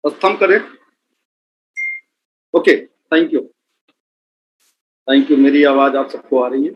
बस थम करें। Okay, thank you. Thank you. मेरी आवाज आप सबको आ रही है?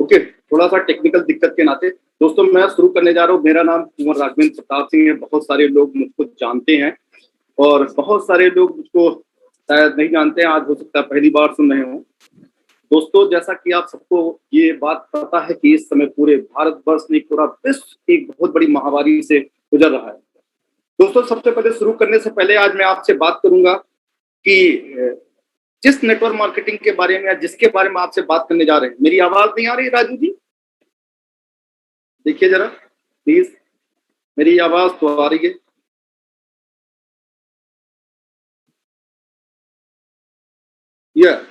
ओके, थोड़ा सा टेक्निकल दिक्कत के नाते दोस्तों मैं शुरू करने जा रहा हूँ। मेरा नाम कुंवर राघवेंद्र प्रताप सिंह है। बहुत सारे लोग मुझको जानते हैं और बहुत सारे लोग मुझको शायद नहीं जानते हैं। आज हो सकता है पहली बार सुन रहे हो। दोस्तों, जैसा कि आप सबको ये बात पता है कि इस समय पूरे भारतवर्ष में पूरा विश्व एक बहुत बड़ी महामारी से गुजर रहा है। दोस्तों, सबसे पहले शुरू करने से पहले आज मैं आपसे बात करूंगा कि जिस नेटवर्क मार्केटिंग के बारे में या जिसके बारे में आपसे बात करने जा रहे हैं। मेरी आवाज नहीं आ रही राजू जी? देखिए जरा प्लीज, मेरी आवाज तो आ रही है।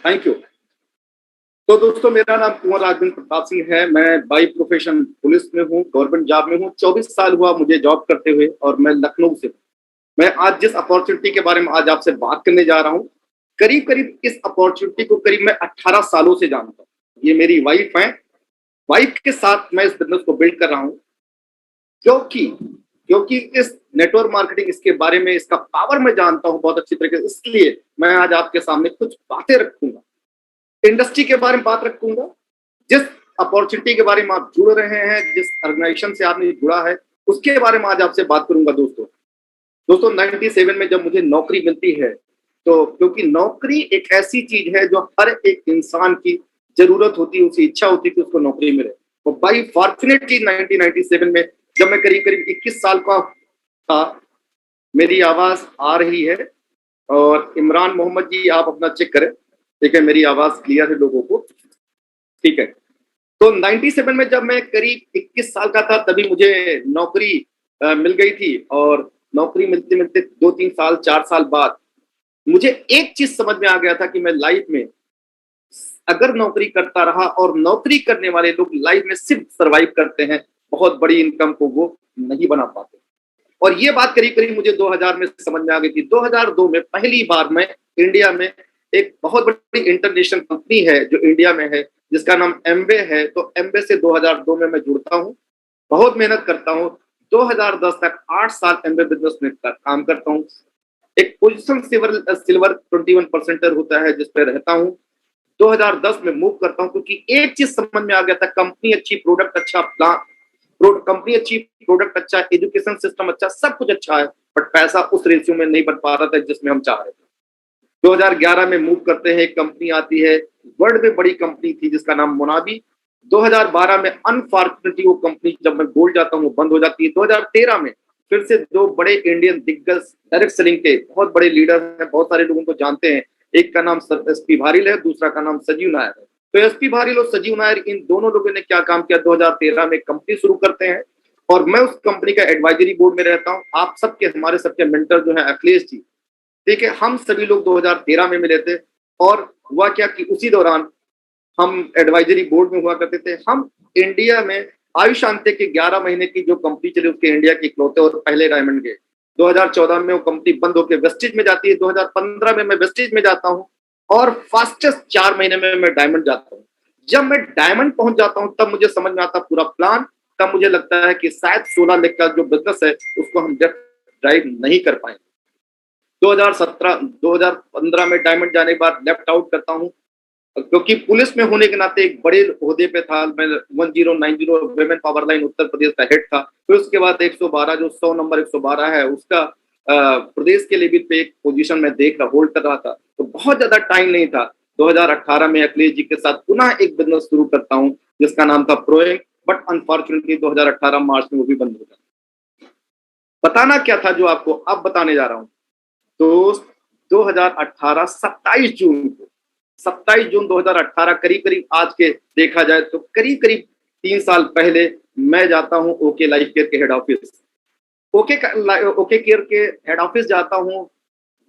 Thank you. तो दोस्तों, मेरा नाम कुंवर राघवेंद्र प्रताप सिंह है। मैं बाई प्रोफेशन पुलिस में हूँ, गवर्नमेंट जॉब में हूँ। 24 साल हुआ मुझे जॉब करते हुए और मैं लखनऊ से हूँ। मैं आज जिस अपॉर्चुनिटी के बारे में आज आपसे बात करने जा रहा हूँ, करीब करीब इस अपॉर्चुनिटी को करीब मैं 18 सालों से जानता हूँ। ये मेरी वाइफ है। वाइफ के साथ मैं इस बिजनेस को बिल्ड कर रहा हूँ क्योंकि क्योंकि इस नेटवर्क मार्केटिंग इसके बारे में इसका पावर मैं जानता हूँ बहुत अच्छी तरीके से। इसलिए मैं आज आपके सामने कुछ बातें रखूंगा, इंडस्ट्री के बारे में बात रखूंगा, जिस अपॉर्चुनिटी के बारे में आप जुड़ रहे हैं, जिस ऑर्गेनाइजेशन से आपने जुड़ा है, उसके बारे में आज आपसे बात करूंगा। दोस्तों 97 में जब मुझे नौकरी मिलती है, तो क्योंकि नौकरी एक ऐसी चीज है जो हर एक इंसान की जरूरत होती है, उसकी इच्छा होती है कि उसको नौकरी मिले। तो बाई फॉर्चुनेटली 1997 में जब मैं करीब करीब 21 साल का था, मेरी आवाज आ रही है। और इमरान मोहम्मद जी आप अपना चेक करें, ठीक है? मेरी आवाज क्लियर है लोगों को? ठीक है। तो 97 में जब मैं करीब 21 साल का था, तभी मुझे नौकरी मिल गई थी। और नौकरी मिलते मिलते 2-3 साल 4 साल बाद मुझे एक चीज समझ में आ गया था कि मैं लाइफ में अगर नौकरी करता रहा, और नौकरी करने वाले लोग लाइफ में सिर्फ सरवाइव करते हैं, बहुत बड़ी इनकम को वो नहीं बना पाते। और ये बात करीब करीब मुझे 2000 में समझ में आ गई थी। 2002 में पहली बार मैं इंडिया में एक बहुत बड़ी इंटरनेशनल कंपनी है जो इंडिया में है, जिसका नाम एमवे है। तो एमवे से 2002 में मैं जुड़ता हूँ, बहुत मेहनत करता हूँ। 2010 तक 8 साल एमवे बिजनेस में काम करता हूँ। एक पोजीशन सिल्वर 21% होता है जिस पे रहता हूँ। 2010 में मूव करता हूँ क्योंकि एक चीज समझ में आ गया था, कंपनी अच्छी, प्रोडक्ट अच्छा, कंपनी अच्छी, प्रोडक्ट अच्छा, एजुकेशन सिस्टम अच्छा, सब कुछ अच्छा है, बट पैसा उस रेशियो में नहीं बन पा रहा था जिसमें हम चाह रहे थे। 2011 में मूव करते हैं, एक कंपनी आती है, वर्ल्ड में बड़ी कंपनी थी जिसका नाम मोनाबी। 2012 में अनफॉर्चुनेटली वो कंपनी जब मैं बोल जाता हूँ बंद हो जाती है। 2013 में फिर से दो बड़े इंडियन दिग्गज डायरेक्ट सेलिंग के बहुत बड़े लीडर हैं, बहुत सारे लोगों को जानते हैं। एक का नाम एसपी भारिल है, दूसरा का नाम सजीव नायर है। तो एसपी भारिल और सजीव नायर, इन दोनों लोगों ने क्या काम किया, 2013 में कंपनी शुरू करते हैं और मैं उस कंपनी का एडवाइजरी बोर्ड में रहता हूँ। आप सबके, हमारे सबके मेंटर जो है अखिलेश जी, ठीक है, हम सभी लोग 2013 में मिले थे। और हुआ क्या कि उसी दौरान हम एडवाइजरी बोर्ड में हुआ करते थे। हम इंडिया में आयुष अंते के 11 महीने की जो कंपनी चली, उसके इंडिया के इकलौते और पहले डायमंड गए। 2014 में वो कंपनी बंद होकर वेस्टेज में जाती है। 2015 में मैं वेस्टेज में जाता हूँ और फास्टेस्ट 4 महीने में मैं डायमंड जाता हूँ। जब मैं डायमंड पहुंच जाता हूँ तब मुझे समझ में आता पूरा प्लान। तब मुझे लगता है कि शायद 16 लाख का जो बिजनेस है उसको हम ड्राइव नहीं कर पाएंगे। 2015 में डायमंड जाने के बाद लेफ्ट आउट करता हूँ, क्योंकि पुलिस में होने के नाते एक बड़े ओहदे पे था। मैं 1090 women power line Uttar Pradesh का हेड था। फिर उसके बाद 112 जो 100 नंबर 112 है उसका प्रदेश के लेवल पे एक पोजीशन में देख रहा, होल्ड कर रहा था। तो बहुत ज्यादा टाइम नहीं था। 2018 में अखिलेश जी के साथ पुनः एक बिजनेस शुरू करता हूँ जिसका नाम था प्रोएम, बट अनफॉर्चुनेटली 2018 मार्च में वो भी बंद हो गया। बताना क्या था जो आपको अब बताने जा रहा हूँ। तो 2018 27 जून 2018 करीब करीब आज के देखा जाए तो करीब करीब 3 साल पहले मैं जाता हूं ओके लाइफ केयर के हेड ऑफिस। ओके केयर के हेड ऑफिस जाता हूं,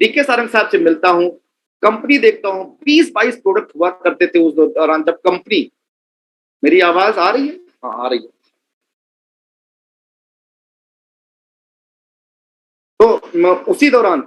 डीके सारंग साहब से मिलता हूं, कंपनी देखता हूं। 20-22 प्रोडक्ट हुआ करते थे उस दौरान जब कंपनी मेरी आवाज आ रही है? हाँ, आ रही है। तो उसी दौरान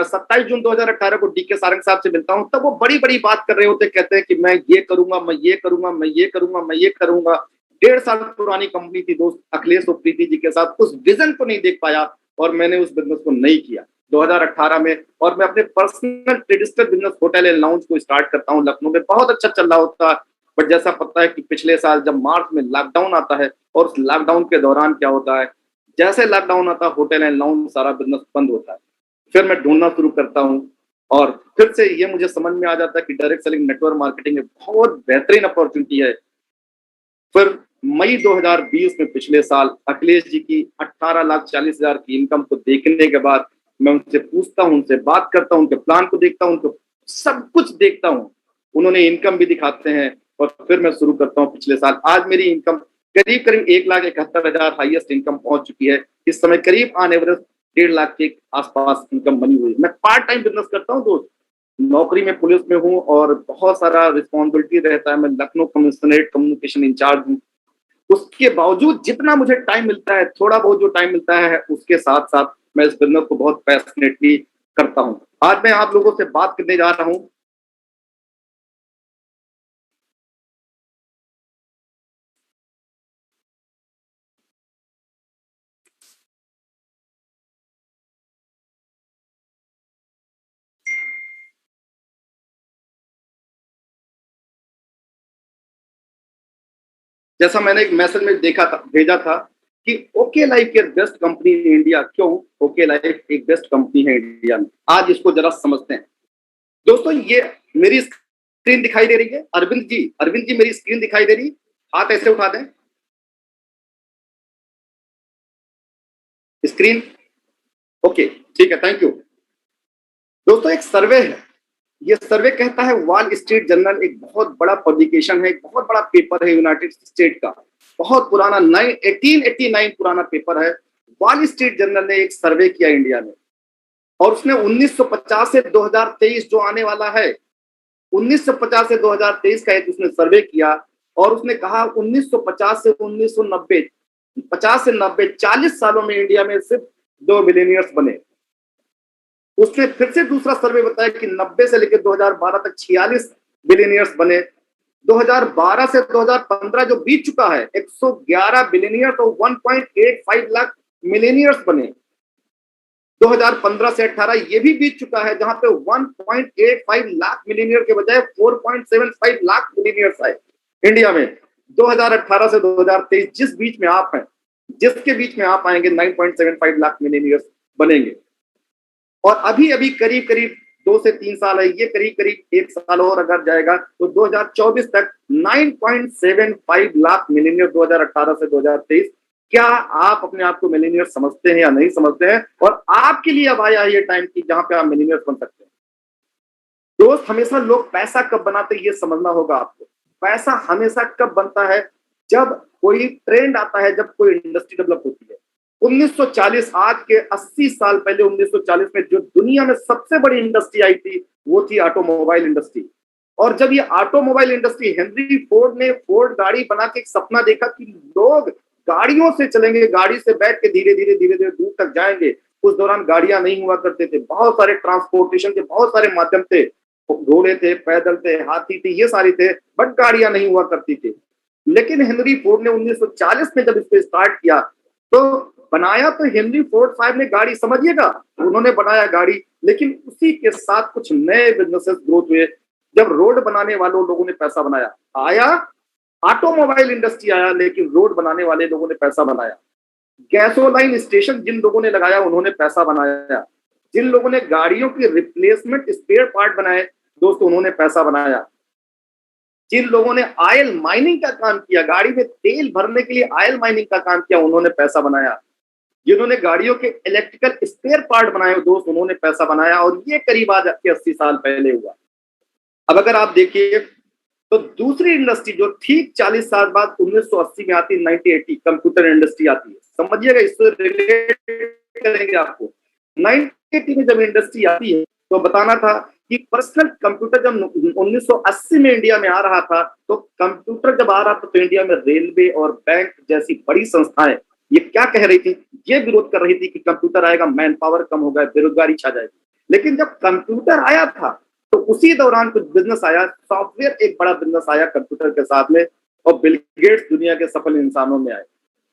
27 जून 2018 को डीके सारंग साहब से मिलता हूँ, तब वो बड़ी बड़ी बात कर रहे होते, कहते हैं कि मैं ये करूंगा, मैं ये करूंगा, मैं ये करूंगा, मैं ये करूंगा। 1.5 साल पुरानी कंपनी थी दोस्त, अखिलेश और प्रीति जी के साथ उस विजन को नहीं देख पाया और मैंने उस बिजनेस को नहीं किया 2018 में। और मैं अपने personal traditional business hotel and lounge को स्टार्ट करता हूँ लखनऊ में, बहुत अच्छा चल रहा होता है। बट जैसा पता है कि पिछले साल जब मार्च में लॉकडाउन आता है, और उस लॉकडाउन के दौरान क्या होता है, जैसे लॉकडाउन आता है होटल एंड लाउंज सारा बिजनेस बंद होता है। फिर मैं ढूंढना शुरू करता हूँ और फिर से ये मुझे समझ में आ जाता है कि डायरेक्ट सेलिंग नेटवर्क मार्केटिंग एक बहुत बेहतरीन अपॉर्चुनिटी है। फिर मई 2020 में पिछले साल अखिलेश जी की 18,40,000 की इनकम को देखने के बाद मैं उनसे पूछता हूँ, उनसे बात करता हूँ, उनके प्लान को देखता हूँ, उनको सब कुछ देखता हूँ। उन्होंने इनकम भी दिखाते हैं और फिर मैं शुरू करता हूँ पिछले साल। आज मेरी इनकम करीब करीब 1,71,000 हाईएस्ट इनकम पहुंच चुकी है। इस समय करीब ऑन एवरेज 1.5 लाख के आसपास इनकम बनी हुई है। मैं पार्ट टाइम बिजनेस करता हूँ दोस्त, नौकरी में पुलिस में हूँ और बहुत सारा रिस्पॉन्सिबिलिटी रहता है। मैं लखनऊ कमिश्नरेट कम्युनिकेशन इंचार्ज हूँ। उसके बावजूद जितना मुझे टाइम मिलता है, थोड़ा बहुत जो टाइम मिलता है, उसके साथ साथ मैं इस बिजनेस को बहुत पैशनेटली करता हूँ। आज मैं आप लोगों से बात करने जा रहा हूँ। जैसा मैंने एक मैसेज में देखा था, भेजा था कि ओके लाइफ के बेस्ट कंपनी इन इंडिया। क्यों ओके लाइफ एक बेस्ट कंपनी है इंडिया में, आज इसको जरा समझते हैं दोस्तों। ये मेरी स्क्रीन दिखाई दे रही है? अरविंद जी, अरविंद जी मेरी स्क्रीन दिखाई दे रही? हाथ ऐसे उठा दें स्क्रीन। ओके, ठीक है, थैंक यू दोस्तों। एक सर्वे है, ये सर्वे कहता है, वॉल स्ट्रीट जर्नल एक बहुत बड़ा पब्लिकेशन है, एक बहुत बड़ा पेपर है यूनाइटेड स्टेट का, बहुत पुराना 1889 पुराना पेपर है। वॉल स्ट्रीट जर्नल ने एक सर्वे किया इंडिया में और उसने 1950 से 2023 जो आने वाला है, 1950 से 2023 का एक उसने सर्वे किया और उसने कहा 1950 से 1990, 50 से 90, 40 सालों में इंडिया में सिर्फ 2 मिलेनियर्स बने। उसने फिर से दूसरा सर्वे बताया कि 90 से लेकर 2012 तक 46 बिलियनियर्स बने। 2012 से 2015 जो बीत चुका है, 111 बिलियनियर्स और 1.85 लाख मिलेनियर्स बने। 2015 से 18 ये भी बीत चुका है, जहां पे 1.85 लाख मिलेनियर के बजाय 4.75 लाख मिलेनियर्स आए इंडिया में। 2018 से 2023 जिस बीच में आप हैं, जिसके बीच में आप आएंगे, 9.75 लाख मिलेनियर्स बनेंगे। और अभी अभी करीब करीब 2 से 3 साल है, ये करीब करीब 1 साल और अगर जाएगा तो 2024 तक 9.75 लाख मिलेनियर 2018 से 2023। क्या आप अपने आप को मिलेनियर समझते हैं या नहीं समझते हैं? और आपके लिए अब आया ये टाइम की जहां पे आप मिलेनियर बन सकते हैं। दोस्त, हमेशा लोग पैसा कब बनाते हैं ये समझना होगा आपको। पैसा हमेशा कब बनता है? जब कोई ट्रेंड आता है, जब कोई इंडस्ट्री डेवलप होती है। 1940, आज के 80 साल पहले 1940 में जो दुनिया में सबसे बड़ी इंडस्ट्री आई थी वो थी ऑटोमोबाइल इंडस्ट्री। और जब ये ऑटोमोबाइल इंडस्ट्री, हेनरी फोर्ड ने फोर्ड गाड़ी बना के एक सपना देखा कि लोग गाड़ियों से चलेंगे, गाड़ी से बैठ के धीरे धीरे धीरे धीरे दूर तक जाएंगे। उस दौरान गाड़ियां नहीं हुआ करते थे, बहुत सारे ट्रांसपोर्टेशन के बहुत सारे माध्यम थे, घोड़े थे, पैदल थे, हाथी थे, ये सारी थे, बट गाड़ियां नहीं हुआ करती थी। लेकिन हेनरी फोर्ड ने 1940 में जब इसको स्टार्ट किया तो बनाया तो हेनरी फोर्ड साहब ने गाड़ी, समझिएगा, उन्होंने बनाया गाड़ी, लेकिन उसी के साथ कुछ नए बिजनेसेस ग्रोथ हुए। जब रोड बनाने वालों लोगों ने पैसा बनाया, आया ऑटोमोबाइल इंडस्ट्री आया, लेकिन रोड बनाने वाले लोगों ने पैसा बनाया। गैसोलाइन स्टेशन जिन लोगों ने लगाया उन्होंने पैसा बनाया। जिन लोगों ने गाड़ियों की रिप्लेसमेंट स्पेयर पार्ट बनाए दोस्तों, उन्होंने पैसा बनाया। जिन लोगों ने ऑयल माइनिंग का काम किया, गाड़ी में तेल भरने के लिए ऑयल माइनिंग का काम किया, उन्होंने पैसा बनाया। जिन्होंने गाड़ियों के इलेक्ट्रिकल स्पेयर पार्ट बनाए दोस्त, उन्होंने पैसा बनाया। और ये करीब आज के 80 साल पहले हुआ। अब अगर आप देखिए तो दूसरी इंडस्ट्री जो ठीक 40 साल बाद 1980 में आती, 1980 कंप्यूटर इंडस्ट्री आती है। समझिएगा, इससे रिलेट करेंगे आपको। 1980 में जब इंडस्ट्री आती है तो बताना था कि पर्सनल कंप्यूटर जब 1980 में इंडिया में आ रहा था, तो कंप्यूटर जब आ रहा था तो इंडिया में रेलवे और बैंक जैसी बड़ी संस्थाएं ये क्या कह रही थी, ये विरोध कर रही थी कि कंप्यूटर आएगा, मैन पावर कम होगा, बेरोजगारी छा जाएगी। लेकिन जब कंप्यूटर आया था तो उसी दौरान कुछ बिजनेस आया, सॉफ्टवेयर एक बड़ा बिजनेस आया कंप्यूटर के साथ में, और बिल गेट्स दुनिया के सफल इंसानों में आए।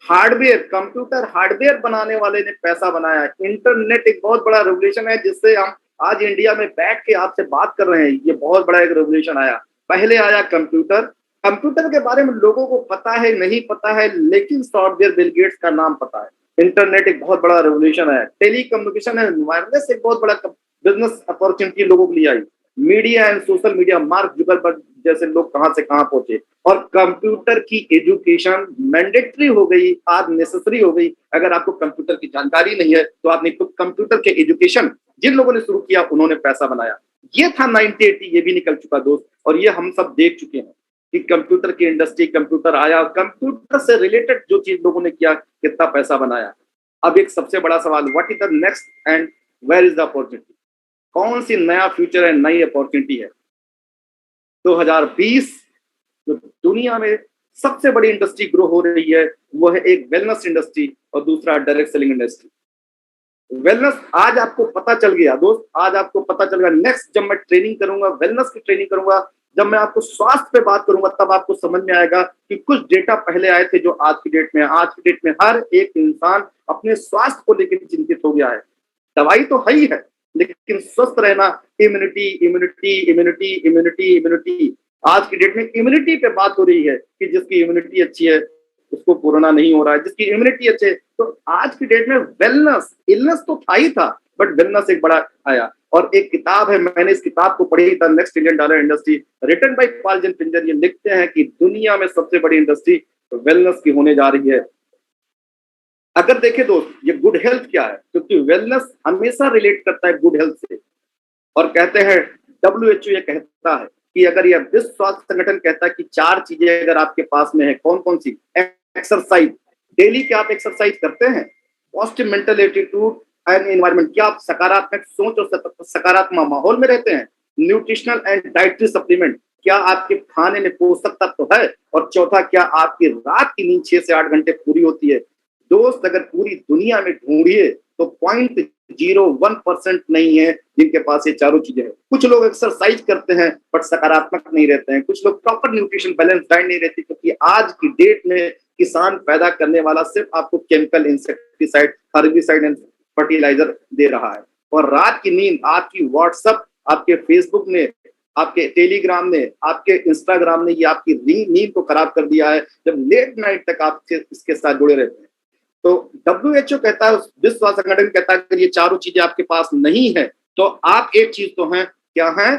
हार्डवेयर, कंप्यूटर हार्डवेयर बनाने वाले ने पैसा बनाया। इंटरनेट एक बहुत बड़ा रेवोल्यूशन है जिससे हम आज इंडिया में बैठ के आपसे बात कर रहे हैं, ये बहुत बड़ा एक रेवोल्यूशन आया। पहले आया कंप्यूटर, कंप्यूटर के बारे में लोगों को पता है नहीं पता है, लेकिन सॉफ्टवेयर बिल गेट्स का नाम पता है। इंटरनेट एक बहुत बड़ा रेवोल्यूशन है। टेलीकम्युनिकेशन है, वायरलेस एक बहुत बड़ा बिजनेस अपॉर्चुनिटी लोगों के लिए आई। Media and social media, Mark Zuckerberg जैसे लोग कहां से कहां पहुंचे। और कंप्यूटर की एजुकेशन मैंडेटरी हो गई, आज नेसेसरी हो गई। अगर आपको कंप्यूटर की जानकारी नहीं है तो आपने तो कंप्यूटर के एजुकेशन जिन लोगों ने शुरू किया उन्होंने पैसा बनाया। ये था 1980, ये भी निकल चुका दोस्त, और ये हम सब देख चुके हैं कि कंप्यूटर की इंडस्ट्री, कंप्यूटर आया, कंप्यूटर से रिलेटेड जो चीज लोगों ने किया, कितना पैसा बनाया। अब एक सबसे बड़ा सवाल, what is the next and where is the opportunity? कौन सी नया फ्यूचर है, नई अपॉर्चुनिटी है? 2020 जो दुनिया में सबसे बड़ी इंडस्ट्री ग्रो हो रही है वो है एक वेलनेस इंडस्ट्री और दूसरा डायरेक्ट सेलिंग इंडस्ट्री। वेलनेस आज आपको पता चल गया दोस्त, आज आपको पता चल गया। नेक्स्ट जब मैं ट्रेनिंग करूंगा, वेलनेस की ट्रेनिंग करूंगा, जब मैं आपको स्वास्थ्य पे बात करूंगा, तब आपको समझ में आएगा कि कुछ डेटा पहले आए थे जो आज की डेट में, आज की डेट में हर एक इंसान अपने स्वास्थ्य को लेकर चिंतित हो गया है। दवाई तो है ही है, लेकिन स्वस्थ रहना, immunity immunity immunity immunity immunity. आज की डेट में इम्यूनिटी पे बात हो रही है कि जिसकी इम्यूनिटी अच्छी है उसको कोरोना नहीं हो रहा है, जिसकी इम्यूनिटी अच्छी है। तो आज की डेट में वेलनेस, इलनेस तो था ही था, बट वेलनेस एक बड़ा आया। और एक किताब है, मैंने इस किताब को पढ़ी, the next trillion dollar industry, written by Paul Pilzer. ये लिखते हैं कि दुनिया में सबसे बड़ी इंडस्ट्री वेलनेस की होने जा रही है। अगर देखें दोस्त, ये गुड हेल्थ क्या है, क्योंकि वेलनेस हमेशा रिलेट करता है गुड हेल्थ से। और कहते हैं, WHO ये कहता है कि अगर यह विश्व स्वास्थ्य संगठन कहता है कि 4 चीजें अगर आपके पास में है, कौन कौन सी? एक्सरसाइज, डेली क्या आप एक्सरसाइज करते हैं? Positive mental attitude and environment, क्या आप सकारात्मक सोच और सकारात्मक माहौल में रहते हैं? न्यूट्रिशनल एंड डाइटरी सप्लीमेंट, क्या आपके खाने में पोषक तत्व है? और चौथा, क्या आपकी रात की नींद 6 से 8 घंटे पूरी होती है? दोस्त, अगर पूरी दुनिया में ढूंढिए तो 0.01% नहीं है जिनके पास ये चारों चीजें हैं। कुछ लोग एक्सरसाइज करते हैं बट सकारात्मक नहीं रहते हैं, कुछ लोग प्रॉपर न्यूट्रिशन बैलेंस डाइट नहीं रहती, क्योंकि आज की डेट में किसान पैदा करने वाला सिर्फ आपको chemical, insecticide, herbicide and fertiliser दे रहा है। और रात की नींद आपकी व्हाट्सएप, आपके फेसबुक ने, आपके टेलीग्राम ने, आपके इंस्टाग्राम ने ये आपकी नींद को खराब कर दिया है, जब लेट नाइट तक आप इसके साथ जुड़े रहते हैं। तो WHO कहता है, विश्व स्वास्थ्य संगठन कहता है, अगर ये चारों चीजें आपके पास नहीं है तो आप एक चीज तो हैं, क्या है?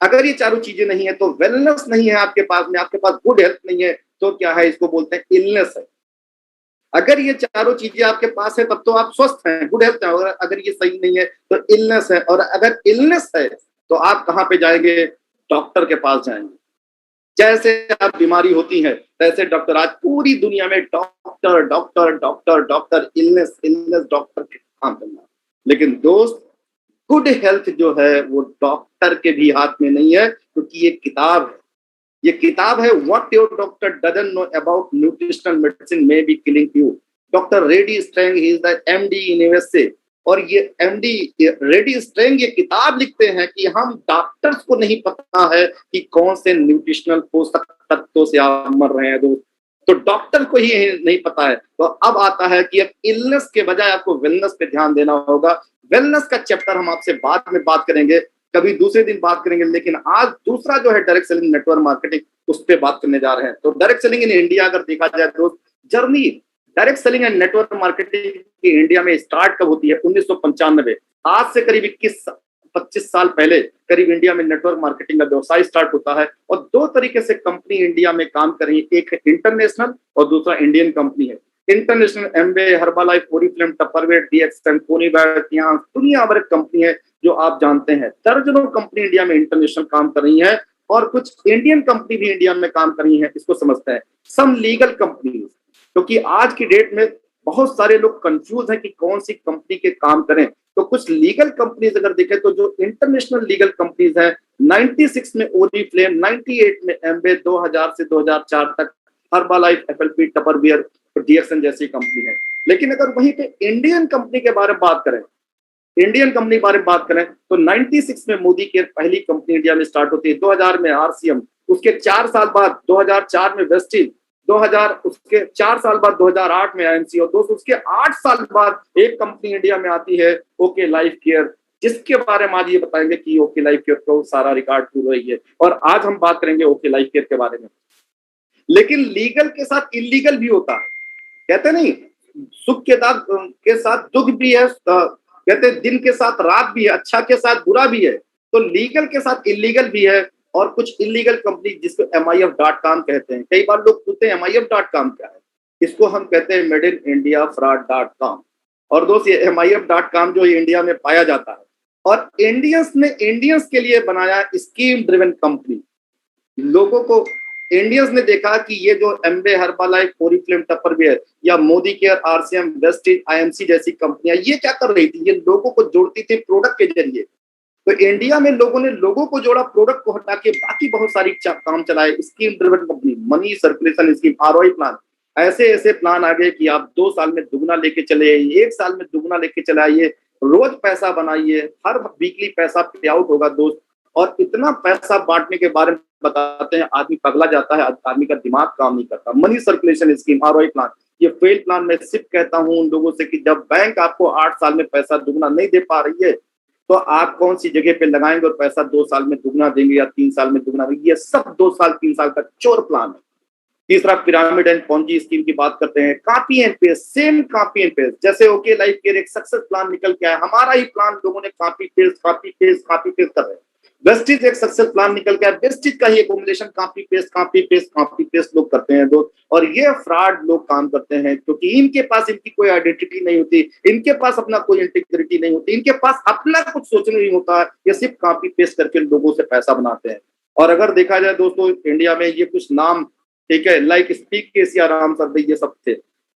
अगर ये चारों चीजें नहीं है तो वेलनेस नहीं है आपके पास में, आपके पास गुड हेल्थ नहीं है, तो क्या है? इसको बोलते हैं इलनेस है। अगर ये चारों चीजें आपके पास है तब तो आप स्वस्थ हैं, गुड हेल्थ है। अगर ये सही नहीं है तो इलनेस है। और अगर इलनेस है तो आप कहाँ पे जाएंगे? डॉक्टर के पास जाएंगे। जैसे आप बीमारी होती है तैसे डॉक्टर, आज पूरी दुनिया में doctor doctor doctor doctor, illness illness, doctor के काम करना। लेकिन दोस्त, गुड हेल्थ जो है वो डॉक्टर के भी हाथ में नहीं है, क्योंकि ये किताब है। ये किताब है, what your doctor doesn't know about nutritional medicine may be killing you. Doctor ready Strang, he is the MD in USA। और ये MD रेडी स्ट्रैंग ये किताब लिखते हैं कि हम डॉक्टर्स को नहीं पता है कि कौन से न्यूट्रिशनल पोषक तत्वों से आप मर रहे हैं दोस्त, तो डॉक्टर को ही नहीं पता है। तो अब आता है कि अब इलनेस के बजाय आपको वेलनेस पे ध्यान देना होगा। वेलनेस का चैप्टर हम आपसे बाद में बात करेंगे, कभी दूसरे दिन बात करेंगे। लेकिन आज दूसरा जो है डायरेक्ट सेलिंग, नेटवर्क मार्केटिंग, उस पर बात करने जा रहे हैं। तो डायरेक्ट सेलिंग इन इंडिया अगर देखा जाए दोस्त, journey direct selling and network marketing की इंडिया में स्टार्ट कब होती है? 1995। आज से करीब 21-25 साल पहले करीब इंडिया में नेटवर्क मार्केटिंग का व्यवसाय स्टार्ट होता है। और 2 तरीके से कंपनी इंडिया में काम कर रही है, एक है इंटरनेशनल और दूसरा इंडियन कंपनी है। इंटरनेशनल एम्बे, हर्बालाइफ, ओरिफ्लेम, टपरवेट, DXN, कोनीबैट, यहाँ दुनिया भर कंपनी है जो आप जानते हैं। दर्जनों कंपनी इंडिया में इंटरनेशनल काम कर रही है और कुछ इंडियन कंपनी भी इंडिया में काम कर रही है। इसको समझते हैं सम लीगल कंपनी, क्योंकि आज की डेट में बहुत सारे लोग कंफ्यूज हैं कि कौन सी कंपनी के काम करें। तो कुछ लीगल कंपनीज अगर देखें तो जो इंटरनेशनल लीगल कंपनीज है, 96 में ओरिफ्लेम, 98 में एम्बे, 2000 से 2004 तक हर्बालाइफ, एफएलपी, टपरवेयर, डीएक्सन जैसी कंपनी है। लेकिन अगर वहीं पे इंडियन कंपनी के बारे में बात करें, इंडियन कंपनी के बारे में बात करें तो 96 में मोदी केयर पहली कंपनी इंडिया में स्टार्ट होती है, 2000 में आरसीएम, उसके 4 साल बाद 2004 में वेस्टिज, 2000 उसके 4 साल बाद 2008 में आईएमसी, और दोस्तों उसके 8 साल बाद एक कंपनी इंडिया में आती है, ओके लाइफ केयर, जिसके बारे में आज ये बताएंगे कि ओके लाइफ केयर को सारा रिकॉर्ड पूरा रही है, और आज हम बात करेंगे ओके लाइफ केयर के बारे में। लेकिन लीगल के साथ इलीगल भी होता है, कहते नहीं सुख के साथ दुख भी है, कहते दिन के साथ रात भी है, अच्छा के साथ बुरा भी है, तो लीगल के साथ इलीगल भी है। और कुछ इलीगल कंपनी जिसको MIF.com कहते हैं, कई बार लोग पूछते हैं MIF.com क्या है, इसको हम कहते हैं मेड इन इंडिया फ्रॉड.com। और दोस्त ये MIF.com जो इंडिया में पाया जाता है, और इंडियंस ने इंडियंस के लिए बनाया स्कीम ड्रिवन कंपनी। लोगों को इंडियंस ने देखा कि ये जो एम्बे, हर्बालाइफ, ओरिफ्लेम, टपरवेयर या Modi care, RCM, Vestige, IMC जैसी कंपनियां ये क्या कर रही थी, ये लोगों को जोड़ती थी प्रोडक्ट के जरिए। तो इंडिया में लोगों ने लोगों को जोड़ा, प्रोडक्ट को हटा के बाकी बहुत सारी काम चलाए। Scheme driven company, money circulation scheme, ROI plan, ऐसे ऐसे प्लान आ गए कि आप 2 साल में दुगना लेके चले आइए, 1 साल में दुगना लेके चले आइए, रोज पैसा बनाइए, हर वीकली पैसा पे आउट होगा दोस्त। और इतना पैसा बांटने के बारे में बताते हैं, आदमी पगला जाता है, आदमी का दिमाग काम नहीं करता। Money circulation scheme, ROI plan, ये फेल प्लान मैं सिर्फ कहता हूं उन लोगों से कि जब बैंक आपको 8 साल में पैसा दुगना नहीं दे पा रही है, तो आप कौन सी जगह पे लगाएंगे और पैसा 2 साल में दुगना देंगे या 3 साल में दुगना देंगे। ये सब 2 साल 3 साल का चोर प्लान है। तीसरा पिरामिड एंड पॉन्जी स्कीम की बात करते हैं, copy and paste, same copy and paste. जैसे ओके लाइफ केयर एक सक्सेस प्लान निकल के आया, हमारा ही प्लान लोगों ने copy paste copy paste copy paste कर रहे हैं। वेस्टिज एक सक्सेस प्लान निकल के आया, वेस्टिज का ही accommodation copy paste copy paste copy paste लोग करते हैं दोस्त। और ये फ्रॉड लोग काम करते हैं क्योंकि इनके पास इनकी कोई आइडेंटिटी नहीं होती, इनके पास अपना कोई इंटीग्रिटी नहीं होती, इनके पास अपना कुछ सोचना नहीं होता, ये सिर्फ कॉपी पेस्ट करके लोगों से पैसा बनाते हैं। और अगर देखा जाए दोस्तों इंडिया में ये कुछ नाम, ठीक है, लाइक स्पीक के सियाराम सर, ये सब थे।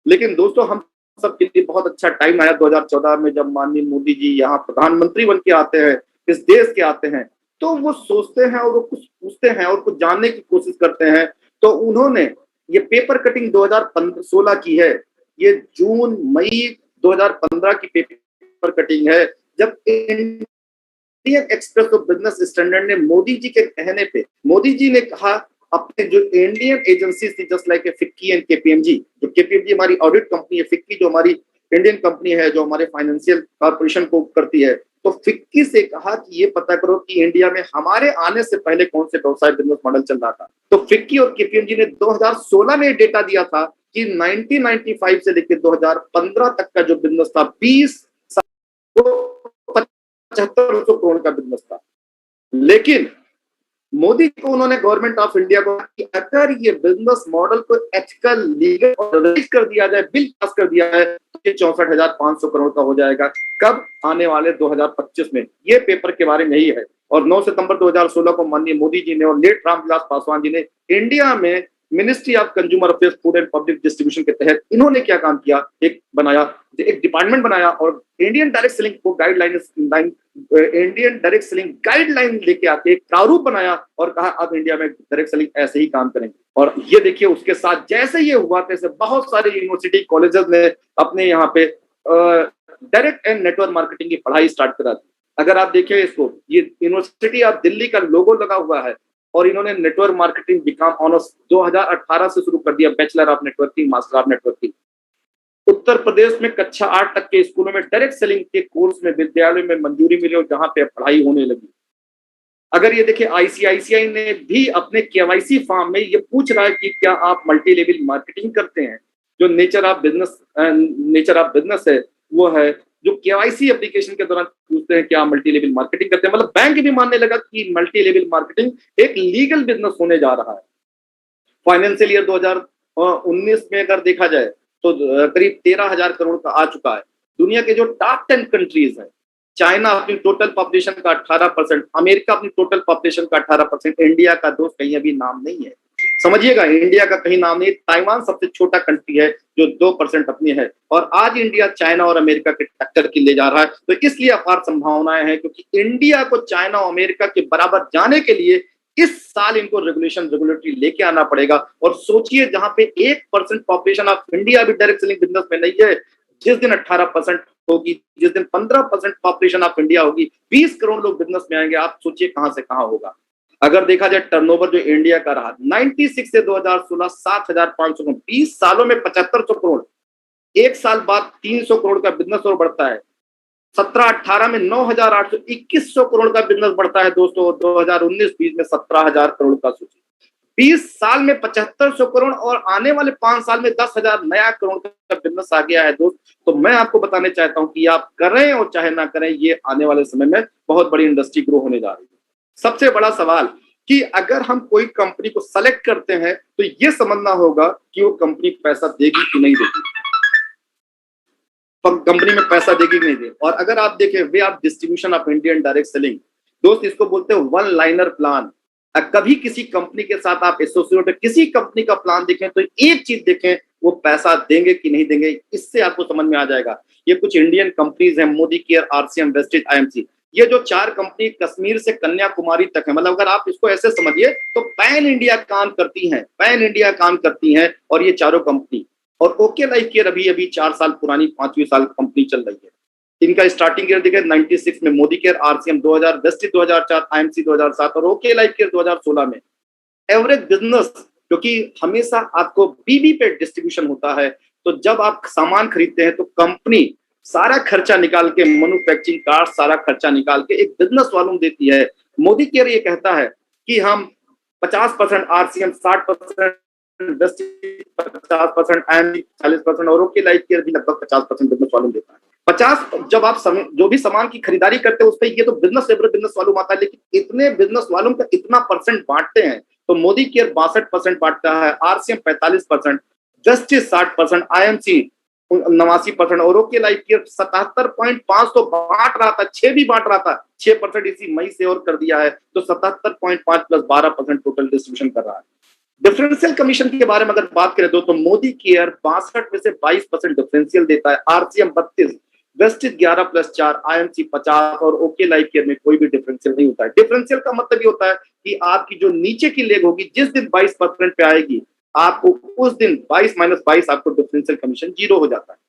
लेकिन दोस्तों हम सबके लिए बहुत अच्छा टाइम आया 2014 में, जब माननीय मोदी जी यहाँ प्रधानमंत्री बन के आते हैं, इस देश के आते हैं, तो वो सोचते हैं और वो कुछ पूछते हैं और कुछ जानने की कोशिश करते हैं। तो उन्होंने ये पेपर कटिंग 2016 की है, ये जून मई 2015 की पेपर कटिंग है, जब Indian express of business standard ने मोदी जी के कहने पे, मोदी जी ने कहा अपने जो इंडियन एजेंसी थी just like FICCI and KPMG, जो KPMG हमारी ऑडिट कंपनी है, फिक्की जो हमारी इंडियन कंपनी है जो हमारे फाइनेंशियल कॉर्पोरेशन को करती है, तो फिक्की से कहा कि ये पता करो कि इंडिया में हमारे आने से पहले कौन से व्यवसाय बिजनेस मॉडल चल रहा था। तो फिक्की और KPMG ने 2016 में डेटा दिया था कि 1995 से लेकर 2015 तक का जो बिजनेस था 75 करोड़ का बिजनेस था। लेकिन मोदी को उन्होंने गवर्नमेंट ऑफ इंडिया को कि अगर ये बिजनेस मॉडल को एथिकल लीगल और रजिस्टर कर दिया जाए, बिल पास कर दिया है, तो ये 64,500 करोड़ का हो जाएगा। कब? आने वाले 2025 में। ये पेपर के बारे में ही है। और 9 सितंबर 2016 को माननीय मोदी जी ने और लेट रामविलास पासवान जी ने इंडिया में ministry of consumer affairs, food and public distribution के तहत इन्होंने क्या काम किया, एक डिपार्टमेंट बनाया और इंडियन डायरेक्ट सेलिंग को इंडियन डायरेक्ट सेलिंग गाइडलाइन लेके आके एक प्रारूप बनाया और कहा अब इंडिया में डायरेक्ट सेलिंग ऐसे ही काम करेंगे। और ये देखिए उसके साथ जैसे ये हुआ तैसे बहुत सारे यूनिवर्सिटी कॉलेजेस ने अपने यहाँ पे डायरेक्ट एंड नेटवर्क मार्केटिंग की पढ़ाई स्टार्ट करा दी। अगर आप देखिए इसको, ये यूनिवर्सिटी ऑफ दिल्ली का लोगो लगा हुआ है और इन्होंने नेटवर्क मार्केटिंग बीकॉम ऑनर्स 2018 से शुरू कर दिया, bachelor of networking, master of networking. Uttar Pradesh में कक्षा 8 तक के स्कूलों में डायरेक्ट सेलिंग के कोर्स में विद्यालयों में मंजूरी मिली और जहां पे पढ़ाई होने लगी। अगर ये देखिए ICICI ने भी अपने KYC फॉर्म में ये पूछ रहा है कि क्या आप मल्टी लेवल मार्केटिंग करते हैं। जो नेचर ऑफ बिजनेस है वो है जो KYC एप्लीकेशन के दौरान पूछते हैं क्या मल्टी लेवल मार्केटिंग करते हैं। मतलब बैंक भी मानने लगा कि मल्टी लेवल मार्केटिंग एक लीगल बिजनेस होने जा रहा है। फाइनेंशियल ईयर 2019 में अगर देखा जाए तो करीब 13,000 करोड़ का आ चुका है। दुनिया के जो टॉप 10 कंट्रीज हैं, चाइना अपनी टोटल पॉपुलेशन का 18%, अमेरिका अपनी टोटल पॉपुलेशन का 18%, इंडिया का दोस्त कहीं अभी नाम नहीं है। समझिएगा, इंडिया का कहीं नाम नहीं। ताइवान सबसे छोटा कंट्री है जो 2% अपनी है, और आज इंडिया चाइना और अमेरिका के टक्कर की ले जा रहा है। तो इसलिए अपार संभावनाएं हैं, क्योंकि इंडिया को चाइना और अमेरिका के बराबर जाने के लिए इस साल इनको रेगुलेटरी लेके आना पड़ेगा। और सोचिए, जहां पे 1% पॉपुलेशन ऑफ इंडिया भी डायरेक्ट सेलिंग बिजनेस में नहीं है, जिस दिन 18% होगी, जिस दिन 15% पॉपुलेशन ऑफ इंडिया होगी, 20 करोड़ लोग बिजनेस में आएंगे, आप सोचिए कहां से कहां होगा। अगर देखा जाए टर्नओवर जो इंडिया का रहा 96 से 2016 7,500 करोड़, 20 सालों में 7500 करोड़, एक साल बाद 300 करोड़ का बिजनेस और बढ़ता है। 17-18 में 9,800, 2100 करोड़ का बिजनेस बढ़ता है दोस्तों। 2019-20 में 17,000 करोड़ का। सोचिए 20 साल में 7500 करोड़ और आने वाले 5 साल में 10,000 नया करोड़ का बिजनेस आ गया है दोस्त। तो मैं आपको बताने चाहता हूं कि आप करें और चाहे ना करें, ये आने वाले समय में बहुत बड़ी इंडस्ट्री ग्रो होने जा रही है। सबसे बड़ा सवाल कि अगर हम कोई कंपनी को सेलेक्ट करते हैं तो ये समझना होगा कि वो कंपनी पैसा देगी कि नहीं देगी, कंपनी में पैसा देगी कि नहीं देगी। और अगर आप देखें way of distribution of Indian direct selling, दोस्त इसको बोलते हैं वन लाइनर प्लान। कभी किसी कंपनी के साथ आप एसोसिएट किसी कंपनी का प्लान देखें तो एक चीज देखें, वो पैसा देंगे कि नहीं देंगे, इससे आपको समझ में आ जाएगा। ये कुछ इंडियन कंपनीज हैं, Modi care, RCM, wastage, IMC. ये जो 4 कंपनी कश्मीर से कन्याकुमारी तक है, मतलब अगर आप इसको ऐसे समझिए तो पैन इंडिया काम करती हैं, पैन इंडिया काम करती हैं। और ये चारों कंपनी, और ओके लाइफ केयर अभी अभी 4 साल पुरानी, 5वीं साल कंपनी चल रही है। इनका स्टार्टिंग ईयर देखें 96 में Modi care, RCM 2000, wastage 2004, IMC 2007 और ओके लाइफ केयर 2016 में। एवरेज बिजनेस, क्योंकि हमेशा आपको बीबी पे डिस्ट्रीब्यूशन होता है, तो जब आप सामान खरीदते हैं तो कंपनी सारा खर्चा निकाल के, मैन्युफैक्चरिंग का सारा खर्चा निकाल के एक बिजनेस वॉल्यूम देती है। मोदी केयर ये कहता है कि हम 50% आरसीएम, 60% 50%, 40% और ओके लाइफ केयर भी लगभग 50% बिजनेस वॉल्यूम देता है। 50 जब आप जो भी सामान की खरीदारी करते हैं उस पर ये तो बिजनेस एवरेज बिजनेस वॉल्यूम आता है, लेकिन इतने बिजनेस वॉल्यूम का इतना परसेंट बांटते हैं तो मोदी केयर 62% बांटता है, आरसीएम 45%, जस्टिस 60%, आईएमसी 89% और ओके लाइफ केयर 77.5 तो बांट रहा था, 6 भी बांट रहा था, 6% इसी मई से और कर दिया है, तो 77.5 प्लस 12% टोटल डिस्ट्रीब्यूशन कर रहा है। डिफरेंशियल कमीशन के बारे में अगर बात करें तो मोदी केयर 62 में से 22% डिफरेंशियल देता है, आरसीएम 32, वेस्टेज 11 प्लस 4, आईएमसी 50 और ओके लाइफ केयर में कोई भी डिफरेंशियल नहीं होता है। डिफरेंशियल का मतलब ये होता है कि आपकी जो नीचे की लेग होगी, जिस दिन 22% पे आएगी, आपको उस दिन 22 - 22 आपको डिफरेंशियल कमीशन 0 हो जाता है।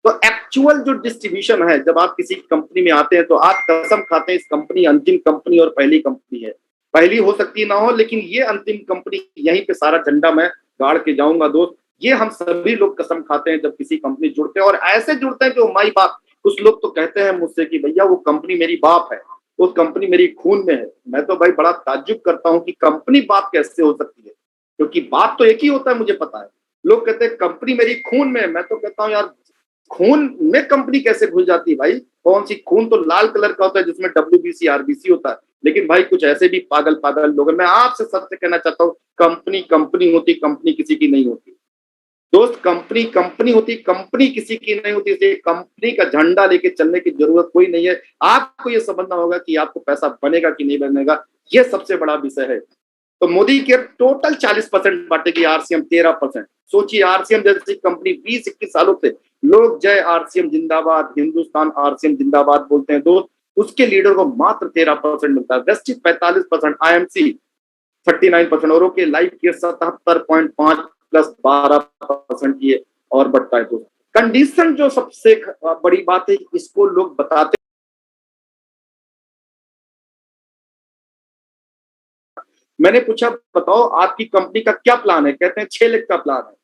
तो एक्चुअल जो डिस्ट्रीब्यूशन है, जब आप किसी कंपनी में आते हैं तो आप कसम खाते हैं इस कंपनी अंतिम कंपनी और पहली कंपनी है। पहली हो सकती ना हो, लेकिन ये अंतिम कंपनी, यहीं पे सारा झंडा मैं गाड़ के जाऊंगा दोस्त। ये हम सभी लोग कसम खाते हैं जब किसी कंपनी जुड़ते हैं, और ऐसे जुड़ते हैं कि वो माई बाप। कुछ लोग तो कहते हैं मुझसे कि भैया वो कंपनी मेरी बाप है, वो कंपनी मेरी खून में है। मैं तो भाई बड़ा ताज्जुब करता हूँ कि कंपनी बाप कैसे हो सकती है, क्योंकि बाप तो एक ही होता है, मुझे पता है। लोग कहते हैं कंपनी मेरी खून में है, मैं तो कहता हूँ यार खून में कंपनी कैसे घुस जाती है भाई? कौन सी खून तो लाल कलर का होता है जिसमें डब्ल्यूबीसी आरबीसी होता है। लेकिन भाई कुछ ऐसे भी पागल पागल लोग हैं। मैं आपसे सबसे कहना चाहता हूँ, कंपनी कंपनी होती, कंपनी किसी की नहीं होती दोस्त। कंपनी कंपनी होती, कंपनी किसी की नहीं होती। इसलिए कंपनी का झंडा लेके चलने की जरूरत कोई नहीं है। आपको ये समझना होगा कि आपको पैसा बनेगा कि नहीं बनेगा, ये सबसे बड़ा विषय है। तो मोदी केयर टोटल 40% बांटेगी, आरसीएम 13%। सोचिए आरसीएम जैसी कंपनी 20-21 सालों से लोग जय आरसीएम जिंदाबाद, हिंदुस्तान आरसीएम जिंदाबाद बोलते हैं दोस्त, उसके लीडर को मात्र 13% मिलता है। वेस्टिज 45%, आईएमसी 39% और ओके लाइफ केयर 77.5 प्लस 12% ये और बढ़ता है दोस्त। कंडीशन जो सबसे बड़ी बात है, इसको लोग बताते, मैंने पूछा बताओ आपकी कंपनी का क्या प्लान है? कहते हैं 6 लाख का प्लान है।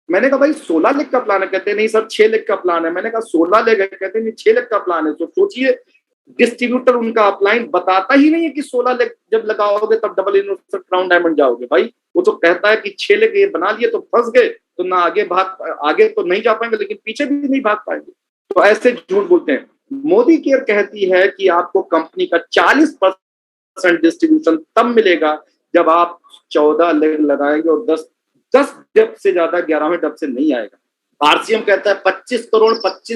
मैंने कहा भाई 16 लाख का प्लान है। कहते हैं नहीं सर 6 लाख का प्लान है। मैंने कहा 16 लाख है? कहते हैं नहीं 6 लाख का प्लान है। तो सोचिए डिस्ट्रीब्यूटर उनका अपलाइन बताता ही नहीं है कि 16 लाख जब लगाओगे तब डबल इन्वेस्टर क्राउन डायमंड जाओगे। भाई वो तो कहता है कि 6 लाख ये बना लिए तो फंस गए, तो ना आगे तो नहीं जा पाएंगे, लेकिन पीछे भी नहीं भाग पाएंगे। तो ऐसे झूठ बोलते हैं। मोदी केयर कहती है कि आपको कंपनी का 40% डिस्ट्रीब्यूशन तब मिलेगा जब आप 14 लाख लगाएंगे और 10 डब से ज्यादा 11वें डब से नहीं आएगा। आरसीएम कहता है 25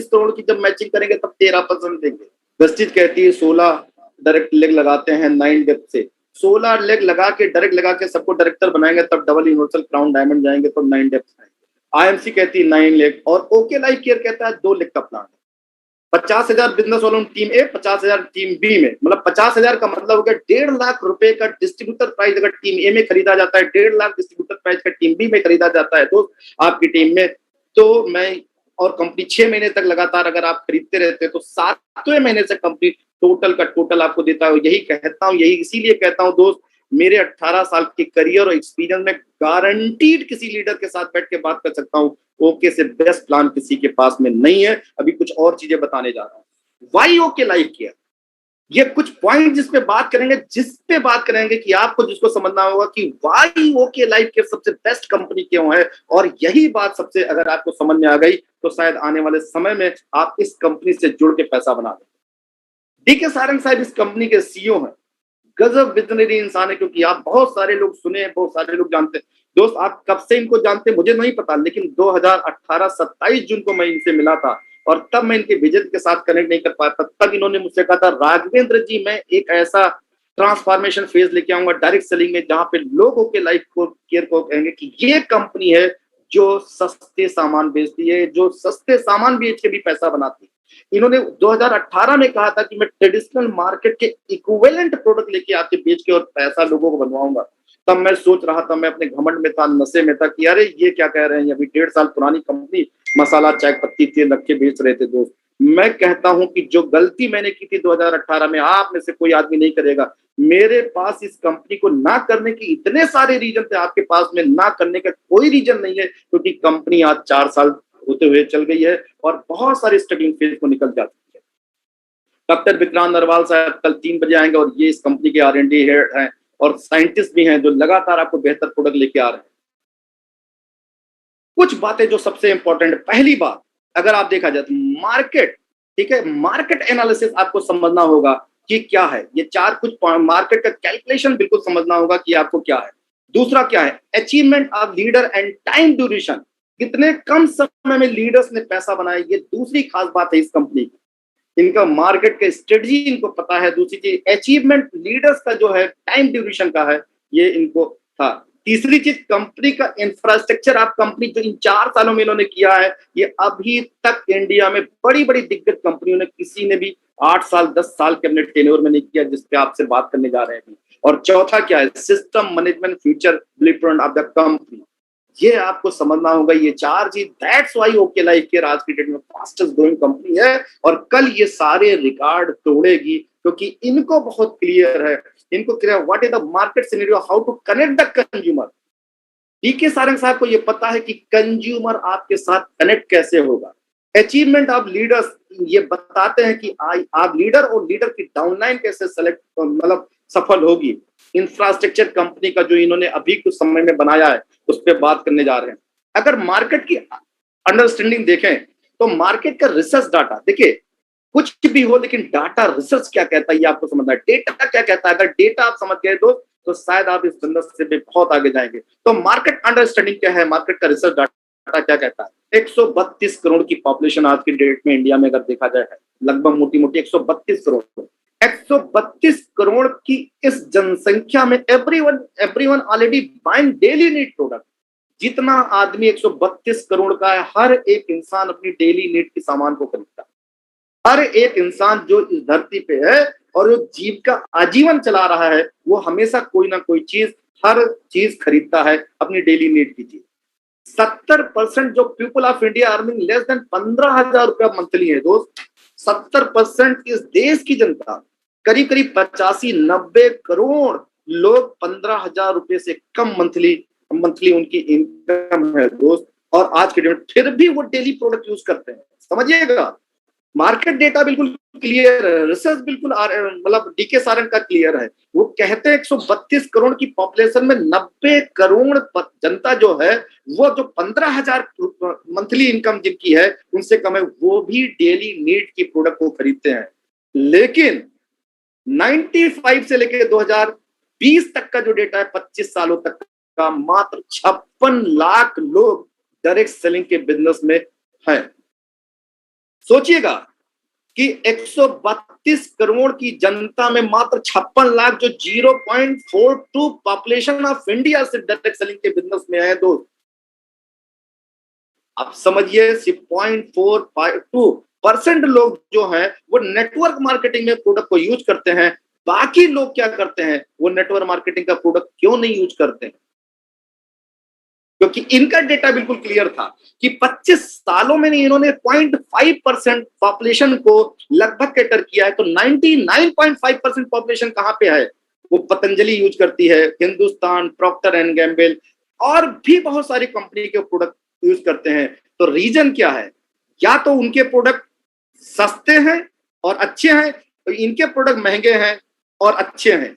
करोड़ की जब मैचिंग करेंगे तब 13% देंगे। वेस्टिज कहती है 16 डायरेक्ट लेग लगाते हैं 9 डब से, 16 लेग लगा के डायरेक्ट लगा के सबको डायरेक्टर बनाएंगे, तब डबल यूनिवर्सल क्राउन डायमंड जाएंगे तो 9 डेप्थ आएंगे। आईएमसी कहती है 9 लेग और ओके लाइफ केयर कहता है 2 लेग का प्लान। 50,000 बिजनेस वालों टीम ए, 50,000 टीम बी में, मतलब 50,000 का मतलब हो गया 1.5 लाख रुपए का डिस्ट्रीब्यूटर प्राइस अगर टीम ए में खरीदा जाता है, 1.5 लाख डिस्ट्रीब्यूटर प्राइस का टीम बी में खरीदा जाता है तो आपकी टीम में, तो मैं और कंपनी 6 महीने तक लगातार अगर आप खरीदते रहते हैं तो 7वें महीने से कंपनी टोटल का टोटल आपको देता है। यही कहता हूं, यही इसीलिए कहता हूं दोस्त, मेरे 18 साल के करियर और एक्सपीरियंस में गारंटीड किसी लीडर के साथ बैठ के बात कर सकता हूं, ओके से बेस्ट प्लान किसी के पास में नहीं है। अभी कुछ और चीजें बताने जा रहा हूं। वाई ओके लाइफ केयर, ये कुछ पॉइंट जिस पे बात करेंगे कि आपको जिसको समझना होगा कि वाई ओके लाइफ केयर सबसे बेस्ट कंपनी क्यों है, और यही बात सबसे अगर आपको समझ में आ गई तो शायद आने वाले समय में आप इस कंपनी से जुड़ के पैसा बना दें। डीके सारंग साहब इस कंपनी के सीईओ हैं। गजब विजनरी इंसान है, क्योंकि आप बहुत सारे लोग सुने हैं, बहुत सारे लोग जानते हैं। दोस्त आप कब से इनको जानते हैं मुझे नहीं पता, लेकिन 2018 27 जून को मैं इनसे मिला था और तब मैं इनके विजन के साथ कनेक्ट नहीं कर पाया था। तब इन्होंने मुझसे कहा था, राघवेंद्र जी मैं एक ऐसा ट्रांसफॉर्मेशन फेज लेके आऊंगा डायरेक्ट सेलिंग में, जहां पे लोगों के लाइफ को केयर को कहेंगे कि ये कंपनी है जो सस्ते सामान बेचती है, जो सस्ते सामान बेच के भी पैसा बनाती है। इन्होंने 2018 में कहा था कि मैं ट्रेडिशनल मार्केट के इक्विवेलेंट प्रोडक्ट लेके आके बेच के और पैसा लोगों को बनवाऊंगा। तब मैं सोच रहा था, मैं अपने घमंड में था, नशे में था कि अरे ये क्या कह रहे हैं, अभी 1.5 साल पुरानी कंपनी मसाला चाय पत्ती तेल रख के बेच रहे थे। दोस्त मैं कहता हूं कि जो गलती मैंने की थी 2018 में, आप में से कोई आदमी नहीं करेगा। मेरे पास इस कंपनी को ना करने के इतने सारे रीजन थे, आपके पास में ना करने का कोई रीजन नहीं है, क्योंकि कंपनी आज 4 साल होते हुए चल गई है और बहुत सारी स्ट्रगलिंग फेज को निकल जाती है। डॉक्टर विक्रांत नरवाल साहब कल 3 बजे आएंगे और ये इस कंपनी के R&D हेड हैं और साइंटिस्ट भी हैं जो लगातार आपको बेहतर प्रोडक्ट लेके आ रहे हैं। कुछ बातें जो सबसे इंपॉर्टेंट, पहली बात अगर आप देखा जाए तो मार्केट, ठीक है, मार्केट एनालिसिस आपको समझना होगा कि क्या है। ये 4 कुछ मार्केट का कैलकुलेशन बिल्कुल समझना होगा कि आपको क्या है। दूसरा क्या है, achievement of leader and time duration, कितने कम समय में लीडर्स ने पैसा बनाया, ये दूसरी खास बात है इस कंपनी की। इनका मार्केट का स्ट्रेटजी इनको पता है। दूसरी चीज अचीवमेंट लीडर्स का जो है टाइम ड्यूरेशन का है, ये इनको था। तीसरी चीज कंपनी का इंफ्रास्ट्रक्चर, आप कंपनी जो इन 4 सालों में इन्होंने किया है, ये अभी तक इंडिया में बड़ी बड़ी दिग्गज कंपनियों ने किसी ने भी 8 साल 10 साल के अपने टेन्योर में नहीं किया, जिसपे आपसे बात करने जा रहे हैं। और चौथा क्या है, system management future blueprint of the company, ये आपको समझना होगा। ये 4 चीज, that's why okay Life care आज की डेट में फास्टेस्ट ग्रोइंग कंपनी है और कल ये सारे रिकॉर्ड तोड़ेगी, क्योंकि इनको बहुत क्लियर है, इनको clear what is the market scenario, how to connect the consumer. DK Sarang साहब को ये पता है कि कंज्यूमर आपके साथ कनेक्ट कैसे होगा। अचीवमेंट ऑफ लीडर्स, ये बताते हैं कि आप लीडर और लीडर की डाउनलाइन कैसे सेलेक्ट मतलब सफल होगी। इंफ्रास्ट्रक्चर कंपनी का जो इन्होंने अभी कुछ समय में बनाया है, उस पर बात करने जा रहे हैं। अगर मार्केट की अंडरस्टैंडिंग देखें तो मार्केट का रिसर्च डाटा, देखिए कुछ भी हो लेकिन डाटा रिसर्च क्या कहता है ये आपको समझना है। डेटा क्या कहता है, अगर डेटा आप समझ गए तो शायद आप इस बिजनेस से भी बहुत आगे जाएंगे। तो मार्केट अंडरस्टैंडिंग क्या है, मार्केट का रिसर्च डाटा क्या कहता है। 132 करोड़ की पॉपुलेशन आज की डेट में इंडिया में अगर देखा जाए, लगभग मोटी मोटी 132 करोड़। 132 करोड़ की इस जनसंख्या में everyone already buying daily need product. जितना आदमी 132 करोड़ का है, हर एक इंसान अपनी डेली नीड के सामान को खरीदता है। हर एक इंसान जो इस धरती पे है और जो जीव का आजीवन चला रहा है, वो हमेशा कोई ना कोई चीज, हर चीज खरीदता है अपनी डेली नीड की चीज। 70% जो people of India earning less than 15,000 रुपया मंथली है दोस्त। 70% इस देश की जनता, करीब करीब 85-90 करोड़ लोग 15,000 रुपए से कम मंथली उनकी इनकम है दोस्त। और आज के डेट फिर भी वो डेली प्रोडक्ट यूज करते हैं। समझिएगा, मार्केट डेटा बिल्कुल क्लियर है, रिसर्च बिल्कुल मतलब डीके सारंग का क्लियर है। वो कहते हैं 132 करोड़ की पॉपुलेशन में 90 करोड़ जनता जो है, वो जो 15,000 मंथली इनकम जिनकी है उनसे कम है, वो भी डेली नीड की प्रोडक्ट को खरीदते हैं। लेकिन 95 से लेकर 2020 तक का जो डेटा है, 25 सालों तक का, मात्र 56 लाख लोग डायरेक्ट सेलिंग के बिजनेस में हैं। सोचिएगा, कि 132 करोड़ की जनता में मात्र 56 लाख जो 0.42 पॉपुलेशन ऑफ इंडिया सिर्फ डायरेक्ट सेलिंग के बिजनेस में है दोस्त। आप समझिए 0.452% लोग जो हैं वो नेटवर्क मार्केटिंग में प्रोडक्ट को यूज करते हैं। बाकी लोग क्या करते हैं, वो नेटवर्क मार्केटिंग का प्रोडक्ट क्यों नहीं यूज करते हैं? क्योंकि इनका डेटा बिल्कुल क्लियर था कि 25 सालों में इन्होंने 0.5% पॉपुलेशन को लगभग कैटर किया है। तो 99.5% पॉपुलेशन कहां पे है? वो पतंजलि यूज करती है, हिंदुस्तान, प्रॉक्टर एंड गैम्बल और भी बहुत सारी कंपनी के प्रोडक्ट यूज करते हैं। तो रीजन क्या है? या तो उनके प्रोडक्ट सस्ते हैं और अच्छे हैं, तो इनके प्रोडक्ट महंगे हैं और अच्छे हैं।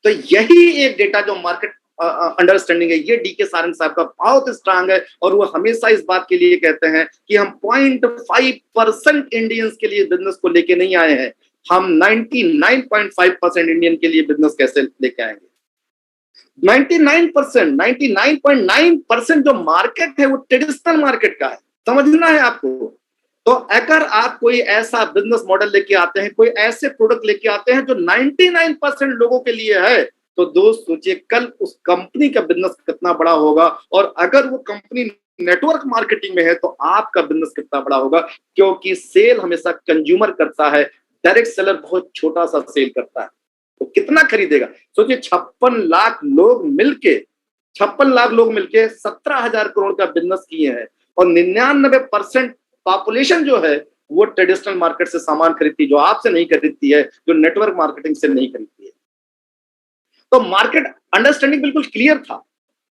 तो यही एक डेटा जो मार्केट अंडरस्टैंडिंग है, ये डीके सारंग साहब का बहुत स्ट्रांग है। और वो हमेशा इस बात के लिए कहते हैं कि हम 0.5% इंडियंस के लिए बिजनेस को लेके नहीं आए हैं, हम 99.5% इंडियन के लिए बिजनेस कैसे लेके आएंगे। 99.9% जो मार्केट है वो ट्रेडिशनल मार्केट का है, समझना है आपको। तो अगर आप कोई ऐसा बिजनेस मॉडल लेके आते हैं, कोई ऐसे प्रोडक्ट लेके आते हैं जो 99% लोगों के लिए है, तो दोस्त सोचिए कल उस कंपनी का बिजनेस कितना बड़ा होगा। और अगर वो कंपनी नेटवर्क मार्केटिंग में है तो आपका बिजनेस कितना बड़ा होगा, क्योंकि सेल हमेशा कंज्यूमर करता है, डायरेक्ट सेलर बहुत छोटा सा सेल करता है। तो कितना खरीदेगा? सोचिए 56 लाख लोग मिलके 17,000 करोड़ का बिजनेस किए हैं और 99% पॉपुलेशन जो है वो ट्रेडिशनल मार्केट से सामान खरीदती है, जो आपसे नहीं खरीदती है, जो नेटवर्क मार्केटिंग से नहीं खरीदती है। तो मार्केट अंडरस्टैंडिंग बिल्कुल क्लियर था।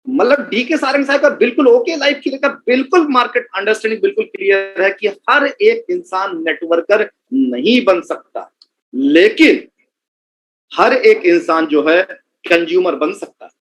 मतलब डीके सारंग साहब का बिल्कुल ओके लाइफ की का बिल्कुल मार्केट अंडरस्टैंडिंग बिल्कुल क्लियर है कि हर एक इंसान नेटवर्कर नहीं बन सकता, लेकिन हर एक इंसान जो है कंज्यूमर बन सकता है।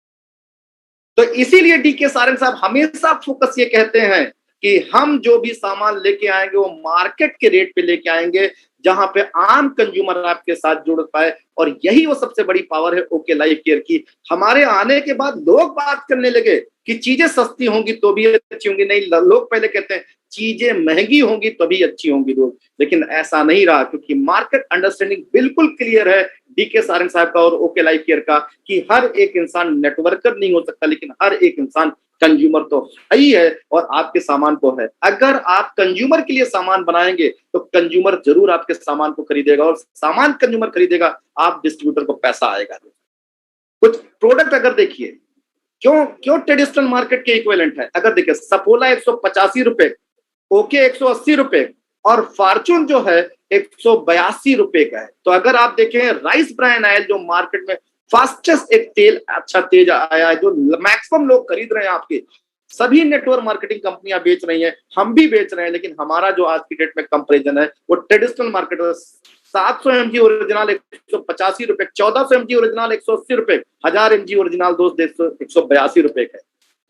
तो इसीलिए डीके सारंग साहब हमेशा फोकस ये कहते हैं कि हम जो भी सामान लेके आएंगे वो मार्केट के रेट पे लेके आएंगे, जहां पे आम कंज्यूमर आपके साथ जुड़ पाए। और यही वो सबसे बड़ी पावर है ओके लाइफ केयर की। हमारे आने के बाद लोग बात करने लगे कि चीजें सस्ती होंगी तो भी अच्छी होंगी, नहीं, लोग पहले कहते हैं चीजें महंगी होंगी तभी अच्छी होंगी लोग, लेकिन ऐसा नहीं रहा, क्योंकि मार्केट अंडरस्टैंडिंग बिल्कुल क्लियर है डीके सारंग साहब का और ओके लाइफ केयर का कि हर एक इंसान नेटवर्कर नहीं हो सकता, लेकिन हर एक इंसान कंज्यूमर तो है ही है और आपके सामान को है। अगर आप कंज्यूमर के लिए सामान बनाएंगे तो कंज्यूमर जरूर आपके सामान को खरीदेगा, और सामान कंज्यूमर खरीदेगा, आप डिस्ट्रीब्यूटर को पैसा आएगा। कुछ प्रोडक्ट अगर देखिए क्यों क्यों ट्रेडिशनल मार्केट के इक्विवेलेंट है। अगर देखिए सपोला 185 रुपए, ओके 180 रुपए और फॉर्चून जो है 182 रुपए का है। तो अगर आप देखें राइस ब्रांड ऑयल जो मार्केट में फास्टेस्ट एक तेल अच्छा तेज आया है, जो मैक्सिमम लोग खरीद रहे हैं, आपके सभी नेटवर्क मार्केटिंग कंपनियां बेच रही हैं, हम भी बेच रहे हैं, लेकिन हमारा जो आज की डेट में कंपैरिजन है वो ट्रेडिशनल मार्केट 700 mg ओरिजिनल 185 रुपए, 1400 mg ओरिजिनल 180 रुपए, 1000 mg ओरिजिनल दोस्त 182 रुपए का।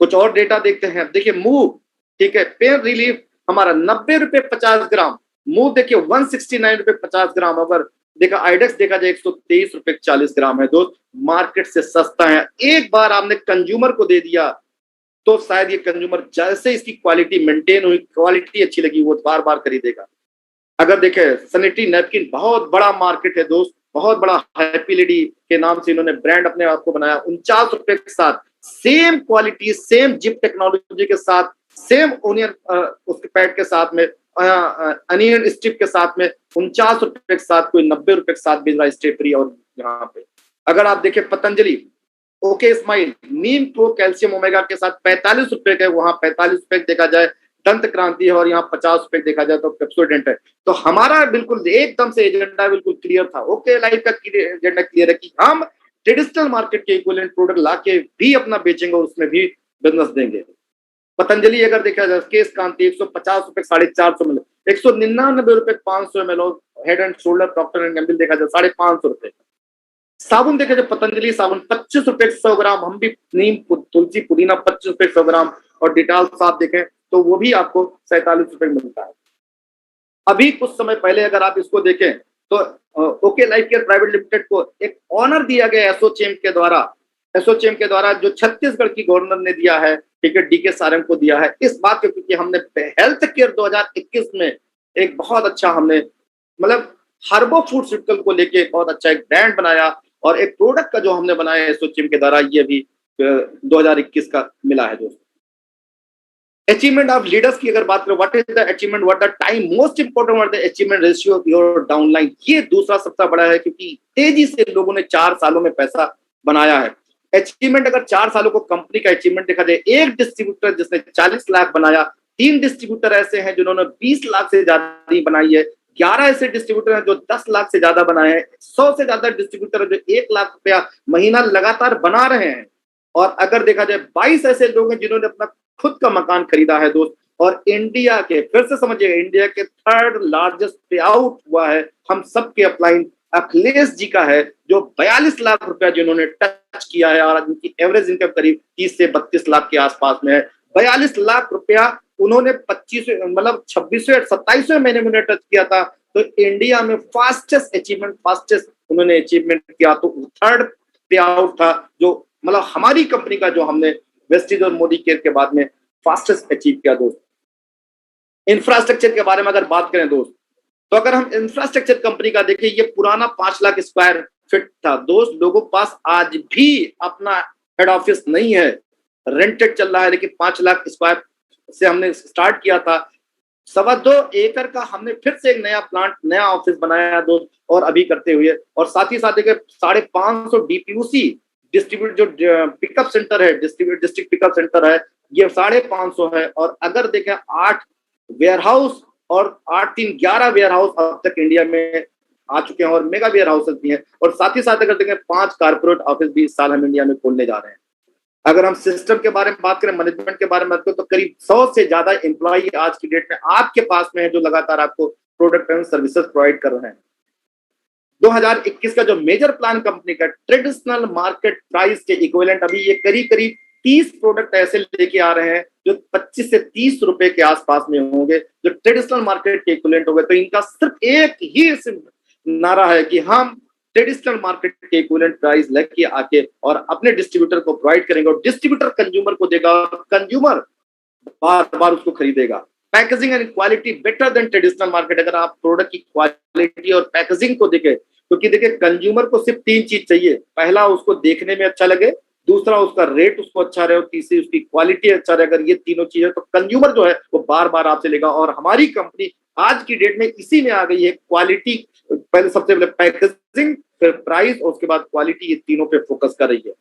कुछ और डेटा देखते हैं। देखिए मूव, ठीक है, पेन रिलीफ हमारा 90 रुपए 50 ग्राम, मूव देखिए 169 रुपए 50 ग्राम। अगर देखा आइडेक्स देखा जाए 123 रुपए 40 ग्राम है दोस्त, मार्केट से सस्ता है। एक बार आपने कंज्यूमर को दे दिया तो शायद ये कंज्यूमर जैसे इसकी क्वालिटी मेंटेन हुई, क्वालिटी अच्छी लगी, वो बार बार खरीदेगा। अगर देखे सैनिटरी नैपकिन बहुत बड़ा मार्केट है दोस्त, बहुत बड़ा, हैप्पी लेडी के नाम से इन्होंने ब्रांड अपने आप को बनाया। 49 रुपए के साथ same quality, same zip technology के साथ, सेम ओनियन उसके पैड के साथ में, अनियन स्ट्रिप के साथ में 49 रुपए के साथ, कोई 90 रुपए के साथ बेच रहा है स्टे फ्री। और यहाँ पे अगर आप देखें पतंजलि ओके स्माइल नीम प्रो कैल्शियम ओमेगा के साथ 45 रुपए का, वहां 45 रुपए देखा जाए दंत क्रांति है, और यहाँ 50 रुपए देखा जाए तो पेप्सोडेंट है। तो हमारा बिल्कुल एकदम से एजेंडा बिल्कुल क्लियर था। ओके लाइफ का एजेंडा क्लियर है कि हम ट्रेडिशनल मार्केट के इक्विवेलेंट प्रोडक्ट लाके भी अपना बेचेंगे और उसमें भी बिजनेस देंगे। पतंजलि अगर देखा जाए केस कांति 150 रुपए 450 मिले, 199 रुपए 500 ml, Head and Shoulder Procter and Gamble देखा जाए 550 रुपए। साबुन देखा जाए पतंजलि साबुन 25 रुपए 100 ग्राम, हम भी नीम तुलसी पुदीना 25 रुपए 100 ग्राम, और डिटॉल साफ देखें तो वो भी आपको 47 रुपए मिलता है। अभी कुछ समय पहले अगर आप इसको देखें तो okay Life care private limited को एक ऑनर दिया गया एसोचेम के द्वारा, जो छत्तीसगढ़ की गवर्नर ने दिया है, ठीक है, डीके सारंग को दिया है। इस बात के क्योंकि हमने हेल्थ केयर 2021 में एक बहुत अच्छा हमने मतलब हर्बो फूडस्यूटिकल को लेके बहुत अच्छा एक ब्रांड बनाया और एक प्रोडक्ट का जो हमने बनाया एसोचैम के द्वारा ये भी 2021 का मिला है दोस्तों। अचीवमेंट ऑफ लीडर्स की अगर बात करें, what is the achievement, what the time most important, what the achievement ratio of your downline, ये दूसरा सबसे बड़ा है क्योंकि तेजी से लोगों ने 4 सालों में पैसा बनाया है। अचीवमेंट अगर 4 सालों को कंपनी का अचीवमेंट देखा जाए, एक डिस्ट्रीब्यूटर जिसने 40 लाख बनाया, 3 डिस्ट्रीब्यूटर ऐसे हैं जिन्होंने 20 लाख से ज्यादा बनाई है, 11 ऐसे डिस्ट्रीब्यूटर हैं जो 10 लाख से ज्यादा बनाए हैं, 100 से ज्यादा डिस्ट्रीब्यूटर है जो 1 लाख रुपया महीना लगातार बना रहे हैं। और अगर देखा जाए 22 ऐसे लोग हैं जिन्होंने अपना खुद का मकान खरीदा है दोस्त। और इंडिया के, फिर से समझिएगा, इंडिया के 3rd लार्जेस्ट पे आउट हुआ है हम सबके अपलाइन अखिलेश जी का है, जो 42 लाख रुपया जिन्होंने टच किया है और उनकी एवरेज इनकम करीब 30 से 32 लाख के आसपास में है। 42 लाख रुपया उन्होंने 25 मतलब 26वें 27वें महीने में टच किया था। तो इंडिया में फास्टेस्ट उन्होंने अचीवमेंट किया, तो 3rd पे आउट था जो मतलब हमारी कंपनी का, जो हमने वेस्टीज और मोदी केयर के बाद में फास्टेस्ट अचीव किया दोस्त। इंफ्रास्ट्रक्चर के बारे में अगर बात करें दोस्त, तो अगर हम इंफ्रास्ट्रक्चर कंपनी का देखें, ये पुराना 5 लाख स्क्वायर फीट था दोस्त। लोगों के पास आज भी अपना हेड ऑफिस नहीं है, रेंटेड चल रहा है, लेकिन 5 लाख स्क्वायर से हमने स्टार्ट किया था। 2.25 एकड़ का हमने फिर से एक नया प्लांट, नया ऑफिस बनाया दोस्त, और अभी करते हुए, और साथ ही साथ देखिए 550 डीपीयूसी डिस्ट्रीब्यूट जो पिकअप सेंटर है, डिस्ट्रिक्ट पिकअप सेंटर है, ये 550 है। और अगर देखें 8 वेयर हाउस और 8-3-11 वेयर हाउस अब तक इंडिया में आ चुके हैं और मेगा वेयर हाउसेस भी हैं। और साथ ही साथ अगर देखें 5 कारपोरेट ऑफिस भी इस साल हम इंडिया में खोलने जा रहे हैं। अगर हम सिस्टम के बारे में बात करें, मैनेजमेंट के बारे में, तो करीब 100 से ज्यादा एम्प्लॉई आज की डेट में आपके पास में है जो लगातार आपको प्रोडक्ट एंड सर्विसेज प्रोवाइड कर रहे हैं। 2021 का जो मेजर प्लान कंपनी का ट्रेडिशनल मार्केट प्राइस के इक्विवेलेंट, अभी ये करीब करीब 30 प्रोडक्ट ऐसे लेके आ रहे हैं जो 25 से 30 रुपए के आसपास में होंगे, जो ट्रेडिशनल मार्केट के इक्विवेलेंट होंगे। तो इनका सिर्फ एक ही नारा है कि हम ट्रेडिशनल मार्केट के इक्विवेलेंट प्राइस लेके आके और अपने डिस्ट्रीब्यूटर को प्रोवाइड करेंगे, और डिस्ट्रीब्यूटर कंज्यूमर को देगा, कंज्यूमर बार बार उसको खरीदेगा। Packaging and quality better than traditional market. अगर आप प्रोडक्ट की क्वालिटी और पैकेजिंग को देखें, क्योंकि देखिए कंज्यूमर को सिर्फ 3 चीज चाहिए, पहला उसको देखने में अच्छा लगे, दूसरा उसका रेट उसको अच्छा रहे, और तीसरी उसकी क्वालिटी अच्छा रहे। अगर ये तीनों चीजें, तो कंज्यूमर जो है वो बार बार आपसे लेगा। और हमारी कंपनी आज की डेट में इसी में आ गई है, क्वालिटी पहले, सबसे पहले पैकेजिंग, फिर प्राइस, और उसके बाद क्वालिटी, ये तीनों पे फोकस कर रही है।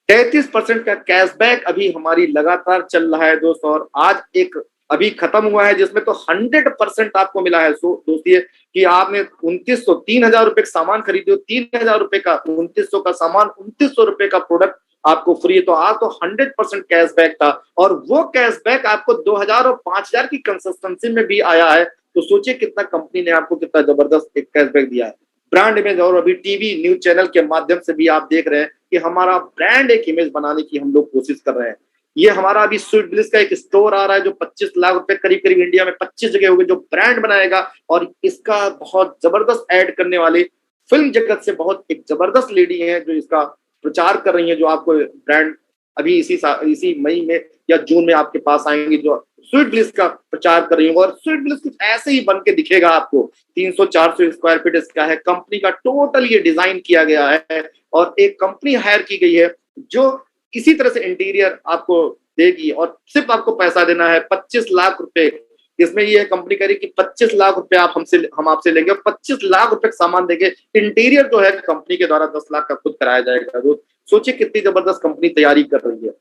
33% का कैशबैक अभी हमारी लगातार चल रहा है दोस्तों, और आज एक अभी खत्म हुआ है जिसमें तो 100% आपको मिला है। सो दोस्ती कि आपने 2900 3,000 रुपए का सामान खरीदे हो, 3,000 रुपए का 2900 का सामान, 2900 रुपए का प्रोडक्ट आपको फ्री है। तो आज तो 100% कैशबैक था, और वो कैशबैक आपको 2,000 और 5,000 की कंसिस्टेंसी में भी आया है। तो सोचिए कितना कंपनी ने आपको कितना जबरदस्त एक कैशबैक दिया है। ब्रांड इमेज, और अभी टीवी न्यूज चैनल के माध्यम से भी आप देख रहे हैं कि हमारा ब्रांड एक इमेज बनाने की हम लोग कोशिश कर रहे हैं। ये हमारा अभी स्वीट ब्लिस का एक स्टोर आ रहा है जो 25 लाख रुपए करीब करीब इंडिया में 25 जगह होंगे, जो ब्रांड बनाएगा। और इसका बहुत जबरदस्त ऐड करने वाले फिल्म जगत से बहुत एक जबरदस्त लेडी है जो इसका प्रचार कर रही है, जो आपको ब्रांड अभी इसी मई में या जून में आपके पास आएंगे, जो स्वीट ब्लिस का प्रचार कर रही है। और स्वीट ब्लिस कुछ ऐसे ही बन के दिखेगा आपको। 300-400 स्क्वायर फीट इसका है, कंपनी का टोटल ये डिजाइन किया गया है, और एक कंपनी हायर की गई है जो इसी तरह से इंटीरियर आपको देगी, और सिर्फ आपको पैसा देना है 25 लाख रुपए। इसमें ये कंपनी कह रही कि 25 लाख रुपए हम आपसे लेंगे, और 25 लाख रुपए का सामान देंगे। इंटीरियर जो है कंपनी के द्वारा 10 लाख का खुद कराया जाएगा। तो सोचिए कितनी जबरदस्त कंपनी तैयारी कर रही है।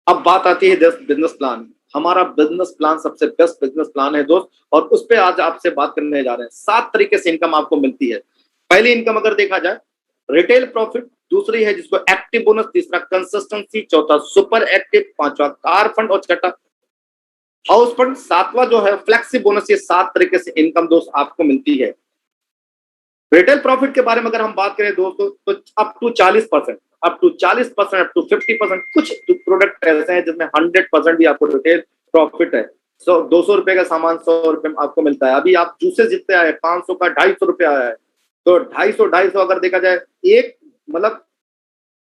अब बात आती है बिजनेस प्लान। हमारा बिजनेस प्लान सबसे बेस्ट बिजनेस प्लान है दोस्त, और उस पर आज आपसे बात करने जा रहे हैं। 7 तरीके से इनकम आपको मिलती है। पहली इनकम अगर देखा जाए, रिटेल प्रॉफिट, दूसरी है जिसको एक्टिव बोनस, तीसरा कंसिस्टेंसी, चौथा सुपर एक्टिव, पांचवा कार फंड, और छठा हाउस फंड, सातवां जो है फ्लेक्सी बोनस। ये 7 तरीके से इनकम दोस्त आपको मिलती है। रिटेल प्रॉफिट के बारे में अगर हम बात करें दोस्तों, तो अप टू 40%, अप टू 50%, कुछ प्रोडक्ट ऐसे हैं जिसमें 100% भी आपको रिटेल प्रॉफिट है। 200 रुपए का सामान 100 रुपए में आपको मिलता है। अभी आप जूसेस जितने आए 500 का 250 रुपए आया है, तो 250 अगर देखा जाए, एक मतलब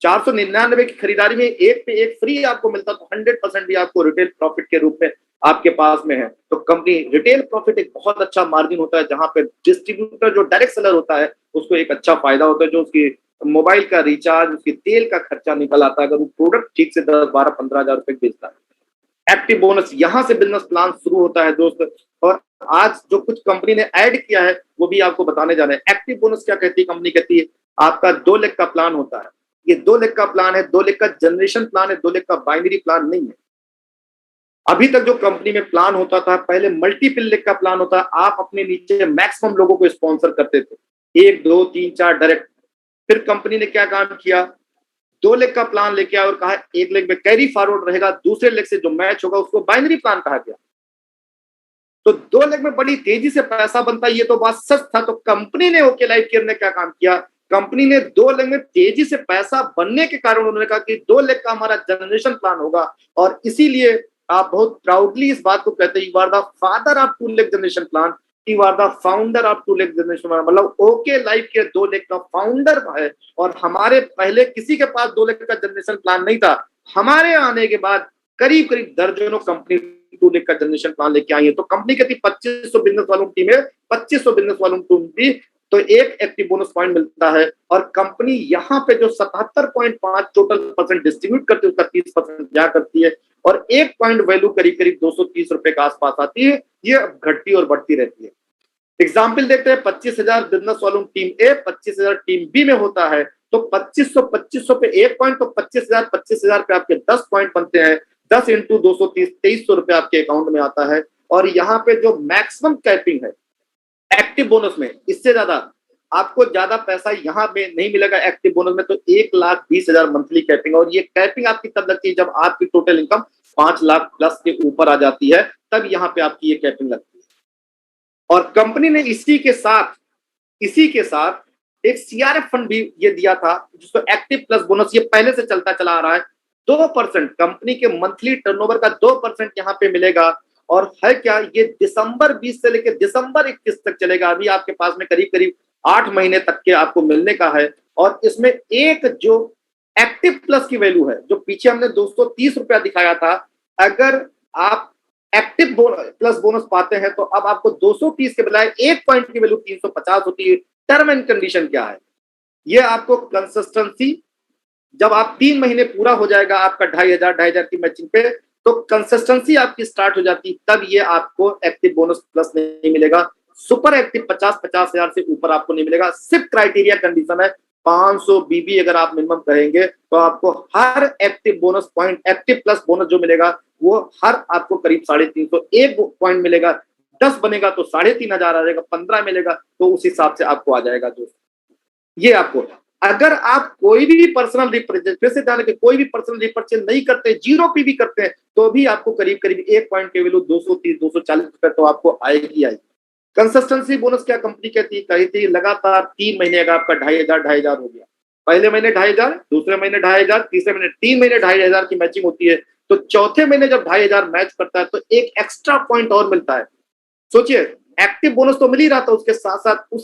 499 की खरीदारी में एक पे एक फ्री आपको मिलता, तो 100% भी आपको रिटेल प्रॉफिट के रूप में आपके पास में है, तो कंपनी रिटेल प्रॉफिट एक बहुत अच्छा मार्जिन होता है, जहां पे डिस्ट्रीब्यूटर जो डायरेक्ट सेलर होता है उसको एक अच्छा फायदा होता है, जो उसकी मोबाइल का रिचार्ज, उसकी तेल का खर्चा निकल आता है अगर वो प्रोडक्ट ठीक से 10-12-15 हजार रुपए बेचता है। एक्टिव बोनस, यहाँ से बिजनेस प्लान शुरू होता है दोस्त। और आज जो कुछ कंपनी ने ऐड किया है वो भी आपको बताने जा रहे हैं। एक्टिव बोनस क्या कहती है कंपनी? कहती है आपका 2 लाख का प्लान होता है, ये 2 लाख का प्लान है, 2 लाख का जनरेशन प्लान है, 2 लाख का बाइनरी प्लान नहीं है। अभी तक जो कंपनी में प्लान होता था, पहले मल्टीपल लाख का प्लान होता, आप अपने नीचे मैक्सिमम लोगों को स्पॉन्सर करते थे, 1 2 3 4 डायरेक्ट। फिर कंपनी ने क्या काम किया, 2 लाख का प्लान लेके आया और कहा 1 लाख में कैरी फॉरवर्ड रहेगा, दूसरे लाख से जो मैच होगा उसको बाइनरी प्लान कहा गया। तो 2 लाख में बड़ी तेजी से पैसा बनता है, ये तो बात सच था। तो कंपनी ने, ओके लाइफ केयर ने क्या काम किया, कंपनी ने 2 लाख में तेजी से पैसा बनने के कारण उन्होंने कहा कि 2 लाख का हमारा जनरेशन प्लान होगा। और इसीलिए आप बहुत प्राउडली इस बात को कहते हैं, you are the father of 2 lakh generation plan, you are the founder of 2 lakh generation plan. मतलब ओके लाइफ केयर 2 लाख का फाउंडर है। और हमारे पहले किसी के पास 2 लाख का जनरेशन प्लान नहीं था, हमारे आने के बाद करीब करीब दर्जनों कंपनी 2 लाख का जनरेशन प्लान लेके आई है। तो कंपनी कहती 2500 बिजनेस वालों की टीम है, 2500 बिजनेस वालों की टीम भी, तो एक एक्टिव बोनस पॉइंट मिलता है। और कंपनी यहाँ पे जो 77.5 टोटल परसेंट डिस्ट्रीब्यूट करती है, उसका 30% क्या करती है, और एक पॉइंट वैल्यू करीब करीब 230 रुपए के आसपास आती है। ये घटती और बढ़ती रहती है। एग्जाम्पल देखते हैं, 25,000 बिजनेस वालों टीम ए, 25,000 टीम बी में होता है, तो 2500 पे एक पॉइंट, तो 25,000 पे आपके 10 पॉइंट बनते हैं। 10 इंटू 230, 2300 रुपए आपके अकाउंट में आता है। और यहाँ पे जो मैक्सिमम कैपिंग है एक्टिव बोनस में, इससे ज्यादा आपको ज्यादा पैसा यहाँ पे नहीं मिलेगा एक्टिव बोनस में। तो 1,20,000 मंथली कैपिंग, और ये कैपिंग आपकी तब लगती है जब आपकी टोटल इनकम 5 लाख प्लस के ऊपर आ जाती है, तब यहाँ पे आपकी ये कैपिंग लगती है। और कंपनी ने इसी के साथ एक सीआरएफ फंड भी ये दिया था, जिसको एक्टिव प्लस बोनस, ये पहले से चलता चला आ रहा है। 2% कंपनी के मंथली टर्नओवर का 2% यहाँ पे मिलेगा। और है क्या, ये दिसंबर 20 से लेकर दिसंबर 21 तक चलेगा। अभी आपके पास में करीब करीब 8 महीने तक के आपको मिलने का है। और इसमें एक जो एक्टिव प्लस की वैल्यू है, जो पीछे हमने 230 रुपया दिखाया था, अगर आप एक्टिव प्लस बोनस पाते हैं तो अब आपको 230 के बजाय एक पॉइंट की वैल्यू 350 होती है। टर्म एंड कंडीशन क्या है, ये आपको कंसिस्टेंसी, जब आप 3 महीने पूरा हो जाएगा आपका 2,500 की मैचिंग पे, तो कंसिस्टेंसी आपकी स्टार्ट हो जाती, तब ये आपको एक्टिव बोनस प्लस नहीं मिलेगा। सुपर एक्टिव 50,000 से ऊपर आपको नहीं मिलेगा। सिर्फ क्राइटेरिया कंडीशन है 500 बीबी अगर आप मिनिमम करेंगे तो आपको हर active bonus point, active plus bonus जो मिलेगा वो हर आपको करीब 350 एक पॉइंट मिलेगा। 10 बनेगा तो 3,500 आ जाएगा, 15 मिलेगा तो उस हिसाब से आपको आ जाएगा दोस्त। ये आपको, अगर आप कोई भी पर्सनल रिपर्चेज, फिर से ध्यान रखें, कोई भी पर्सनल रिपर्चेज नहीं करते, जीरो पी भी करते हैं, तो भी आपको करीब करीब एक पॉइंट की वैल्यू 230-240 रुपए तो आपको आएगी। कंसिस्टेंसी बोनस क्या कंपनी कहती थी, लगातार 3 महीने अगर आपका 2,500 हो गया, पहले महीने 2,500, दूसरे महीने 2,500, तीसरे महीने 3 महीने 2,500 की मैचिंग होती है, तो चौथे महीने जब 2,500 मैच करता है तो एक एक्स्ट्रा पॉइंट और मिलता है। सोचिए, एक्टिव बोनस तो मिल ही रहा था, उसके साथ साथ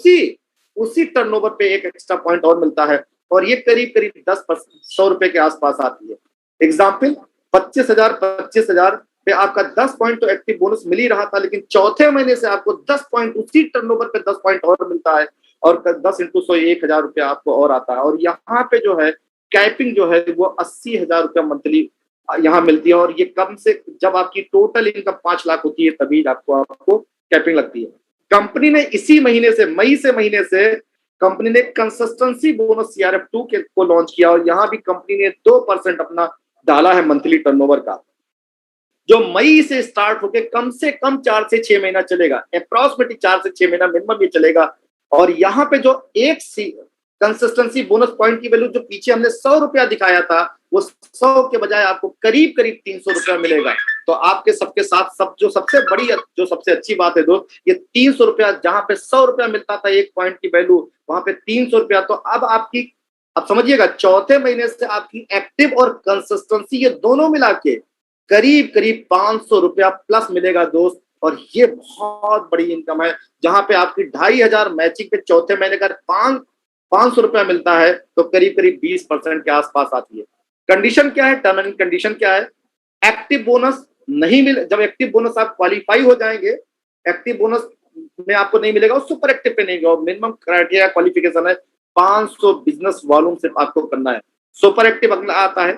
उसी टर्नओवर पे एक एक्स्ट्रा पॉइंट और मिलता है, और ये करीब करीब 100 रुपए के आसपास आती है। एग्जाम्पल, 25,000 पे आपका 10 पॉइंट तो एक्टिव बोनस मिल ही रहा था, लेकिन चौथे महीने से आपको 10 पॉइंट, उसी टर्नओवर पे 10 पॉइंट और मिलता है, और 10 इंटू 100 1,000 रुपया आपको और आता है। और यहाँ पे जो है कैपिंग जो है वो 80,000 रुपया मंथली यहाँ मिलती है। और ये कम से, जब आपकी टोटल इनकम 5 लाख होती है तभी आपको कैपिंग लगती है। कंपनी ने इसी महीने से, मई से महीने से कंपनी ने कंसिस्टेंसी बोनस CRF2 को लॉन्च किया, और यहाँ भी कंपनी ने 2% अपना डाला है मंथली टर्नओवर का, जो मई से स्टार्ट होके कम से कम 4 से 6 महीना चलेगा, अप्रोक्सीमेटली 4 से 6 महीना मिनिमम ये चलेगा। और यहाँ पे जो एक कंसिस्टेंसी बोनस पॉइंट की वैल्यू जो पीछे हमने 100 रुपया दिखाया था, वो 100 के बजाय आपको करीब करीब 300 रुपया मिलेगा। तो आपके सबके साथ जो सबसे अच्छी बात है दोस्त, ये 300 रुपया, जहां पे 100 रुपया मिलता था एक पॉइंट की वैल्यू, वहां पे 300 रुपया। तो अब समझिएगा, चौथे महीने से आपकी एक्टिव और कंसिस्टेंसी ये दोनों मिला के करीब करीब 500 रुपया प्लस मिलेगा दोस्त। और ये बहुत बड़ी इनकम है, जहां पे आपकी 2,500 मैचिंग पे चौथे महीने का 500 रुपया मिलता है, तो करीब करीब 20% के आसपास आती है। कंडीशन क्या है, टर्म एंड कंडीशन क्या है, एक्टिव बोनस नहीं मिले, जब एक्टिव बोनस आप क्वालिफाई हो जाएंगे, एक्टिव बोनस में आपको नहीं मिलेगा और सुपर एक्टिव पे नहीं मिलेगा। मिनिमम क्राइटेरिया क्वालिफिकेशन है 500 बिजनेस वॉल्यूम सिर्फ आपको करना है। सुपर एक्टिव अगला आता है,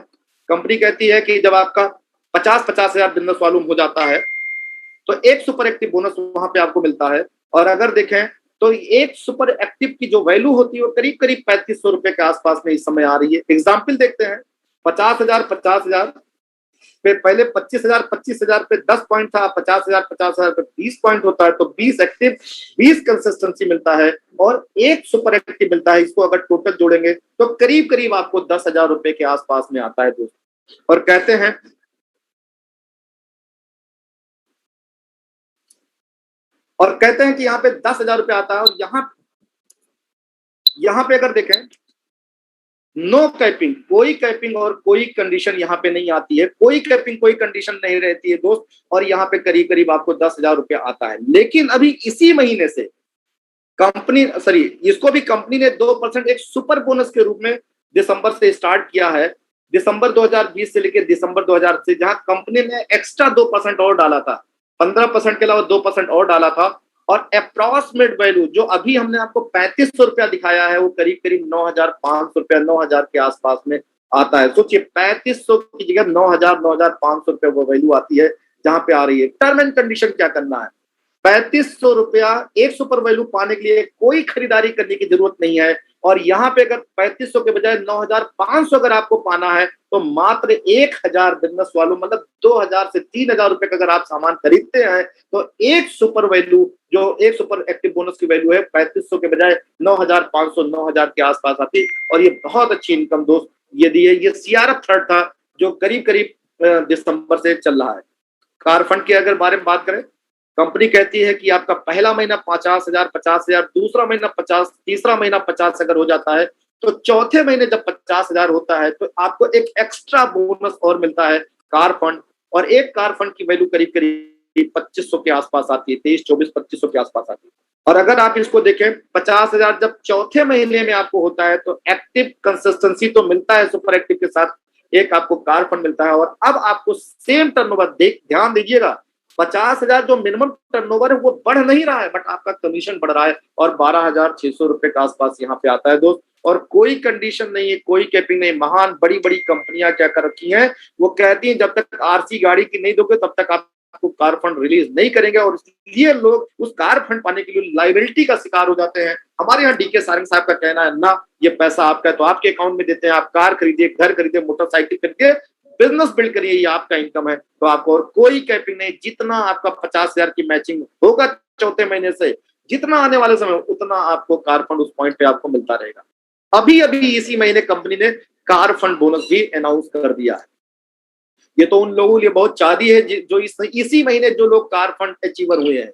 कंपनी कहती है कि जब आपका 50 हजार बिजनेस वॉल्यूम हो जाता है तो एक सुपर एक्टिव बोनस वहां पे आपको मिलता है। और अगर देखें तो एक सुपर एक्टिव की जो वैल्यू होती है वो करीब करीब 3500 रुपए के आसपास में इस समय आ रही है। एग्जाम्पल देखते हैं, 50 हजार पे पहले 25 हजार पे 10 पॉइंट था, 50 हजार पे 20 पॉइंट होता है, तो 20 एक्टिव, 20 कंसिस्टेंसी मिलता है और एक सुपर एक्टिव मिलता है। इसको अगर टोटल जोड़ेंगे तो करीब करीब आपको 10 हजार रुपए के आसपास में आता है दोस्तों। और कहते हैं कि यहाँ पे 10 हजार रुपए आता है। और यहाँ पे अगर देखें, नो कैपिंग, कोई कैपिंग और कोई कंडीशन यहाँ पे नहीं आती है, कोई कैपिंग कोई कंडीशन नहीं रहती है दोस्त। और यहाँ पे करीब करीब आपको 10 हजार रुपया आता है। लेकिन अभी इसी महीने से इसको भी कंपनी ने 2% एक सुपर बोनस के रूप में दिसंबर से स्टार्ट किया है। दिसंबर 2020 से लेकर दिसंबर 2000 से, जहां कंपनी ने एक्स्ट्रा 2% और डाला था, 15% के अलावा 2% और डाला था। और अप्रॉक्सीमेट वैल्यू जो अभी हमने आपको 3500 रुपया दिखाया है वो करीब करीब 9500 रुपया, 9000 के आसपास में आता है। सोचिए 3500 की जगह 9000, 9500 रुपया वो वैल्यू आती है जहां पे आ रही है। टर्म एंड कंडीशन क्या करना है, 3500 रुपया एक सुपर वैल्यू पाने के लिए कोई खरीदारी करने की जरूरत नहीं है। और यहाँ पे अगर 3500 के बजाय 9500 अगर आपको पाना है तो मात्र 1000 बिजनेस वालों, मतलब 2000 से 3000 रुपए का अगर आप सामान खरीदते हैं तो एक सुपर वैल्यू, जो एक सुपर एक्टिव बोनस की वैल्यू है 3500 के बजाय 9500, 9000 के आसपास आती। और ये बहुत अच्छी इनकम दोस्त ये दी है। ये सीआरएफ थर्ड था जो करीब करीब दिसंबर से चल रहा है। कार फंड के अगर बारे में बात करें, कंपनी कहती है कि आपका पहला महीना 50 हजार, दूसरा महीना 50, तीसरा महीना 50 अगर हो जाता है तो चौथे महीने जब 50 हजार होता है तो आपको एक एक्स्ट्रा बोनस और मिलता है कार फंड। और एक कार फंड की वैल्यू करीब करीब 2500 के आसपास आती है, 23, 24, 2500 के आसपास आती है। और अगर आप इसको देखें, 50 हजार जब चौथे महीने में आपको होता है तो एक्टिव कंसिस्टेंसी तो मिलता है सुपर एक्टिव के साथ, एक आपको कार फंड मिलता है। और अब आपको सेम टर्नओवर, ध्यान दीजिएगा, 50 हजार जो मिनिमम टर्नओवर है वो बढ़ नहीं रहा है, बट आपका कमीशन बढ़ रहा है और 12,600 रुपए के आसपास यहाँ पे आता है दोस्त। और कोई कंडीशन नहीं है, कोई कैपिंग नहीं। महान बड़ी बड़ी कंपनियां क्या कर रखी हैं, वो कहती हैं जब तक आरसी गाड़ी की नहीं दोगे तब तक आपको कार फंड रिलीज नहीं करेंगे। और इसलिए लोग उस कार फंड पाने के लिए लाइबिलिटी का शिकार हो जाते हैं। हमारे यहाँ डीके सारंग साहब का कहना है ना, ये पैसा आपका है तो आपके अकाउंट में देते हैं, आप कार खरीदिए, घर खरीदिए, मोटरसाइकिल खरीदिए, बिजनेस बिल्ड करिए, ये आपका इनकम है। तो आपको और कोई कैपिंग नहीं, जितना आपका 50 हजार की मैचिंग होगा चौथे महीने से, जितना आने वाले समय उतना आपको कार फंड उस पॉइंट पे आपको मिलता रहेगा। अभी अभी इसी महीने कंपनी ने कार फंड बोनस भी अनाउंस कर दिया है। ये तो उन लोगों के लिए बहुत चादी है जो इसी महीने जो लोग कार फंड अचीवर हुए हैं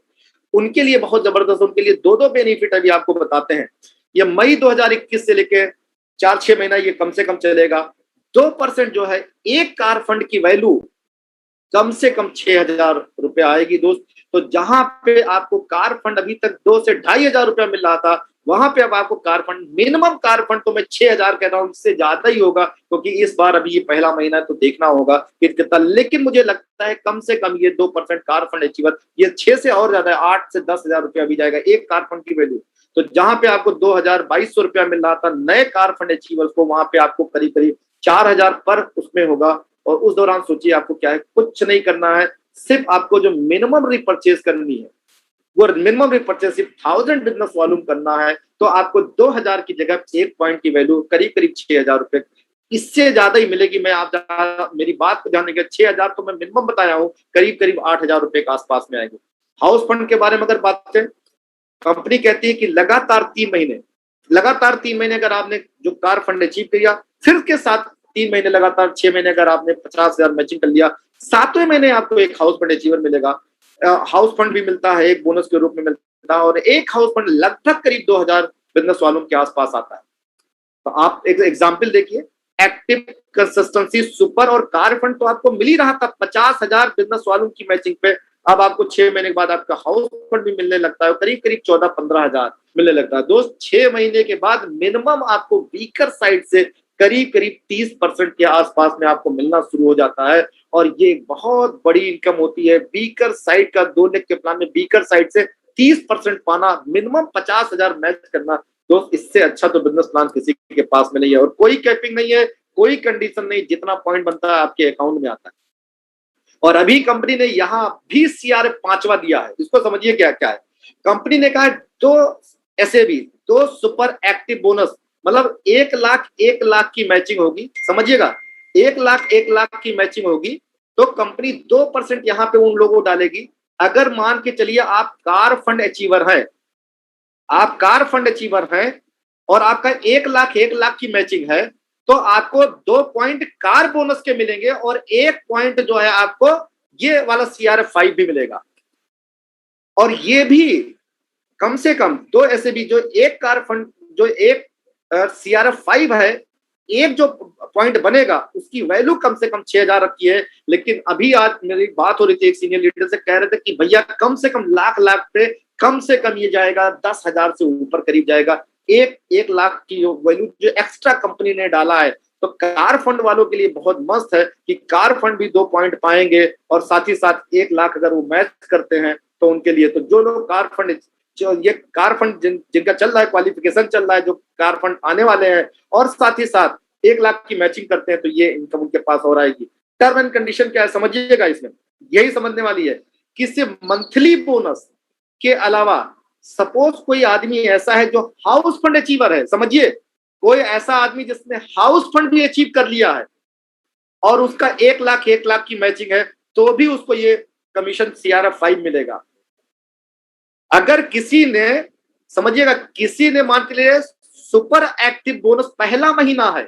उनके लिए बहुत जबरदस्त, उनके लिए दो दो बेनिफिट अभी आपको बताते हैं। ये मई 2021 से लेके 4-6 महीना ये कम से कम चलेगा। 2% जो है एक कार फंड की वैल्यू कम से कम 6,000 रुपए आएगी दोस्त। तो जहां पे आपको कार फंड अभी तक 2 से 2,500 रुपया मिल रहा था, वहां पे अब आपको car fund, minimum car fund तो मैं 6,000 कह रहा हूं, इससे ज्यादा ही होगा क्योंकि इस बार अभी ये पहला महीना है तो देखना होगा कि कितना। लेकिन मुझे लगता है कम से कम ये 2% कार फंड अचीवर, ये 6 से और ज्यादा है, 8 से 10,000 रुपया भी जाएगा एक कार फंड की वैल्यू। तो जहां पे आपको 2,200 रुपया मिल रहा था नए कार फंड अचीवर्स को, वहां पे आपको करीब करीब 4,000 पर उसमें होगा। और उस दौरान सोचिए आपको क्या है, कुछ नहीं करना है, सिर्फ आपको जो मिनिमम रिपर्चेज करनी है वो मिनिमम रिपर्चेज सिर्फ 1000 बिजनेस वॉल्यूम करना है। तो आपको 2000 की जगह एक पॉइंट की वैल्यू करीब करीब 6,000 रुपए, इससे ज्यादा ही मिलेगी। मैं आप मेरी बात को जानने के, 6,000 तो मैं मिनिमम बताया हूँ, करीब करीब 8,000 रुपए के आसपास में आएंगे। हाउस फंड के बारे में अगर बात करें, कंपनी कहती है कि लगातार 3 महीने अगर आपने जो कार फंड अचीव किया, फिर के साथ 3 महीने लगातार 6 महीने अगर आपने 50,000 मैचिंग कर लिया, 7वें महीने आपको एक हाउस फंड अचीवर मिलेगा। हाउस फंड भी मिलता है, एक बोनस के रूप में मिलता है। और एक हाउस फंड लगभग करीब 2,000 बिजनेस वालों के आसपास आता है। तो आप एक एग्जाम्पल देखिए, एक्टिव कंसिस्टेंसी सुपर और कार फंड तो आपको मिल ही रहा था 50,000 बिजनेस वालों की मैचिंग पे। अब आपको 6 महीने के बाद आपका हाउस फंड भी मिलने लगता है, करीब करीब 14-15 हजार मिलने लगता है दोस्त। 6 महीने के बाद मिनिमम आपको वीकर साइड से करीब करीब 30% के आसपास में आपको मिलना शुरू हो जाता है। और ये बहुत बड़ी इनकम होती है। बीकर साइड का 2 लाख के प्लान में बीकर साइड से 30% पाना, मिनिमम 50,000 मैच करना, दोस्त इससे अच्छा तो बिजनेस प्लान किसी के पास में नहीं है। और कोई कैपिंग नहीं है, कोई कंडीशन नहीं, जितना पॉइंट बनता है आपके अकाउंट में आता है। और अभी कंपनी ने यहां भी सीआरएफ 5वां दिया है। इसको समझिए क्या क्या है। कंपनी ने कहा 2 एसएबी, 2 सुपर एक्टिव बोनस, मतलब 1 लाख की मैचिंग होगी। समझिएगा, 1 लाख की मैचिंग होगी। तो कंपनी 2% यहां पे उन लोगों को डालेगी। अगर मान के चलिए आप कार फंड अचीवर है, आप कार फंड अचीवर हैं और आपका 1 लाख की मैचिंग है, तो आपको 2 पॉइंट कार बोनस के मिलेंगे और 1 पॉइंट जो है आपको ये वाला सीआरएफ 5 भी मिलेगा। और ये भी कम से कम 2 ऐसे भी जो एक कार फंड, जो एक सीआरएफ 5 है, एक जो पॉइंट बनेगा उसकी वैल्यू कम से कम 6,000 रखी है। लेकिन अभी आज मेरी बात हो रही थी एक सीनियर लीडर से, कह रहे थे कि भैया कम से कम लाख पे कम से कम ये जाएगा 10,000 से ऊपर करीब जाएगा। 1 लाख की वैल्यू जो एक्स्ट्रा कंपनी ने डाला है। तो कार फंड वालों के लिए बहुत मस्त है कि कार फंड भी 2 पॉइंट पाएंगे और साथ ही साथ 1 लाख अगर वो मैच करते हैं तो उनके लिए, तो जो लोग कार फंड, जो ये कार फंड जिनका चल रहा है, क्वालिफिकेशन चल रहा है, जो कार फंड आने वाले हैं और साथ ही साथ 1 लाख की मैचिंग करते हैं, तो ये इनकम उनके पास और आएगी। टर्म एंड कंडीशन क्या है समझिएगा, इसमें यही समझने वाली है कि सिर्फ मंथली बोनस के अलावा सपोज कोई आदमी ऐसा है जो हाउस फंड अचीवर है, समझिए कोई ऐसा आदमी जिसने हाउस फंड भी अचीव कर लिया है और उसका 1 लाख की मैचिंग है, तो भी उसको ये कमीशन सीआरएफ 5 मिलेगा। अगर किसी ने, समझिएगा, किसी ने मान के लिए सुपर एक्टिव बोनस पहला महीना है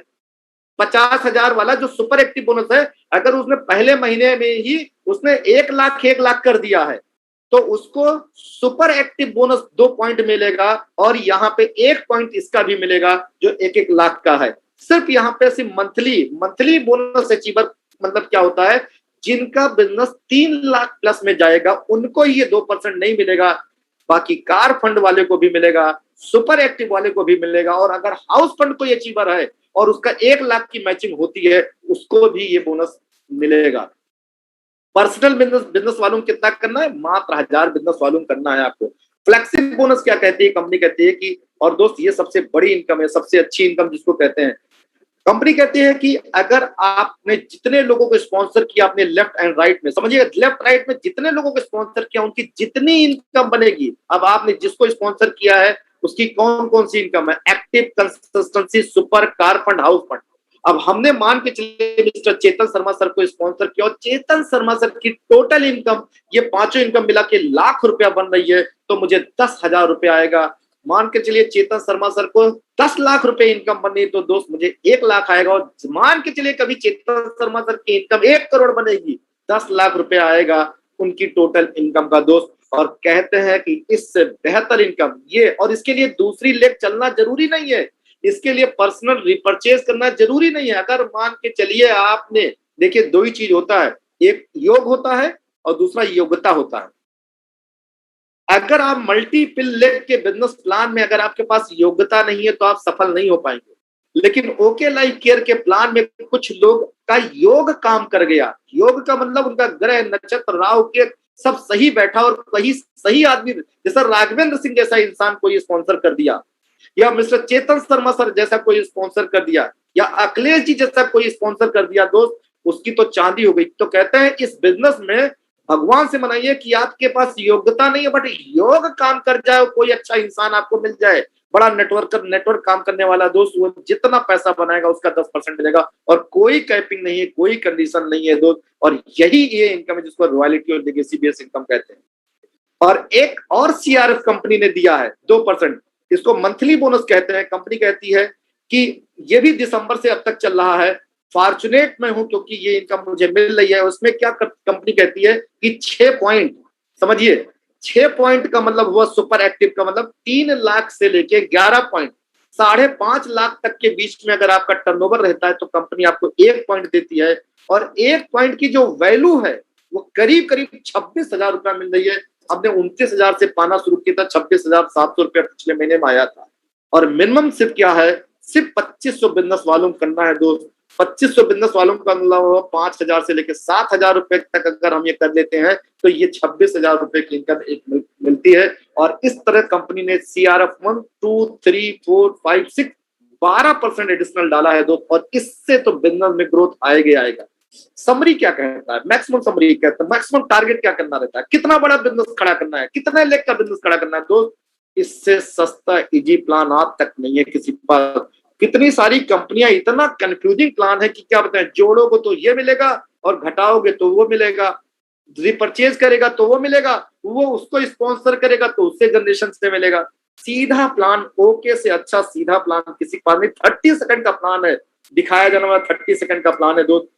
50,000 वाला जो सुपर एक्टिव बोनस है, अगर उसने पहले महीने में ही उसने 1 लाख कर दिया है, तो उसको सुपर एक्टिव बोनस 2 पॉइंट मिलेगा और यहाँ पे 1 पॉइंट इसका भी मिलेगा जो 1 लाख का है। सिर्फ यहाँ पे सिर्फ मंथली बोनस अचीवर मतलब क्या होता है, जिनका बिजनेस 3 लाख प्लस में जाएगा उनको ये 2% नहीं मिलेगा, बाकी कार फंड वाले को भी मिलेगा, सुपर एक्टिव वाले को भी मिलेगा। और अगर हाउस फंड कोई अचीवर है और उसका 1 लाख की मैचिंग होती है, उसको भी ये बोनस मिलेगा। पर्सनल बिजनेस वालों को कितना करना है, मात्र 1,000 बिजनेस वालों को करना है आपको। फ्लेक्सिबल बोनस क्या कहती है कंपनी, कहती है कि, और दोस्त ये सबसे बड़ी इनकम है, सबसे अच्छी इनकम जिसको कहते हैं, कंपनी कहती है कि अगर आपने जितने लोगों को स्पॉन्सर किया अपने लेफ्ट एंड राइट में, समझिए लेफ्ट राइट में जितने लोगों को स्पॉन्सर किया उनकी जितनी इनकम बनेगी, अब आपने जिसको स्पॉन्सर किया है उसकी कौन कौन सी इनकम है, active, consistency, super, car fund, house fund. अब हमने मान के चले मिस्टर चेतन शर्मा सर को स्पॉन्सर किया और चेतन शर्मा सर की टोटल इनकम, ये पांचों इनकम मिला के ₹1,00,000 बन रही है, तो मुझे 10,000 रुपए आएगा। मान के चलिए चेतन शर्मा सर को 10 लाख रुपए इनकम बननी, तो दोस्त मुझे 1 लाख आएगा। और मान के चलिए कभी चेतन शर्मा सर की इनकम 1 करोड़ बनेगी, 10 लाख रुपए आएगा उनकी टोटल इनकम का दोस्त। और कहते हैं कि इससे बेहतर इनकम ये, और इसके लिए दूसरी लेग चलना जरूरी नहीं है, इसके लिए पर्सनल रिपर्चेज करना जरूरी नहीं है। अगर मान के चलिए आपने, देखिए 2 ही चीज होता है, एक योग होता है और दूसरा योग्यता होता है। अगर आप मल्टीपल लेग के बिजनेस प्लान में अगर आपके पास योग्यता नहीं है तो आप सफल नहीं हो पाएंगे। लेकिन ओके लाइफ केयर के प्लान में कुछ लोग का योग काम कर गया, योग का मतलब उनका ग्रह नक्षत्र राहु के सब सही बैठा और कहीं सही आदमी, जैसा राघवेंद्र सिंह जैसा इंसान कोई स्पॉन्सर कर दिया, या मिस्टर चेतन शर्मा सर जैसा कोई स्पॉन्सर कर दिया, या अखिलेश जी जैसा कोई स्पॉन्सर कर दिया, दोस्त उसकी तो चांदी हो गई। तो कहते हैं इस बिजनेस में भगवान से मनाइए कि आपके पास योग्यता नहीं है बट योग काम कर जाए, कोई अच्छा इंसान आपको मिल जाए, बड़ा नेटवर्क काम करने वाला दोस्त, वो जितना पैसा बनाएगा उसका 10% मिलेगा और कोई कैपिंग नहीं है, कोई कंडीशन नहीं है दोस्त। और यही ये इनकम है जिसको रॉयल्टी और लेगेसी बेस्ड इनकम कहते हैं। और एक और सीआरएफ कंपनी ने दिया है 2%, इसको मंथली बोनस कहते हैं। कंपनी कहती है कि ये भी दिसंबर से अब तक चल रहा है, फॉर्चुनेट में हूं क्योंकि ये इनकम मुझे मिल रही है। उसमें क्या कंपनी कहती है कि 6 पॉइंट, समझिए 6 पॉइंट का मतलब हुआ सुपर एक्टिव का मतलब 3 लाख से लेके 11 पॉइंट 5.5 लाख तक के बीच में अगर आपका टर्नओवर रहता है तो कंपनी आपको 1 पॉइंट देती है। और 1 पॉइंट की जो वैल्यू है वो करीब करीब 26,000 रुपया मिल रही है। हमने 29,000 से पाना शुरू किया था, 26,700 रुपया पिछले महीने में आया था। और मिनिमम सिर्फ क्या है, सिर्फ 2500 बिजनेस वालों को करना है दोस्त। 2500 बिजनेस वालों का मतलब 5000 से लेकर 7000 रुपए तक अगर हम ये कर लेते हैं तो ये 26,000 रुपए की इनकम एक मिलती है। और इस तरह कंपनी ने CRF 1, 2, 3, 4, 5, 6 12% एडिशनल डाला है दोस्त। और इससे तो बिजनेस में ग्रोथ आएगा आएगा। समरी क्या कहता है, मैक्सिमम समरी कहता है, मैक्सिमम टारगेट क्या करना रहता है, कितना बड़ा बिजनेस खड़ा करना है, कितने लाख का बिजनेस खड़ा करना है दोस्त। इससे सस्ता इजी प्लान आज तक नहीं है किसी पास। कितनी सारी कंपनियां, इतना कंफ्यूजिंग प्लान है कि क्या बताएं, जोड़ोगे तो ये मिलेगा और घटाओगे तो वो मिलेगा, रिपर्चेज करेगा तो वो मिलेगा, वो उसको स्पॉन्सर करेगा तो उससे जनरेशन से मिलेगा। सीधा प्लान, ओके से अच्छा सीधा प्लान किसी के पास नहीं। 30 सेकंड का प्लान है, दिखाया जाने वाला 30 सेकंड का प्लान है दोस्त।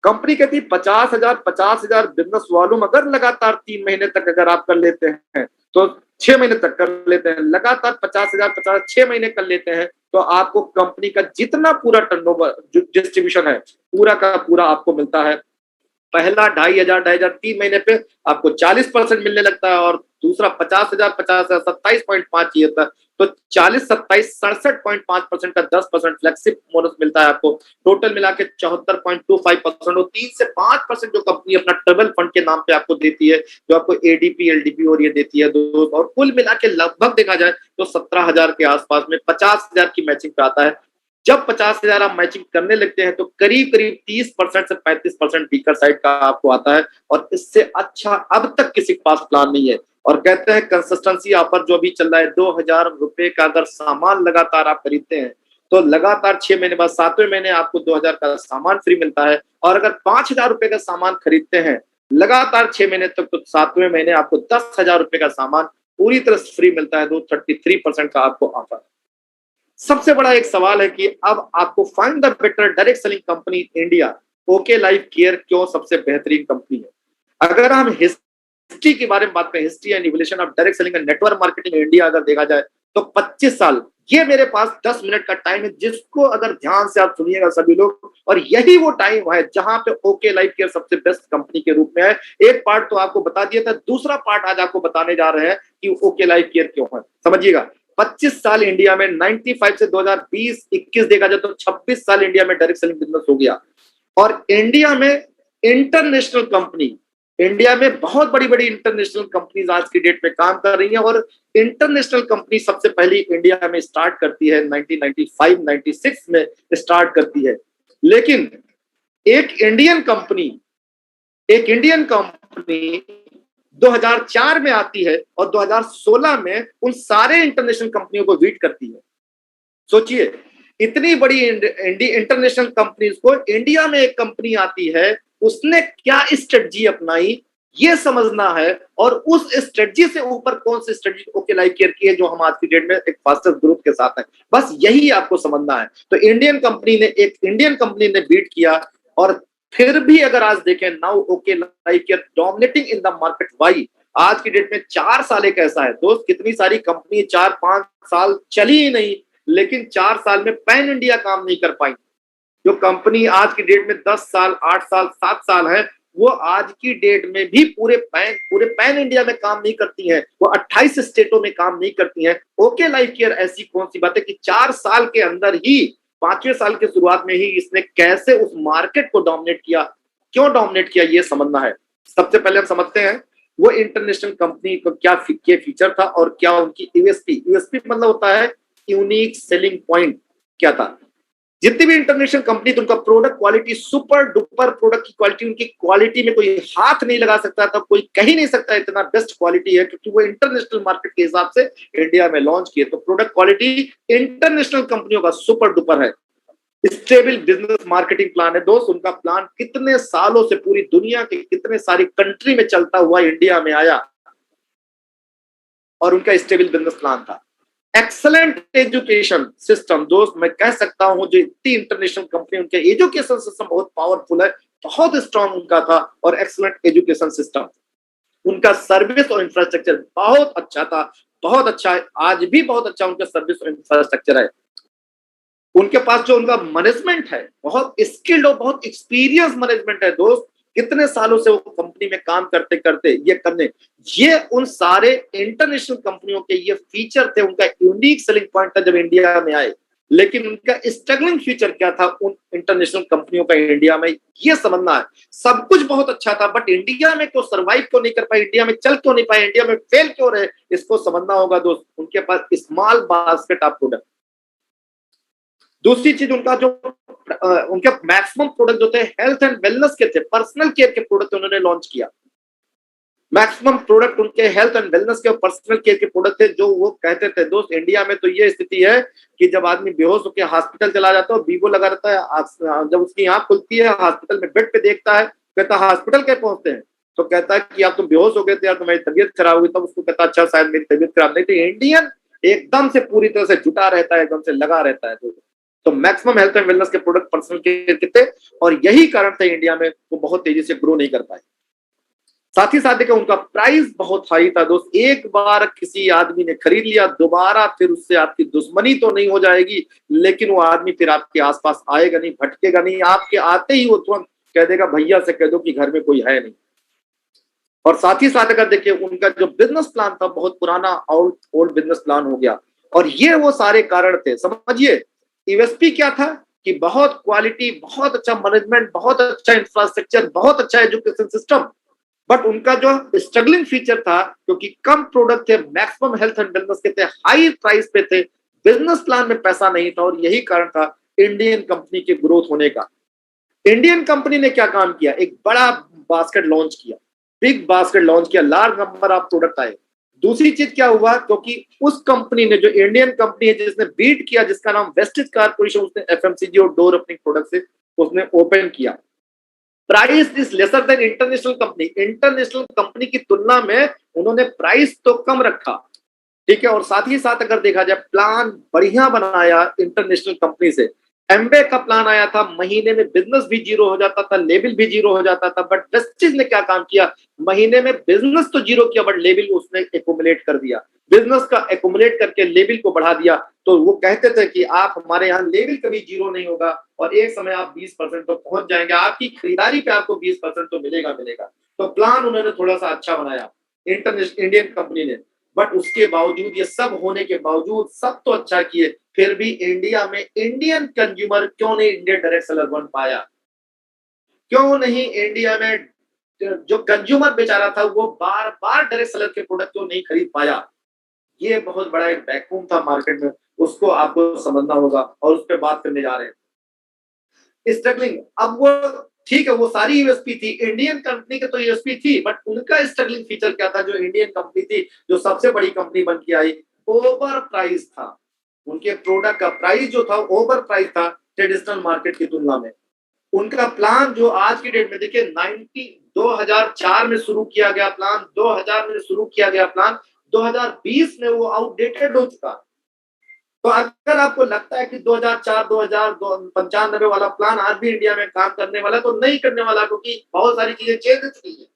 कंपनी कहती 50,000 बिजनेस वॉल्यूम अगर लगातार 3 महीने तक अगर आप कर लेते हैं तो 6 महीने तक कर लेते हैं, लगातार 50,000 6 महीने कर लेते हैं तो आपको कंपनी का जितना पूरा टर्नओवर डिस्ट्रीब्यूशन है पूरा का पूरा आपको मिलता है। पहला 2,500 3 महीने पे आपको 40% मिलने लगता है और दूसरा 50,000 27.5 ये था तो 40 27 67.5% का 10% फ्लेक्सिब बोनस मिलता है आपको। टोटल मिला के 74.25% और 3 से 5% जो कंपनी अपना ट्रेवल फंड के नाम पे आपको देती है, जो आपको ADP LDP और ये देती है दोस्त। और कुल मिला के लगभग देखा जाए तो 17,000 के आसपास में 50,000 की मैचिंग पे आता है। जब 50,000 आप मैचिंग करने लगते हैं तो करीब करीब 30% से 35% वीकर साइड का आपको आता है। और इससे अच्छा अब तक किसी के पास प्लान नहीं है। और कहते हैं कंसिस्टेंसी ऑफर जो भी चल रहा है, 2,000 रुपए का अगर सामान लगातार आप खरीदते हैं तो लगातार 6 महीने बाद 7वें महीने आपको 2,000 का सामान फ्री मिलता है। और अगर 5,000 रुपए का सामान खरीदते हैं लगातार 6 महीने तक तो 7वें महीने आपको 10,000 रुपए का सामान पूरी तरह से फ्री मिलता है। 33% का आपको ऑफर। सबसे बड़ा एक सवाल है कि अब आपको find the better direct selling company India, okay Life care क्यों सबसे बेहतरीन कंपनी है। अगर हम हिस्ट्री के बारे में बात करें, history and evolution of direct selling and network marketing India अगर देखा जाए तो 25 साल, ये मेरे पास 10 मिनट का टाइम है जिसको अगर ध्यान से आप सुनिएगा सभी लोग। और यही वो टाइम है जहां पे ओके लाइफ केयर सबसे बेस्ट कंपनी के रूप में है। एक पार्ट तो आपको बता दिया था, दूसरा पार्ट आज आपको बताने जा रहे हैं कि ओके लाइफ केयर क्यों है। समझिएगा, 25 साल इंडिया में 95 से 2020-21 देखा जाए तो 26 साल इंडिया में डायरेक्ट सेलिंग बिजनेस हो गया। और इंडिया में इंटरनेशनल कंपनी, इंडिया में बहुत बड़ी बड़ी इंटरनेशनल कंपनीज आज की डेट में काम कर रही हैं। और इंटरनेशनल कंपनी सबसे पहली इंडिया में स्टार्ट करती है 1995-96 में स्टार्ट करती है। लेकिन एक इंडियन कंपनी 2004 में आती है और 2016 में उन सारे इंटरनेशनल कंपनियों को बीट करती है। सोचिए, इतनी बड़ी इंटरनेशनल कंपनीज को इंडिया में एक कंपनी आती है, उसने क्या स्ट्रेटजी अपनाई ये समझना है। और उस स्ट्रेटजी से ऊपर कौन सी स्ट्रेटजी ओके लाइफ केयर की है जो हम आज की डेट में एक फास्टेस्ट ग्रोथ के साथ है, बस यही आपको समझना है। तो एक इंडियन कंपनी ने बीट किया। और फिर भी अगर आज देखें, now OK Life Care dominating in the market. Why आज की डेट में 4 साल एक ऐसा है दोस्त, कितनी सारी कंपनी 4-5 साल चली ही नहीं, लेकिन 4 साल में पैन इंडिया काम नहीं कर पाई। जो कंपनी आज की डेट में 10 साल 8 साल 7 साल है, वो आज की डेट में भी पूरे पैन इंडिया में काम नहीं करती हैं, वो 28 स्टेटों में काम नहीं करती हैं। ओके लाइफ केयर ऐसी कौन सी बात है कि 4 साल के अंदर ही, 5वें साल की शुरुआत में ही इसने कैसे उस मार्केट को डोमिनेट किया, क्यों डोमिनेट किया ये समझना है। सबसे पहले हम समझते हैं वो इंटरनेशनल कंपनी को क्या फीचर था और क्या उनकी यूएसपी मतलब होता है यूनिक सेलिंग पॉइंट क्या था। जितनी भी इंटरनेशनल कंपनी तो उनका product quality super duper product की क्वालिटी, उनकी क्वालिटी में कोई हाथ नहीं लगा सकता था, कोई कह ही नहीं सकता इतना बेस्ट क्वालिटी है, क्योंकि वो इंटरनेशनल मार्केट के हिसाब से इंडिया में लॉन्च किए। तो प्रोडक्ट क्वालिटी इंटरनेशनल कंपनियों का सुपर डुपर है। स्टेबल बिजनेस मार्केटिंग प्लान है दोस्त, उनका प्लान कितने सालों से पूरी दुनिया के कितने सारी कंट्री में चलता हुआ इंडिया में आया और उनका स्टेबल बिजनेस प्लान था। एक्सलेंट एजुकेशन सिस्टम दोस्त, मैं कह सकता हूं जो इतनी इंटरनेशनल कंपनी, उनके एजुकेशन सिस्टम बहुत पावरफुल है, बहुत स्ट्रांग उनका था। और एक्सलेंट एजुकेशन सिस्टम, उनका सर्विस और इंफ्रास्ट्रक्चर बहुत अच्छा था, बहुत अच्छा है, आज भी बहुत अच्छा उनका सर्विस और इंफ्रास्ट्रक्चर है। उनके पास जो उनका मैनेजमेंट है बहुत स्किल्ड और बहुत एक्सपीरियंस मैनेजमेंट है दोस्त। कितने सालों से वो कंपनी में काम करते करते ये उन सारे इंटरनेशनल कंपनियों के ये फीचर थे, उनका यूनिक सेलिंग पॉइंट था जब इंडिया में आए। लेकिन उनका स्ट्रगलिंग फ्यूचर क्या था उन इंटरनेशनल कंपनियों का इंडिया में, ये समझना है। सब कुछ बहुत अच्छा था, बट इंडिया में क्यों सर्वाइव क्यों नहीं कर पाए, इंडिया में चल क्यों नहीं पाए, इंडिया में फेल क्यों रहे, इसको समझना होगा दोस्त। उनके पास स्मॉल बास्केट ऑफ प्रोडक्ट। दूसरी चीज, उनका जो उनके मैक्सिमम प्रोडक्ट जो थे हेल्थ एंड वेलनेस के थे, पर्सनल केयर के प्रोडक्ट उन्होंने लॉन्च किया। मैक्सिमम प्रोडक्ट उनके हेल्थ एंड वेलनेस के और पर्सनल केयर के प्रोडक्ट थे, जो वो कहते थे दोस्त इंडिया में तो ये स्थिति है कि जब आदमी बेहोश होकर हॉस्पिटल चला जाता है, वीवो लगा रहता है, जब उसकी आंख खुलती है हॉस्पिटल में बेड पे देखता है, कहता है हॉस्पिटल कैसे पहुंचते हैं, तो कहता है कि आप तुम बेहोश हो गए थे यार, तुम्हारी तबीयत खराब हुई, तब उसको कहता अच्छा शायद मेरी तबीयत खराब नहीं थी। इंडियन एकदम से पूरी तरह से जुटा रहता है, एकदम से लगा रहता है। तो मैक्सिमम हेल्थ एंड वेलनेस के प्रोडक्ट पर्सनल केयर के थे, और यही कारण था इंडिया में वो बहुत तेजी से ग्रो नहीं कर पाए। साथ ही साथ देखा उनका प्राइस बहुत हाई था दोस्त। एक बार किसी आदमी ने खरीद लिया, दोबारा फिर उससे आपकी दुश्मनी तो नहीं हो जाएगी, लेकिन वो आदमी फिर आपके आसपास आएगा नहीं, भटकेगा नहीं, आपके आते ही वो तुरंत कह देगा भैया से कह दो कि घर में कोई है नहीं। और साथ ही साथ अगर देखिए उनका जो बिजनेस प्लान था बहुत पुराना ओल्ड बिजनेस प्लान हो गया, और ये वो सारे कारण थे। समझिए यूएसपी क्या था कि बहुत क्वालिटी, बहुत अच्छा मैनेजमेंट, बहुत अच्छा इंफ्रास्ट्रक्चर, बहुत अच्छा एजुकेशन सिस्टम, बट उनका जो स्ट्रगलिंग फीचर था क्योंकि कम प्रोडक्ट थे, मैक्सिमम हेल्थ एंड वेलनेस के थे, हाई प्राइस पे थे, बिजनेस प्लान में पैसा नहीं था, और यही कारण था इंडियन कंपनी के ग्रोथ होने का। इंडियन कंपनी ने क्या काम किया, एक बड़ा बास्केट लॉन्च किया, बिग बास्केट लॉन्च किया, लार्ज नंबर ऑफ प्रोडक्ट आए। दूसरी चीज क्या हुआ, क्योंकि उस कंपनी ने, जो इंडियन कंपनी है जिसने बीट किया, जिसका नाम वेस्टेज कारपोरेशन, उसने एफएमसीजी और डोर ओपनिंग प्रोडक्ट से उसने ओपन किया। Price is lesser than international company, international company की तुलना में उन्होंने प्राइस तो कम रखा, ठीक है। और साथ ही साथ अगर देखा जाए प्लान बढ़िया बनाया इंटरनेशनल कंपनी से। एमबे का प्लान आया था, महीने में बिजनेस भी जीरो हो जाता था, लेवल भी जीरो हो जाता था, बट वेस्टेज ने क्या काम किया, महीने में बिजनेस तो जीरो किया बट लेवल उसने एकोमुलेट कर दिया, बिजनेस का एकोमुलेट करके लेवल को बढ़ा दिया। तो वो कहते थे कि आप हमारे यहाँ लेवल कभी जीरो नहीं होगा, और एक समय आप 20% तो पहुंच जाएंगे, आपकी खरीदारी पे आपको 20% तो मिलेगा। तो प्लान उन्होंने थोड़ा सा अच्छा बनाया इंटरनेशनल इंडियन कंपनी ने, बट उसके बावजूद, ये सब होने के बावजूद, सब तो अच्छा किए, फिर भी इंडिया में इंडियन कंज्यूमर क्यों नहीं इंडियन डायरेक्ट सेलर बन पाया, क्यों नहीं इंडिया में जो कंज्यूमर बेचारा था वो बार बार डायरेक्ट सेलर के प्रोडक्ट क्यों नहीं खरीद पाया। ये बहुत बड़ा एक वैक्यूम था मार्केट में, उसको आपको समझना होगा, और उस पर बात करने जा रहे हैं। स्ट्रगलिंग, अब वो ठीक है, वो सारी यूएसपी थी इंडियन कंपनी की, तो यूएसपी थी, बट उनका स्ट्रगलिंग फीचर क्या था, जो इंडियन कंपनी थी, जो सबसे बड़ी कंपनी बन के आई, ओवर प्राइस था। उनके प्रोडक्ट का प्राइस जो था ओवर प्राइस था ट्रेडिशनल मार्केट की तुलना में। उनका प्लान जो आज की डेट में देखिए 2004 में शुरू किया गया प्लान, 2000 में शुरू किया गया प्लान, 2020 में वो आउटडेटेड हो चुका। तो अगर आपको लगता है कि 2004 2095 वाला प्लान आज भी इंडिया में काम करने वाला, तो नहीं करने वाला, क्योंकि बहुत सारी चीजें चेंज हो चुकी है।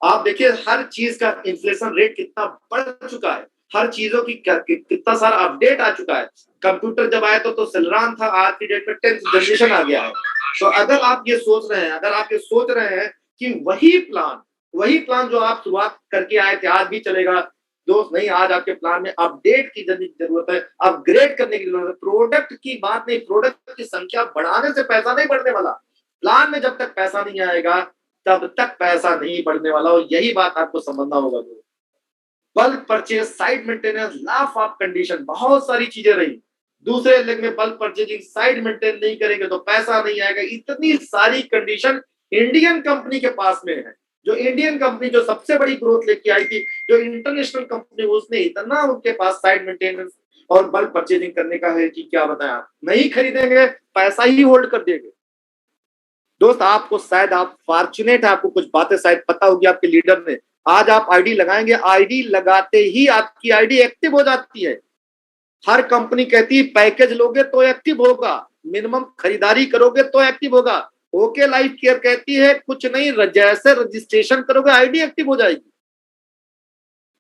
आप देखिए हर चीज का इन्फ्लेशन रेट कितना बढ़ चुका है, हर चीजों की कितना सारा अपडेट आ चुका है। कंप्यूटर जब आया तो सेलरान था, आज की डेट में 10th जनरेशन आ गया है। तो अगर आप ये सोच रहे हैं, अगर आप ये सोच रहे हैं कि वही प्लान जो आप शुरुआत करके आए थे आज भी चलेगा, दोस्त नहीं, आज आपके प्लान में अपडेट की जरूरत है, अपग्रेड करने की जरूरत है। प्रोडक्ट की बात नहीं, प्रोडक्ट की संख्या बढ़ाने से पैसा नहीं बढ़ने वाला। प्लान में जब तक पैसा नहीं आएगा तब तक पैसा नहीं बढ़ने वाला, और यही बात आपको समझना होगा। Bulk purchase, side maintenance, laugh of condition, बहुत सारी चीजें रही। दूसरे लेग में बल्क परचेजिंग, साइड मेंटेन नहीं करेंगे तो पैसा नहीं आएगा, इतनी सारी कंडीशन इंडियन कंपनी के पास में है। जो इंडियन कंपनी जो सबसे बड़ी ग्रोथ लेके आई थी, जो इंटरनेशनल कंपनी, उसने इतना उनके पास साइड मेंटेनेंस और बल्क परचेजिंग करने का है कि क्या बताया, नहीं खरीदेंगे, पैसा ही होल्ड कर देंगे। दोस्त आपको शायद, आप फॉर्चुनेट है, आपको कुछ बातें शायद पता होगी आपके लीडर ने। आज आप आईडी लगाएंगे, आईडी लगाते ही आपकी आईडी एक्टिव हो जाती है। हर कंपनी कहती है पैकेज लोगे तो एक्टिव होगा, मिनिमम खरीदारी करोगे तो एक्टिव होगा। ओके लाइफ केयर कहती है कुछ नहीं, जैसे रजिस्ट्रेशन करोगे आईडी एक्टिव हो जाएगी।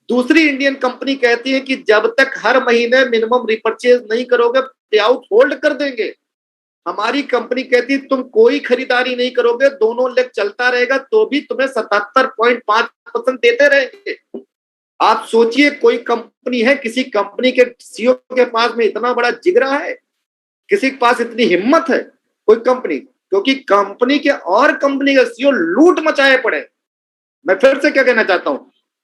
दूसरी इंडियन कंपनी कहती है कि जब तक हर महीने मिनिमम रिपर्चेज नहीं करोगे पे आउट होल्ड कर देंगे। हमारी कंपनी कहती है तुम कोई खरीदारी नहीं करोगे, दोनों लेग चलता रहेगा तो भी तुम्हें 77.5% देते रहेंगे। आप सोचिए कोई कंपनी है, किसी कंपनी के सीईओ के पास में इतना बड़ा जिगरा है किसी के पास इतनी हिम्मत है कोई कंपनी, क्योंकि कंपनी के और कंपनी का सीईओ लूट मचाए पड़े। मैं फिर से क्या कहना चाहता हूं,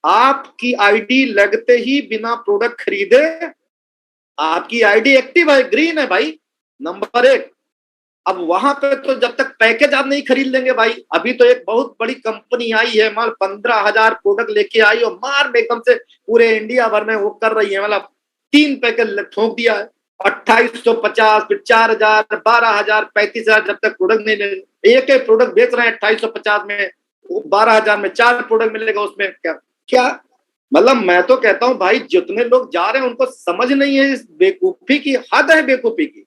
आपकी आईडी लगते ही बिना प्रोडक्ट खरीदे, आपकी आईडी एक्टिव है, ग्रीन है भाई, नंबर एक। अब वहां पे तो जब तक पैकेज आप नहीं खरीद लेंगे भाई, अभी तो एक बहुत बड़ी कंपनी आई है, माल 15,000 प्रोडक्ट लेके आई और मार में एकदम से पूरे इंडिया भर में वो कर रही है, मतलब 3 पैकेज ठोक दिया है, 2850, फिर 4,000, 12,000, 35,000, जब तक प्रोडक्ट नहीं ले, एक एक प्रोडक्ट बेच रहे हैं 2850 में, 12,000 में 4 प्रोडक्ट मिलेगा, उसमें क्या क्या मतलब। मैं तो कहता हूं भाई, जितने लोग जा रहे हैं उनको समझ नहीं है, इस बेवकूफी की हद है, बेवकूफी की।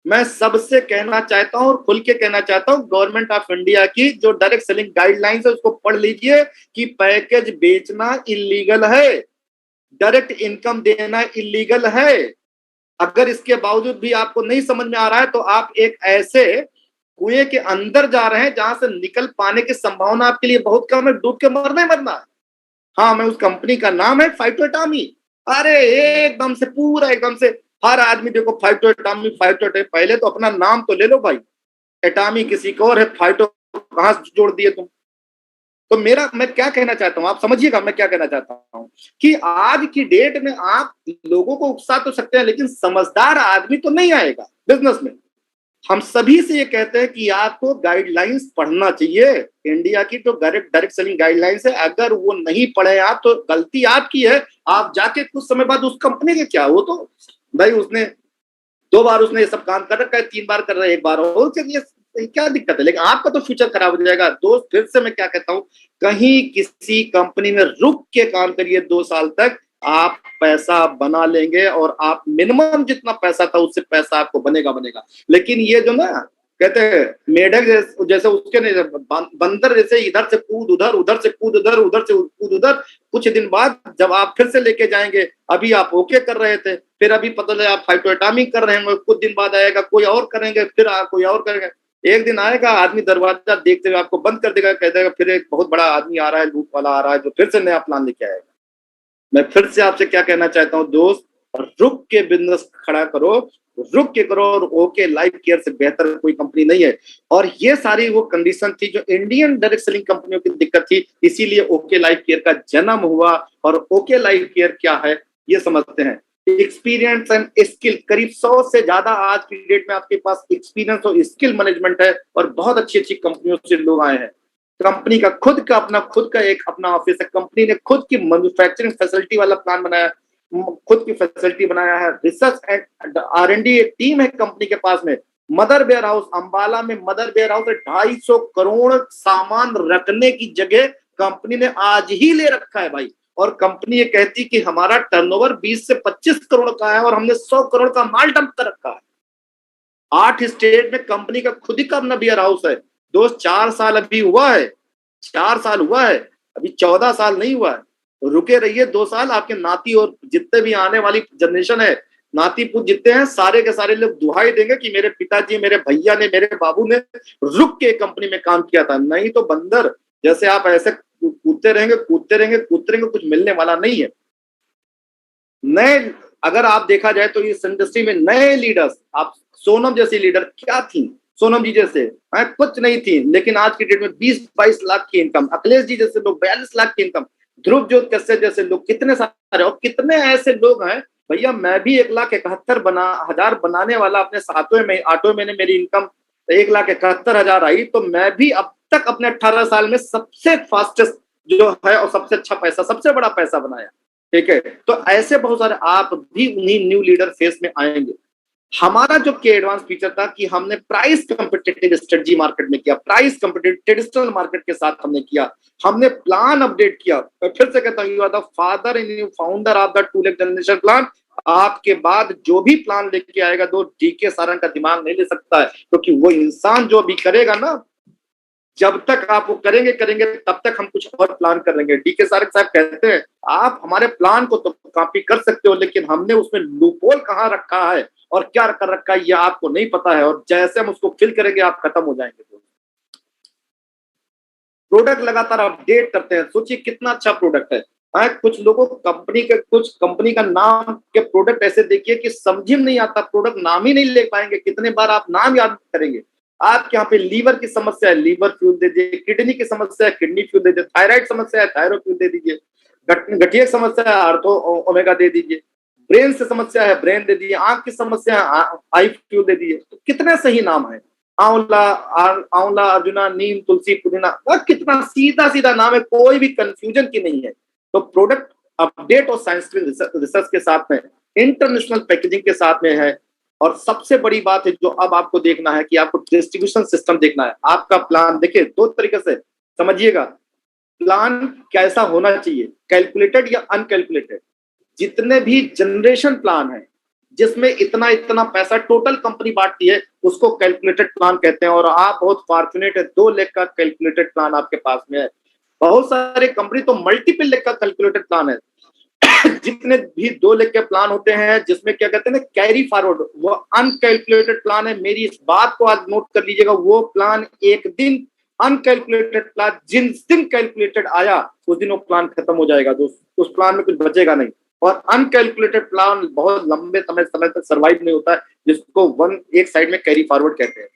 मैं सबसे कहना चाहता हूं और खुल के कहना चाहता हूं, गवर्नमेंट ऑफ इंडिया की जो डायरेक्ट सेलिंग गाइडलाइंस है उसको पढ़ लीजिए कि पैकेज बेचना इलीगल है, डायरेक्ट इनकम देना इलीगल है। अगर इसके बावजूद भी आपको नहीं समझ में आ रहा है तो आप एक ऐसे कुएं के अंदर जा रहे हैं जहां से निकल पाने की संभावना आपके लिए बहुत कम है, डूब के मरना ही मरना है। हाँ, मैं उस कंपनी का नाम है फाइटोटामी। अरे एकदम से पूरा एकदम से हर आदमी देखो फाइटोटामी, फाइटोटामी, पहले तो अपना नाम तो ले लो भाई, एटामी किसी को और है, फाइटो कहां जोड़ दिए तुम। तो मेरा, मैं क्या कहना चाहता हूं, आप समझिएगा मैं क्या कहना चाहता हूं, कि आज की डेट में आप लोगों को उकसा तो सकते हैं, लेकिन समझदार आदमी तो नहीं आएगा बिजनेस में। हम सभी से ये कहते हैं कि आपको गाइडलाइंस पढ़ना चाहिए, इंडिया की जो डायरेक्ट सेलिंग गाइडलाइंस है, अगर वो नहीं पढ़े आप तो गलती आपकी है। आप जाके कुछ समय बाद उस कंपनी के क्या, वो तो भाई उसने 2 बार उसने ये सब काम कर रखा है, 3 बार कर रहा है, 1 बार और चलिए, क्या दिक्कत है, लेकिन आपका तो फ्यूचर खराब हो जाएगा दोस्त। फिर से मैं क्या कहता हूं, कहीं किसी कंपनी में रुक के काम करिए 2 साल तक, आप पैसा बना लेंगे, और आप मिनिमम जितना पैसा था उससे पैसा आपको बनेगा बनेगा। लेकिन ये जो ना कहते हैं मेढक जैसे उसके नहीं, बंदर जैसे इधर से कूद उधर, उधर से कूद उधर, उधर से कूद उधर, कुछ दिन बाद जब आप फिर से लेके जाएंगे, अभी आप ओके कर रहे थे, फिर अभी पता चला आप फाइटोटामिक कर रहे हैं, कुछ दिन बाद आएगा कोई और करेंगे, फिर कोई और करेंगे। एक दिन आएगा आदमी दरवाजा देखते हुए आपको बंद कर देगा, कह देगा फिर एक बहुत बड़ा आदमी आ रहा है, लूट वाला आ रहा है, जो फिर से नया प्लान लेके आएगा। मैं फिर से आपसे क्या कहना चाहता हूं दोस्त, रुक के बिजनेस खड़ा करो, रुक के करो, और ओके लाइफ केयर से बेहतर कोई कंपनी नहीं है। और ये सारी वो कंडीशन थी जो इंडियन डायरेक्ट सेलिंग कंपनियों की दिक्कत थी, इसीलिए ओके लाइफ केयर का जन्म हुआ। और ओके लाइफ केयर क्या है ये समझते हैं, एक्सपीरियंस एंड स्किल, करीब 100 से ज्यादा आज की डेट में आपके पास एक्सपीरियंस और स्किल मैनेजमेंट है, और बहुत अच्छी अच्छी कंपनियों से लोग आए हैं। कंपनी का खुद का एक अपना ऑफिस है, कंपनी ने खुद की मैन्युफैक्चरिंग फैसिलिटी वाला प्लान बनाया, खुद की फैसिलिटी बनाया है, रिसर्च एंड R&D एक टीम है कंपनी के पास में। मदर वेयर हाउस अंबाला में, मदर वेयर हाउस है, 250 करोड़ सामान रखने की जगह कंपनी ने आज ही ले रखा है भाई। और कंपनी ये कहती कि हमारा टर्नओवर 20 से 25 करोड़ का है और हमने 100 करोड़ का माल डंप कर रखा है। 8 स्टेट में कंपनी का खुद ही का अपना वेयर हाउस है दोस्त। 4 साल अभी हुआ है, 4 साल हुआ है, अभी 14 साल नहीं हुआ है। रुके रहिए 2 साल, आपके नाती और जितने भी आने वाली जनरेशन है, नाती पुत जितने हैं, सारे के सारे लोग दुहाई देंगे कि मेरे पिताजी, मेरे भैया ने, मेरे बाबू ने रुक के कंपनी में काम किया था। नहीं तो बंदर जैसे आप ऐसे कूदते रहेंगे कूदते रहेंगे कूदते रहेंगे, कुछ मिलने वाला नहीं है। नए, अगर आप देखा जाए तो इस इंडस्ट्री में नए लीडर्स, आप सोनम जैसी लीडर क्या थी, सोनम जी जैसे कुछ नहीं थी, लेकिन आज की डेट में 20-22 लाख की इनकम, अखिलेश जी जैसे लोग 42 लाख की इनकम, ध्रुव जोत कश्यप जैसे लोग, कितने सारे, और कितने ऐसे लोग हैं भैया। मैं भी 1,71,000 बनाने वाला, अपने 8वें महीने मेरी इनकम 1,71,000 आई, तो मैं भी अब तक अपने 18 साल में सबसे फास्टेस्ट जो है और सबसे अच्छा पैसा, सबसे बड़ा पैसा बनाया। ठीक है, तो ऐसे बहुत सारे आप भी उन्हीं न्यू लीडर फेस में आएंगे। हमारा जो के एडवांस फीचर था कि हमने प्राइस कॉम्पिटिटिव स्ट्रेटजी मार्केट में किया, प्राइस कॉम्पिटिटिव ट्रेडिशनल मार्केट के साथ हमने किया, हमने प्लान अपडेट किया। फिर से कहता हूं, you are the father and you founder of the 2 lakh generation plan. आपके बाद जो भी प्लान लेके आएगा, दो डीके सारंग का दिमाग नहीं ले सकता है, क्योंकि वो इंसान जो भी करेगा ना, जब तक आप वो करेंगे तब तक हम कुछ और प्लान करेंगे। डीके सारंग साहब कहते हैं आप हमारे प्लान को तो कॉपी कर सकते हो, लेकिन हमने उसमें लूपहोल कहाँ रखा है और क्या कर रखा है ये आपको नहीं पता है, और जैसे हम उसको फिल करेंगे आप खत्म हो जाएंगे। प्रोडक्ट लगातार अपडेट करते हैं, सोचिए कितना अच्छा प्रोडक्ट है। कुछ लोगों को कुछ कंपनी का नाम के प्रोडक्ट ऐसे देखिए कि समझ में नहीं आता, प्रोडक्ट नाम ही नहीं ले पाएंगे, कितने बार आप नाम याद करेंगे। आपके यहाँ पे लीवर की समस्या है, लीवर फ्यूल दे दीजिए, किडनी की समस्या है, किडनी फ्यूल दे दीजिए, थायराइड समस्या है, थायराइड फ्यूल दे दीजिए, गठिया समस्या है, आर्थो ओमेगा दे दीजिए, ब्रेन से समस्या है, ब्रेन दे दीजिए, आंख की समस्या है, आई फ्यूल दे दीजिए। तो कितने सही नाम है, आंवला, आंवला, अर्जुना, नीम, तुलसी, पुदीना, कितना सीधा सीधा नाम है, कोई भी कंफ्यूजन की नहीं है। तो प्रोडक्ट अपडेट और साइंटिफिक रिसर्च के साथ में, इंटरनेशनल पैकेजिंग के साथ में है। और सबसे बड़ी बात है जो अब आपको देखना है कि आपको डिस्ट्रीब्यूशन सिस्टम देखना है। आपका प्लान देखिए, दो तरीके से समझिएगा, प्लान कैसा होना चाहिए, कैलकुलेटेड या अनकैलकुलेटेड। जितने भी जनरेशन प्लान है जिसमें इतना इतना पैसा टोटल कंपनी बांटती है, उसको कैलकुलेटेड प्लान कहते हैं। और आप बहुत फॉर्चुनेट है, 2 लाख का कैलकुलेटेड प्लान आपके पास में है। बहुत सारे कंपनी तो मल्टीपल लाख का कैलकुलेटेड प्लान है। जितने भी 2 लाख के प्लान होते हैं जिसमें क्या कहते हैं ना, कैरी फॉरवर्ड, वो अनकैलकुलेटेड प्लान है। मेरी इस बात को आज नोट कर लीजिएगा, वो प्लान एक दिन अनकैलकुलेटेड प्लान, जिस दिन कैलकुलेटेड आया उस दिन वो प्लान खत्म हो जाएगा दोस्त, उस प्लान में कुछ बचेगा नहीं। और अनकैलकुलेटेड प्लान बहुत लंबे समय तक सर्वाइव नहीं होता है, जिसको एक साइड में कैरी फॉरवर्ड कहते हैं।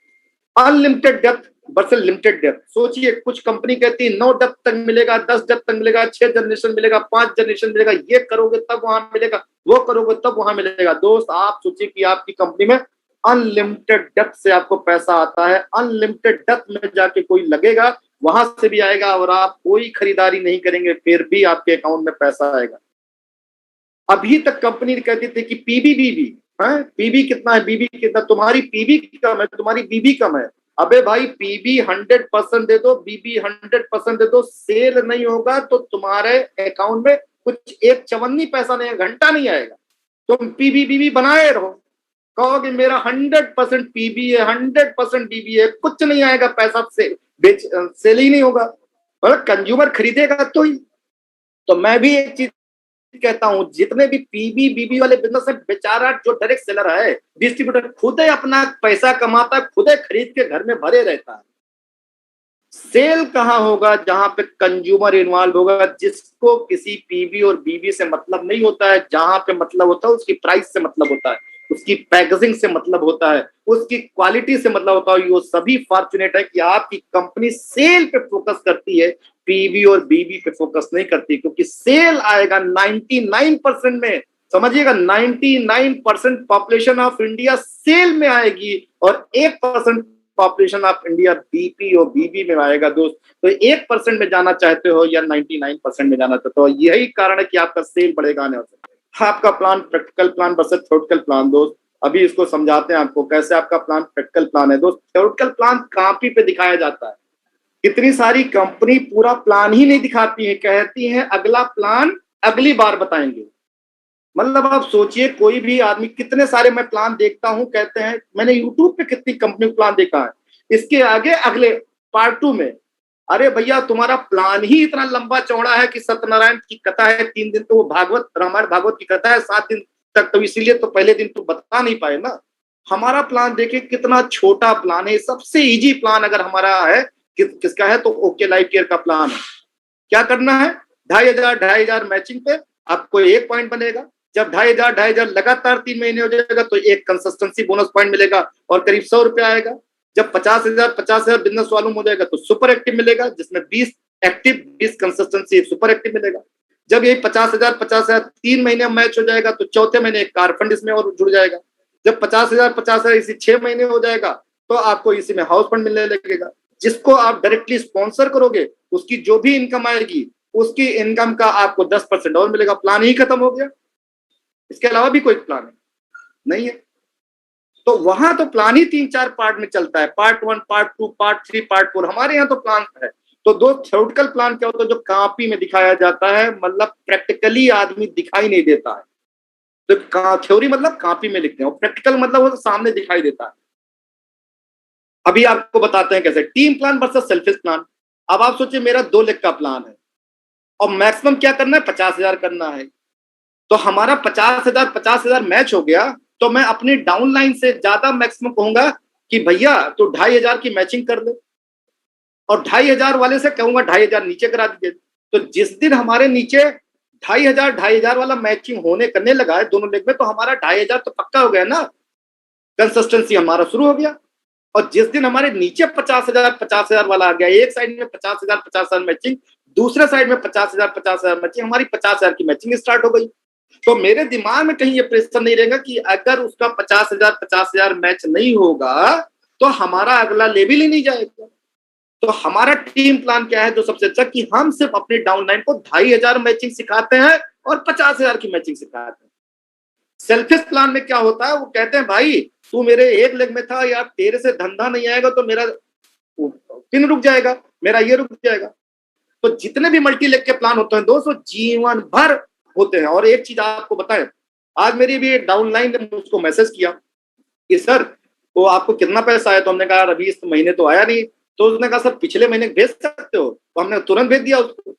Unlimited depth versus limited depth. सोचिए, कुछ कंपनी कहती है 9 डेप्थ तक मिलेगा, 10 डेप्थ तक मिलेगा, 6 जनरेशन मिलेगा, 5 जनरेशन मिलेगा, ये करोगे तब वहां मिलेगा, वो करोगे तब वहां मिलेगा। दोस्त आप सोचिए कि आपकी कंपनी में अनलिमिटेड डेप्थ से आपको पैसा आता है, अनलिमिटेड डेप्थ में जाके कोई लगेगा, वहां से भी आएगा, और आप कोई खरीदारी नहीं करेंगे फिर भी आपके अकाउंट में पैसा आएगा। अभी तक कंपनी कहती थी कि पीबी है, पीबी कितना है, बीबी कितना, तुम्हारी पीबी कम है, तुम्हारी बीबी कम है। अबे भाई, पीबी 100% दे दो, बीबी 100% दे दो, सेल नहीं होगा तो तुम्हारे अकाउंट में कुछ एक चवन्नी पैसा नहीं, घंटा नहीं आएगा। तुम पीबी बीबी बनाए रहो, कहोगे मेरा 100% पीबी है, 100% बीबी है, कुछ नहीं आएगा पैसा, सेल ही नहीं होगा। मतलब कंज्यूमर खरीदेगा तो ही। तो मैं भी एक चीज कहता हूं, जितने भी पीबी बीबी वाले बिजनेस है, बेचारा जो डायरेक्ट सेलर है, डिस्ट्रीब्यूटर, खुद ही अपना पैसा कमाता है, खुद ही खरीद के घर में भरे रहता है। सेल कहां होगा, जहां पे कंज्यूमर इन्वॉल्व होगा, जिसको किसी पीबी और बीबी से मतलब नहीं होता है। जहां पे मतलब होता है उसकी प्राइस से मतलब होता है, उसकी पैकेजिंग से मतलब होता है, उसकी क्वालिटी से मतलब होता है। वो सभी फॉर्चुनेट है कि आपकी कंपनी सेल पे फोकस करती है, पीबी और बीबी पे फोकस नहीं करती, क्योंकि सेल आएगा 99% में। समझिएगा, 99% पॉपुलेशन ऑफ इंडिया सेल में आएगी और 1% पॉपुलेशन ऑफ इंडिया बीपी और बीबी में आएगा दोस्त। तो 1% में जाना चाहते हो या 99% में जाना चाहते हो, यही कारण है कि आपका सेल बढ़ेगा आने वाले। आपका plan practical plan versus theoretical plan दोस्त, अभी इसको समझाते हैं आपको कैसे आपका प्लान प्रैक्टिकल प्लान है दोस्त। थ्योरेटिकल प्लान कॉपी पे दिखाया जाता है, कितनी सारी कंपनी पूरा प्लान ही नहीं दिखाती है, कहती है अगला प्लान अगली बार बताएंगे। मतलब आप सोचिए, कोई भी आदमी, कितने सारे मैं प्लान देखता हूं, कहते हैं, मैंने यूट्यूब पे कितनी कंपनी प्लान देखा है, इसके आगे अगले पार्ट 2 में। अरे भैया, तुम्हारा प्लान ही इतना लंबा चौड़ा है कि सत्यनारायण की कथा है 3 दिन, तो वो भागवत, रामायण भागवत की कथा है 7 दिन तक, तो इसीलिए तो पहले दिन तो बता नहीं पाए ना। हमारा प्लान देखिए कितना छोटा प्लान है, सबसे इजी प्लान अगर हमारा है, किसका है, तो ओके लाइफ केयर का प्लान है। क्या करना है, 2500 मैचिंग पे आपको 1 पॉइंट बनेगा। जब 2500 लगातार 3 महीने हो जाएगा तो एक कंसिस्टेंसी बोनस पॉइंट मिलेगा और करीब 100 रुपया आएगा। जब 50,000 बिजनेस वालूम हो जाएगा तो सुपर एक्टिव मिलेगा, जिसमें 20 एक्टिव 20 कंसिस्टेंसी सुपर एक्टिव मिलेगा। जब यही 50,000 3 महीने मैच हो जाएगा तो चौथे महीने एक कार फंड इसमें और जुड़ जाएगा। जब 50,000 इसी 6 महीने हो जाएगा तो आपको इसी में हाउस फंड मिलने लगेगा। जिसको आप डायरेक्टली स्पॉन्सर करोगे, उसकी जो भी इनकम आएगी, उसकी इनकम का आपको 10% और मिलेगा। प्लान ही खत्म हो गया, इसके अलावा भी कोई प्लान नहीं है। तो वहां तो प्लान ही 3-4 पार्ट में चलता है, पार्ट 1, पार्ट 2, पार्ट 3, पार्ट 4। हमारे यहाँ तो प्लान है। तो दो थ्योरेटिकल प्लान क्या होता है, जो कॉपी में दिखाया जाता है, मतलब प्रैक्टिकली आदमी दिखाई नहीं देता है। तो थ्योरी मतलब कॉपी में लिखते हैं, और प्रैक्टिकल मतलब वो सामने दिखाई देता है। अभी आपको बताते हैं कैसे, team plan versus selfish plan. अब आप सोचिए, मेरा 2 लाख का प्लान है और मैक्सिमम क्या करना है, 50,000 करना है। तो हमारा 50,000 मैच हो गया, तो मैं अपनी डाउनलाइन से ज्यादा मैक्सिमम कहूंगा कि भैया तो 2,500 की मैचिंग कर ले, और 2,500 वाले से कहूंगा 2,500 नीचे करा दीजिए। तो जिस दिन हमारे नीचे ढाई हजार वाला मैचिंग होने करने लगा है दोनों लेग में, तो हमारा 2,500 तो पक्का हो गया ना, कंसिस्टेंसी हमारा शुरू हो गया। और जिस दिन हमारे नीचे 50,000 वाला आ गया, एक साइड में 50,000 मैचिंग, दूसरे साइड में 50,000 मैचिंग, हमारी 50,000 की मैचिंग स्टार्ट हो गई। तो मेरे दिमाग में कहीं ये प्रेशर नहीं रहेगा कि अगर उसका 50,000 मैच नहीं होगा तो हमारा अगला लेवल ही नहीं जाएगा। तो हमारा टीम प्लान क्या है जो सबसे अच्छा, कि हम सिर्फ अपनी डाउनलाइन को 2,500 मैचिंग सिखाते हैं और 50,000 की मैचिंग सिखाते हैं। सेल्फिश प्लान में क्या होता है, वो कहते हैं भाई तू मेरे एक लेग में था यार, तेरे से धंधा नहीं आएगा तो मेरा पिन रुक जाएगा, मेरा ये रुक जाएगा। तो जितने भी मल्टी लेग के प्लान होते हैं दोस्तों, जीवन भर होते हैं। और एक चीज आपको बताएं, आज मेरी भी डाउनलाइन ने मुझको मैसेज किया कि सर तो आपको कितना पैसा आया, तो हमने कहा अभी इस महीने तो आया नहीं। तो उसने कहा सर पिछले महीने भेज सकते हो, तो हमने तुरंत भेज दिया उसको।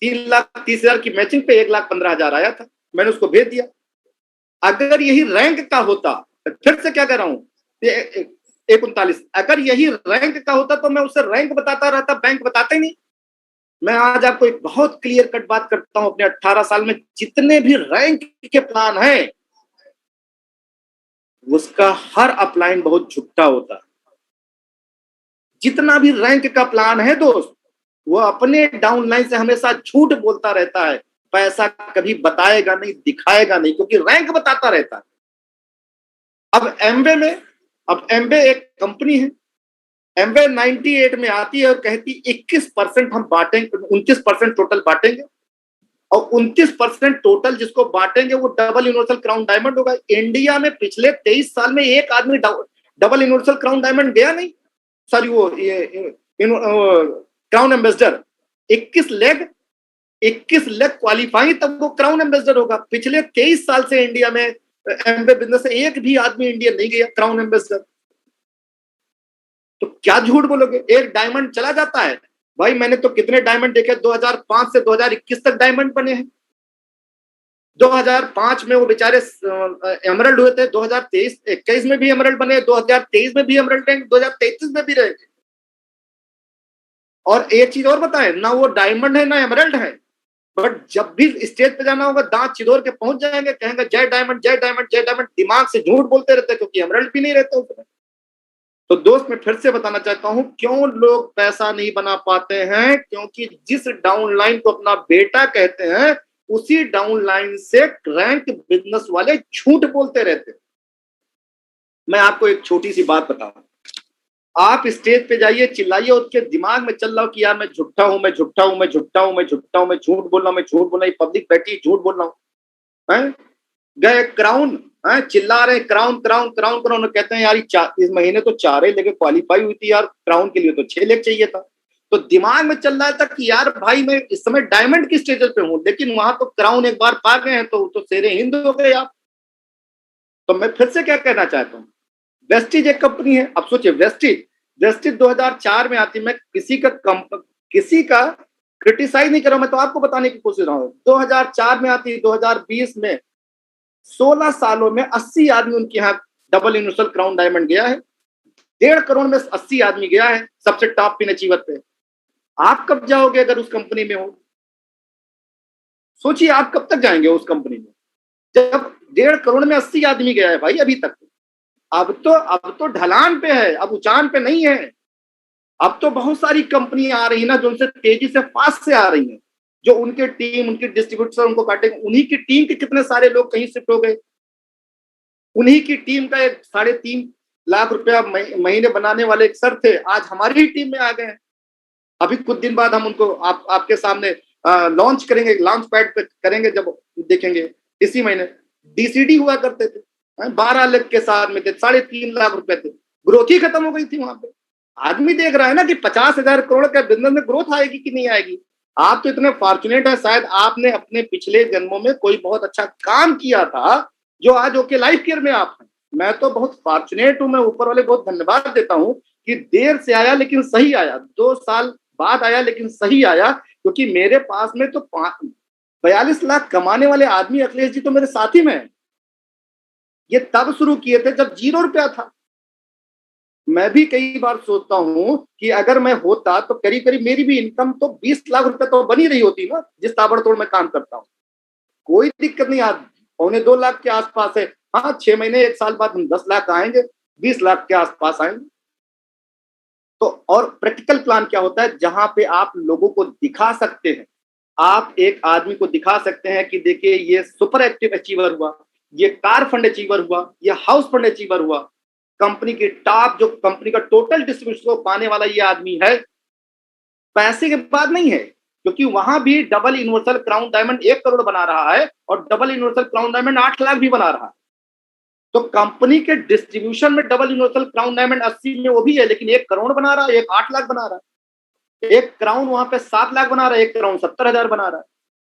3,30,000 की मैचिंग पे 1,15,000 आया था, मैंने उसको भेज दिया। अगर यही रैंक का होता, फिर से क्या कह रहा हूँ, 139, अगर यही रैंक का होता तो मैं उसे रैंक बताता रहता, बैंक बताता ही नहीं। मैं आज आपको एक बहुत क्लियर कट बात करता हूं, अपने 18 साल में जितने भी रैंक के प्लान हैं, उसका हर अपलाइन बहुत झुकता होता है। जितना भी रैंक का प्लान है दोस्त, वो अपने डाउनलाइन से हमेशा झूठ बोलता रहता है, पैसा कभी बताएगा नहीं, दिखाएगा नहीं, क्योंकि रैंक बताता रहता है। अब एमवे एक कंपनी है, एमवे 98 में आती है और कहती 21% हम बांटेंगे, 29% टोटल बांटेंगे, और 29% टोटल जिसको बांटेंगे वो डबल यूनिवर्सल क्राउन डायमंड होगा। इंडिया में पिछले 23 साल में एक आदमी डबल यूनिवर्सल क्राउन डायमंड गया नहीं, सॉरी वो क्राउन एम्बेसडर। 21 लेग क्वालिफाई तब वो क्राउन एम्बेसडर होगा। पिछले 23 साल से इंडिया में एमबे बिजनेस से एक भी आदमी इंडिया नहीं गया क्राउन एम्बेसडर। तो क्या झूठ बोलोगे, एक डायमंड चला जाता है। भाई मैंने तो कितने डायमंड देखे, 2005 से 2021 तक डायमंड बने हैं। 2005 में वो बेचारे एमरल्ड हुए थे, 2023-21 में भी एमरल्ड बने, 2023 में भी एमरल्ड रहेंगे, 2033 में भी रहेंगे। और एक चीज और बताएं, ना वो डायमंड है ना एमरल्ड है, बट जब भी स्टेज पे जाना होगा दांत चिदोर के पहुंच जाएंगे, कहेंगे जय डायमंड जय डायमंड जय डायमंड। दिमाग से झूठ बोलते रहते, क्योंकि एमरल्ड भी नहीं रहते उसमें। तो दोस्त मैं फिर से बताना चाहता हूं, क्यों लोग पैसा नहीं बना पाते हैं, क्योंकि जिस डाउनलाइन को अपना बेटा कहते हैं, उसी डाउनलाइन से रैंक बिजनेस वाले झूठ बोलते रहते हैं। मैं आपको एक छोटी सी बात बताऊं, आप स्टेज पे जाइए, चिल्लाइए, उसके दिमाग में चल रहा हो कि यार मैं झूठा हूं, मैं झूठा हूं, मैं झूठा हूं, मैं झूठा हूं, मैं झूठ बोल रहा हूं, मैं झूठ बोल रहा हूं, पब्लिक बैठी झूठ बोल रहा हूं। गए क्राउन, चिल्ला रहे क्राउन क्राउन क्राउन क्राउन, कहते हैं यार इस महीने तो 4 लेके क्वालिफाई हुई थी यार, क्राउन के लिए तो 6 लेग चाहिए था। तो दिमाग में चल रहा था कि यार भाई मैं इस समय डायमंड की स्टेज पे हूं, लेकिन वहां तो क्राउन एक बार पा गए हैं तो शेरे हिंद हो गए आप। तो मैं फिर से क्या कहना चाहता हूँ, वेस्टिज एक कंपनी है। अब सोचिए, वेस्टिज 2004 में आती, मैं किसी का क्रिटिसाइज नहीं कर रहा हूं, मैं तो आपको बताने की कोशिश रहा हूं। 2004 में आती, 2020 में 16 सालों में 80 आदमी उनके यहाँ डबल यूनिवर्सल क्राउन डायमंड गया है। 1.5 करोड़ में 80 आदमी गया है सबसे टॉप पिन अचीवर पे। आप कब जाओगे अगर उस कंपनी में हो? सोचिए आप कब तक जाएंगे उस कंपनी में, जब 1.5 करोड़ में 80 आदमी गया है भाई अभी तक। अब तो ढलान पे है, अब उचान पे नहीं है। अब तो बहुत सारी कंपनियां आ रही ना जो उनसे तेजी से फास्ट से आ रही हैं, जो उनके टीम उनके डिस्ट्रीब्यूटर उनको काटेंगे। उन्हीं की टीम के कितने सारे लोग कहीं शिफ्ट हो गए, उन्हीं की टीम का एक 3.5 लाख रुपया महीने बनाने वाले एक सर थे, आज हमारी ही टीम में आ गए हैं। अभी कुछ दिन बाद हम उनको आपके सामने लॉन्च करेंगे, लॉन्च पैड पे करेंगे, जब देखेंगे इसी महीने। डीसीडी हुआ करते थे, 12 लाख के साथ में थे, 3.5 लाख रुपए थे, ग्रोथ ही खत्म हो गई थी वहां पे। आदमी देख रहा है ना कि 50,000 करोड़ का बिजनेस में ग्रोथ आएगी कि नहीं आएगी। आप तो इतने फॉर्चुनेट है, शायद आपने अपने पिछले जन्मों में कोई बहुत अच्छा काम किया था जो आज ओके लाइफ केयर में आप हैं। मैं तो बहुत फॉर्चुनेट हूं, मैं ऊपर वाले बहुत धन्यवाद देता हूं कि देर से आया लेकिन सही आया, 2 साल बाद आया लेकिन सही आया। क्योंकि मेरे पास में तो 42 लाख कमाने वाले आदमी अखिलेश जी तो मेरे साथी में है। ये तब शुरू किए थे जब 0 रुपया था। मैं भी कई बार सोचता हूँ कि अगर मैं होता तो करीब करीब मेरी भी इनकम तो 20 लाख रुपए तो बनी रही होती ना, जिस ताबड़तोड़ में काम करता हूँ। कोई दिक्कत नहीं, आज 1.25 लाख के आसपास है। हाँ, 6 महीने 1 साल बाद हम 10 लाख आएंगे, 20 लाख के आसपास आएंगे। तो और प्रैक्टिकल प्लान क्या होता है, जहां पे आप लोगों को दिखा सकते हैं, आप एक आदमी को दिखा सकते हैं कि देखिए ये सुपर एक्टिव अचीवर हुआ, ये कार फंड अचीवर हुआ, ये हाउस फंड अचीवर हुआ, कंपनी की टॉप जो कंपनी का टोटल डिस्ट्रीब्यूशन को पाने वाला ये आदमी है। पैसे के बाद नहीं है, क्योंकि वहां भी double universal crown diamond 1 crore बना रहा है और double universal crown diamond 8 lakh भी बना रहा है। तो कंपनी के डिस्ट्रीब्यूशन में डबल यूनिवर्सल क्राउन डायमंड 80 में वो भी है, लेकिन 1 करोड़ बना रहा है, एक 8 लाख बना रहा है। एक क्राउन वहां पे 7 लाख बना रहा है, एक क्राउन 70,000 बना रहा है।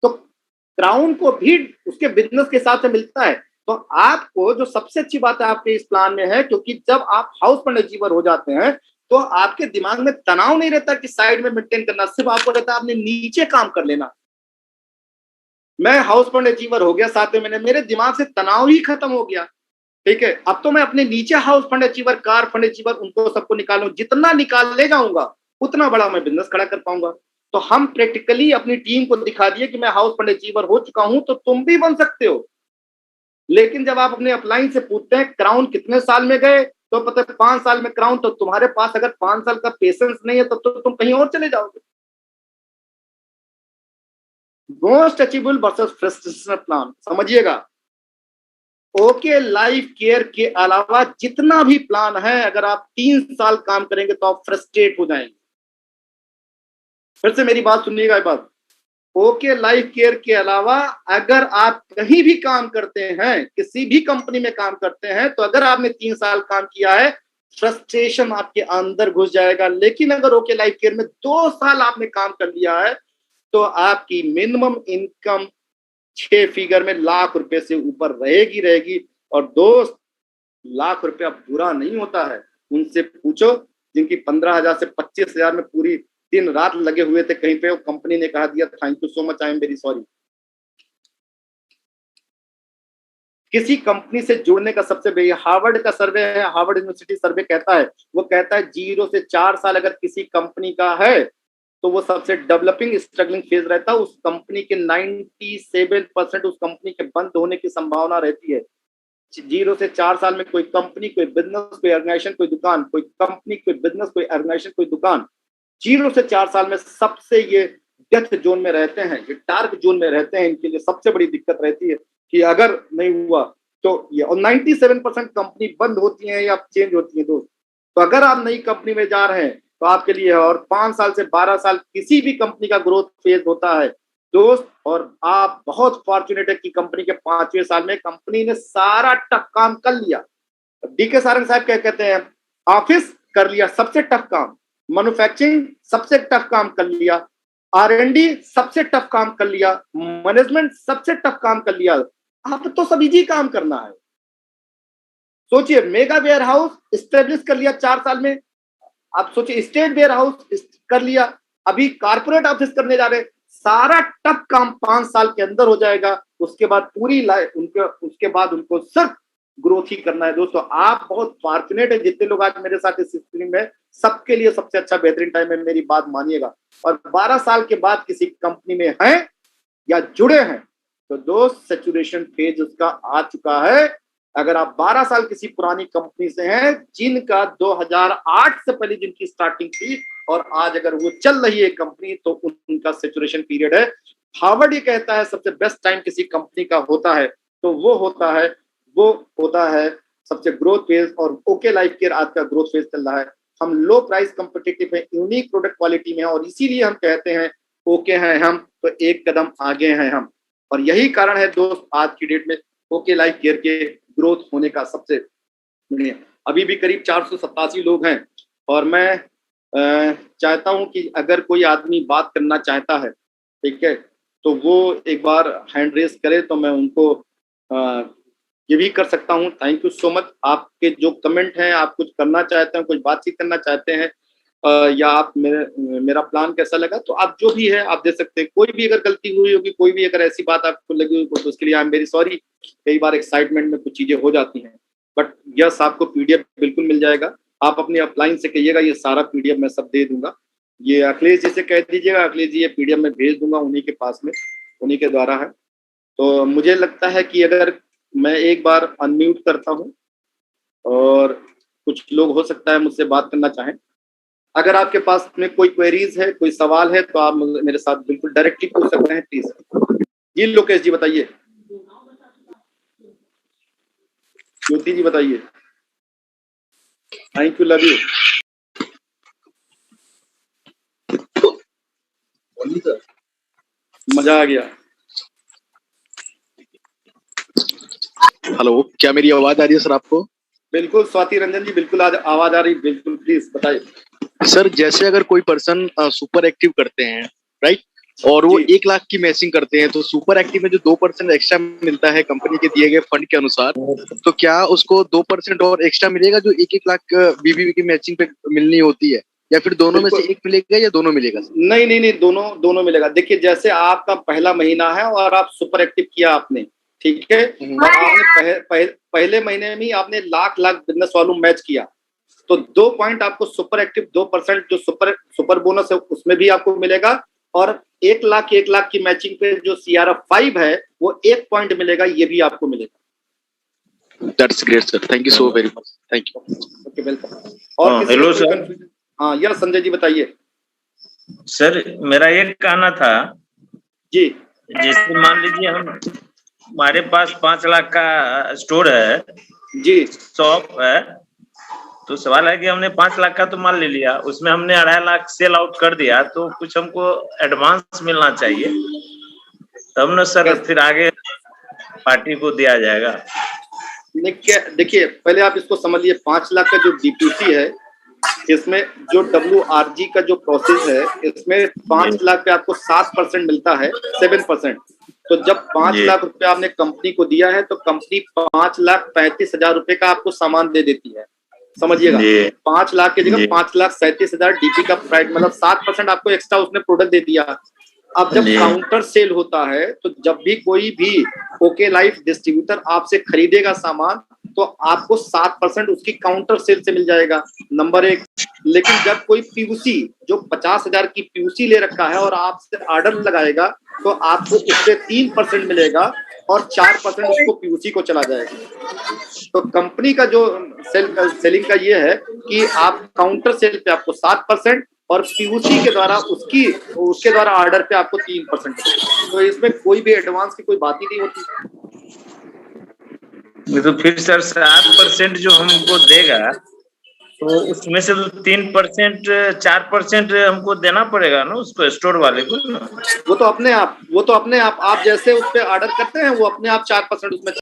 तो क्राउन को भी उसके बिजनेस के हिसाब से मिलता है। तो आपको जो सबसे अच्छी बात है आपके इस प्लान में है, क्योंकि जब आप हाउस फंड अचीवर हो जाते हैं तो आपके दिमाग में तनाव नहीं रहता कि साइड में मेंटेन करना, सिर्फ आपको रहता है आपने नीचे काम कर लेना। मैं हाउस फंड अचीवर हो गया 7वें महीने, मेरे दिमाग से तनाव ही खत्म हो गया। ठीक है, अब तो मैं अपने नीचे house fund achiever, car fund achiever, उनको सबको निकालूं, जितना निकाल ले जाऊंगा उतना बड़ा मैं बिजनेस खड़ा कर पाऊंगा। तो हम प्रैक्टिकली अपनी टीम को दिखा दिए कि मैं हाउस फंड अचीवर हो चुका हूं, तो तुम भी बन सकते हो। लेकिन जब आप अपने अपलाइन से पूछते हैं क्राउन कितने साल में गए, तो पता है 5 साल में क्राउन, तो तुम्हारे पास अगर 5 साल का पेशेंस नहीं है तो तुम कहीं और चले जाओगे। Most achievable versus frustration plan समझिएगा। ओके लाइफ केयर के अलावा जितना भी प्लान है, अगर आप 3 साल काम करेंगे तो आप फ्रस्ट्रेट हो जाएंगे। फिर से मेरी बात सुनिएगा एक बात। ओके लाइफ केयर के अलावा अगर आप कहीं भी काम करते हैं, किसी भी कंपनी में काम करते हैं, तो अगर आपने 3 साल काम किया है, फ्रस्ट्रेशन आपके अंदर घुस जाएगा। लेकिन अगर ओके लाइफ केयर में 2 साल आपने काम कर लिया है, तो आपकी मिनिमम इनकम 6 फिगर में लाख रुपए से ऊपर रहेगी रहेगी। और दोस्त, लाख रुपया बुरा नहीं होता है। उनसे पूछो जिनकी 15,000 से 25,000 में पूरी दिन रात लगे हुए थे कहीं पे, वो कंपनी ने कहा दिया thank you so much, I am very sorry. किसी कंपनी से जुड़ने का सबसे बड़ी, हार्वर्ड का सर्वे है, हार्वर्ड यूनिवर्सिटी सर्वे कहता है, वो कहता है 0 से 4 साल अगर किसी कंपनी का है तो वो सबसे डेवलपिंग स्ट्रगलिंग फेज रहता है। उस कंपनी के 97% उस कंपनी के बंद होने की संभावना रहती है। 0 से 4 साल में कोई कंपनी, कोई बिजनेस, कोई ऑर्गेनाइजेशन, कोई दुकान, कोई कंपनी, कोई बिजनेस, कोई ऑर्गेनाइजेशन, कोई दुकान 0 से 4 साल में सबसे ये डेथ जोन में रहते हैं, ये डार्क जोन में रहते हैं। इनके लिए सबसे बड़ी दिक्कत रहती है कि अगर नहीं हुआ तो ये, और 97% कंपनी बंद होती है या चेंज होती है दोस्त। तो अगर आप नई कंपनी में जा रहे हैं तो आपके लिए है, और 5 साल से 12 साल किसी भी कंपनी का ग्रोथ फेज होता है दोस्त। और आप बहुत फॉर्चुनेट है कि कंपनी के 5वें साल में कंपनी ने सारा टफ काम कर लिया। डीके सारंग साहब क्या कहते हैं, ऑफिस कर लिया सबसे टफ काम, मैन्युफैक्चरिंग सबसे टफ काम कर लिया, R&D सबसे टफ काम कर लिया, मैनेजमेंट सबसे टफ काम कर लिया। आप तो सब इजी काम करना है। सोचिए, मेगा वेयर हाउस स्टेब्लिश कर लिया 4 साल में। आप सोचिए, स्टेट वेयर हाउस कर लिया, अभी कारपोरेट ऑफिस करने जा रहे हैं। सारा टफ काम 5 साल के अंदर हो जाएगा। उसके बाद पूरी लाइफ उसके बाद उनको सिर्फ ग्रोथ ही करना है दोस्तों। आप बहुत फॉर्चुनेट है, जितने लोग आज मेरे साथ इस स्ट्रीम में, सबके लिए सबसे अच्छा बेहतरीन टाइम है, मेरी बात मानिएगा। और 12 साल के बाद किसी कंपनी में हैं या जुड़े हैं तो दोस्त सैचुरेशन फेज उसका आ चुका है। अगर आप 12 साल किसी पुरानी कंपनी से हैं, जिनका 2008 से पहले जिनकी स्टार्टिंग थी, और आज अगर वो चल रही है कंपनी, तो उनका सैचुरेशन पीरियड है। हार्वर्ड ये कहता है सबसे बेस्ट टाइम किसी कंपनी का होता है तो वो होता है सबसे ग्रोथ फेज। और ओके लाइफ केयर आज का ग्रोथ फेज चल रहा है। हम लो प्राइस कंपिटिटिव है, यूनिक प्रोडक्ट क्वालिटी में, और इसीलिए हम कहते हैं ओके हैं हम तो एक कदम आगे हैं हम। और यही कारण है दोस्त आज की डेट में ओके लाइफ केयर के ग्रोथ होने का सबसे बढ़िया। अभी भी करीब 487 लोग हैं, और मैं चाहता हूं कि अगर कोई आदमी बात करना चाहता है, ठीक है, तो वो एक बार हैंड रेस करे तो मैं उनको ये भी कर सकता हूं। Thank you so much. आपके जो कमेंट हैं, आप कुछ करना चाहते हैं, कुछ बातचीत करना चाहते हैं, या आप मेरा प्लान कैसा लगा, तो आप जो भी है आप दे सकते हैं। कोई भी अगर गलती हुई होगी, कोई भी अगर ऐसी बात आपको लगी होगी, तो उसके लिए आई एम वेरी सॉरी। कई बार एक्साइटमेंट में कुछ चीजें हो जाती हैं, बट यस आपको PDF बिल्कुल मिल जाएगा। आप अपनी अपलाइन से कहिएगा, ये सारा पीडीएफ मैं सब दे दूंगा। ये अखिलेश जी से कह दीजिएगा, अखिलेश जी ये पीडीएफ मैं भेज दूंगा, उन्हीं के पास में, उन्हीं के द्वारा है। तो मुझे लगता है कि अगर मैं एक बार अनम्यूट करता हूँ और कुछ लोग हो सकता है मुझसे बात करना चाहें। अगर आपके पास में कोई क्वेरीज है, कोई सवाल है, तो आप मेरे साथ बिल्कुल डायरेक्टली पूछ सकते हैं प्लीज। जी लोकेश जी बताइए। ज्योति जी बताइए। Thank you, love you. मजा आ गया। हेलो, क्या मेरी आवाज आ रही है सर आपको? बिल्कुल स्वाति रंजन जी, बिल्कुल आज आवाज आ रही, बिल्कुल प्लीज बताइए। सर जैसे अगर कोई पर्सन सुपर एक्टिव करते हैं, राइट, और वो 1 लाख की मैचिंग करते हैं, तो सुपर एक्टिव में जो 2% एक्स्ट्रा मिलता है कंपनी के दिए गए फंड के अनुसार, तो क्या उसको 2% और एक्स्ट्रा मिलेगा जो 1-1 लाख बीबी की मैचिंग पे मिलनी होती है, या फिर दोनों में से एक मिलेगा या दोनों मिलेगा? नहीं नहीं नहीं, दोनों मिलेगा। देखिए जैसे आपका पहला महीना है और आप सुपर एक्टिव किया आपने, ठीक है, और आपने पहले महीने में ही आपने लाख बिजनेस वॉल्यूम मैच किया, तो 2 पॉइंट आपको सुपर एक्टिव 2% जो सुपर बोनस है उसमें भी आपको मिलेगा, और 1 लाख की मैचिंग पे जो CRF 5 है वो 1 पॉइंट मिलेगा, ये भी आपको मिलेगा। That's great sir, thank you so very much, thank you. Okay, welcome. और हेलो सर। हाँ यस संजय जी बताइए। सर मेरा ये कहना था जी, जैसे मान लीजिए हमारे पास 5 लाख का स्टोर है जी, शॉप है, तो सवाल है कि हमने 5 लाख का तो माल ले लिया, उसमें हमने 2.5 लाख सेल आउट कर दिया, तो कुछ हमको एडवांस मिलना चाहिए, तब न सर फिर आगे पार्टी को दिया जाएगा। देखिए पहले आप इसको समझिए, 5 लाख का जो DPC है, इसमें जो WRG का जो प्रोसेस है, इसमें 5 लाख पे आपको 7% मिलता है, 7%। तो जब 5 लाख रुपए आपने कंपनी को दिया है, तो कंपनी 5,35,000 रुपए का आपको सामान दे देती है, समझिएगा। 5 लाख की जगह 5,37,000 DP का प्राइस, मतलब 7% आपको एक्स्ट्रा उसने प्रोडक्ट दे दिया। अब जब काउंटर सेल होता है, तो जब भी कोई भी ओके लाइफ डिस्ट्रीब्यूटर आपसे खरीदेगा सामान, तो आपको 7% उसकी काउंटर सेल से मिल जाएगा, नंबर 1। लेकिन जब कोई PUC जो 50,000 की PUC ले रखा है और आपसे ऑर्डर लगाएगा, तो आपको उससे 3% मिलेगा और 4% उसको PUC को चला जाएगा। तो कंपनी का जो सेलिंग का ये है कि आप काउंटर सेल पे आपको 7% और PUC के द्वारा उसके द्वारा ऑर्डर पे आपको 3%। तो इसमें कोई भी एडवांस की कोई बात ही नहीं होती। तो फिर सर 7% जो हमको देगा, तो उसमें से 3% 4% हमको देना पड़ेगा ना उसको, स्टोर वाले को ना? वो तो अपने आप आप जैसे उस पर ऑर्डर करते हैं, वो अपने आप 4% उसमें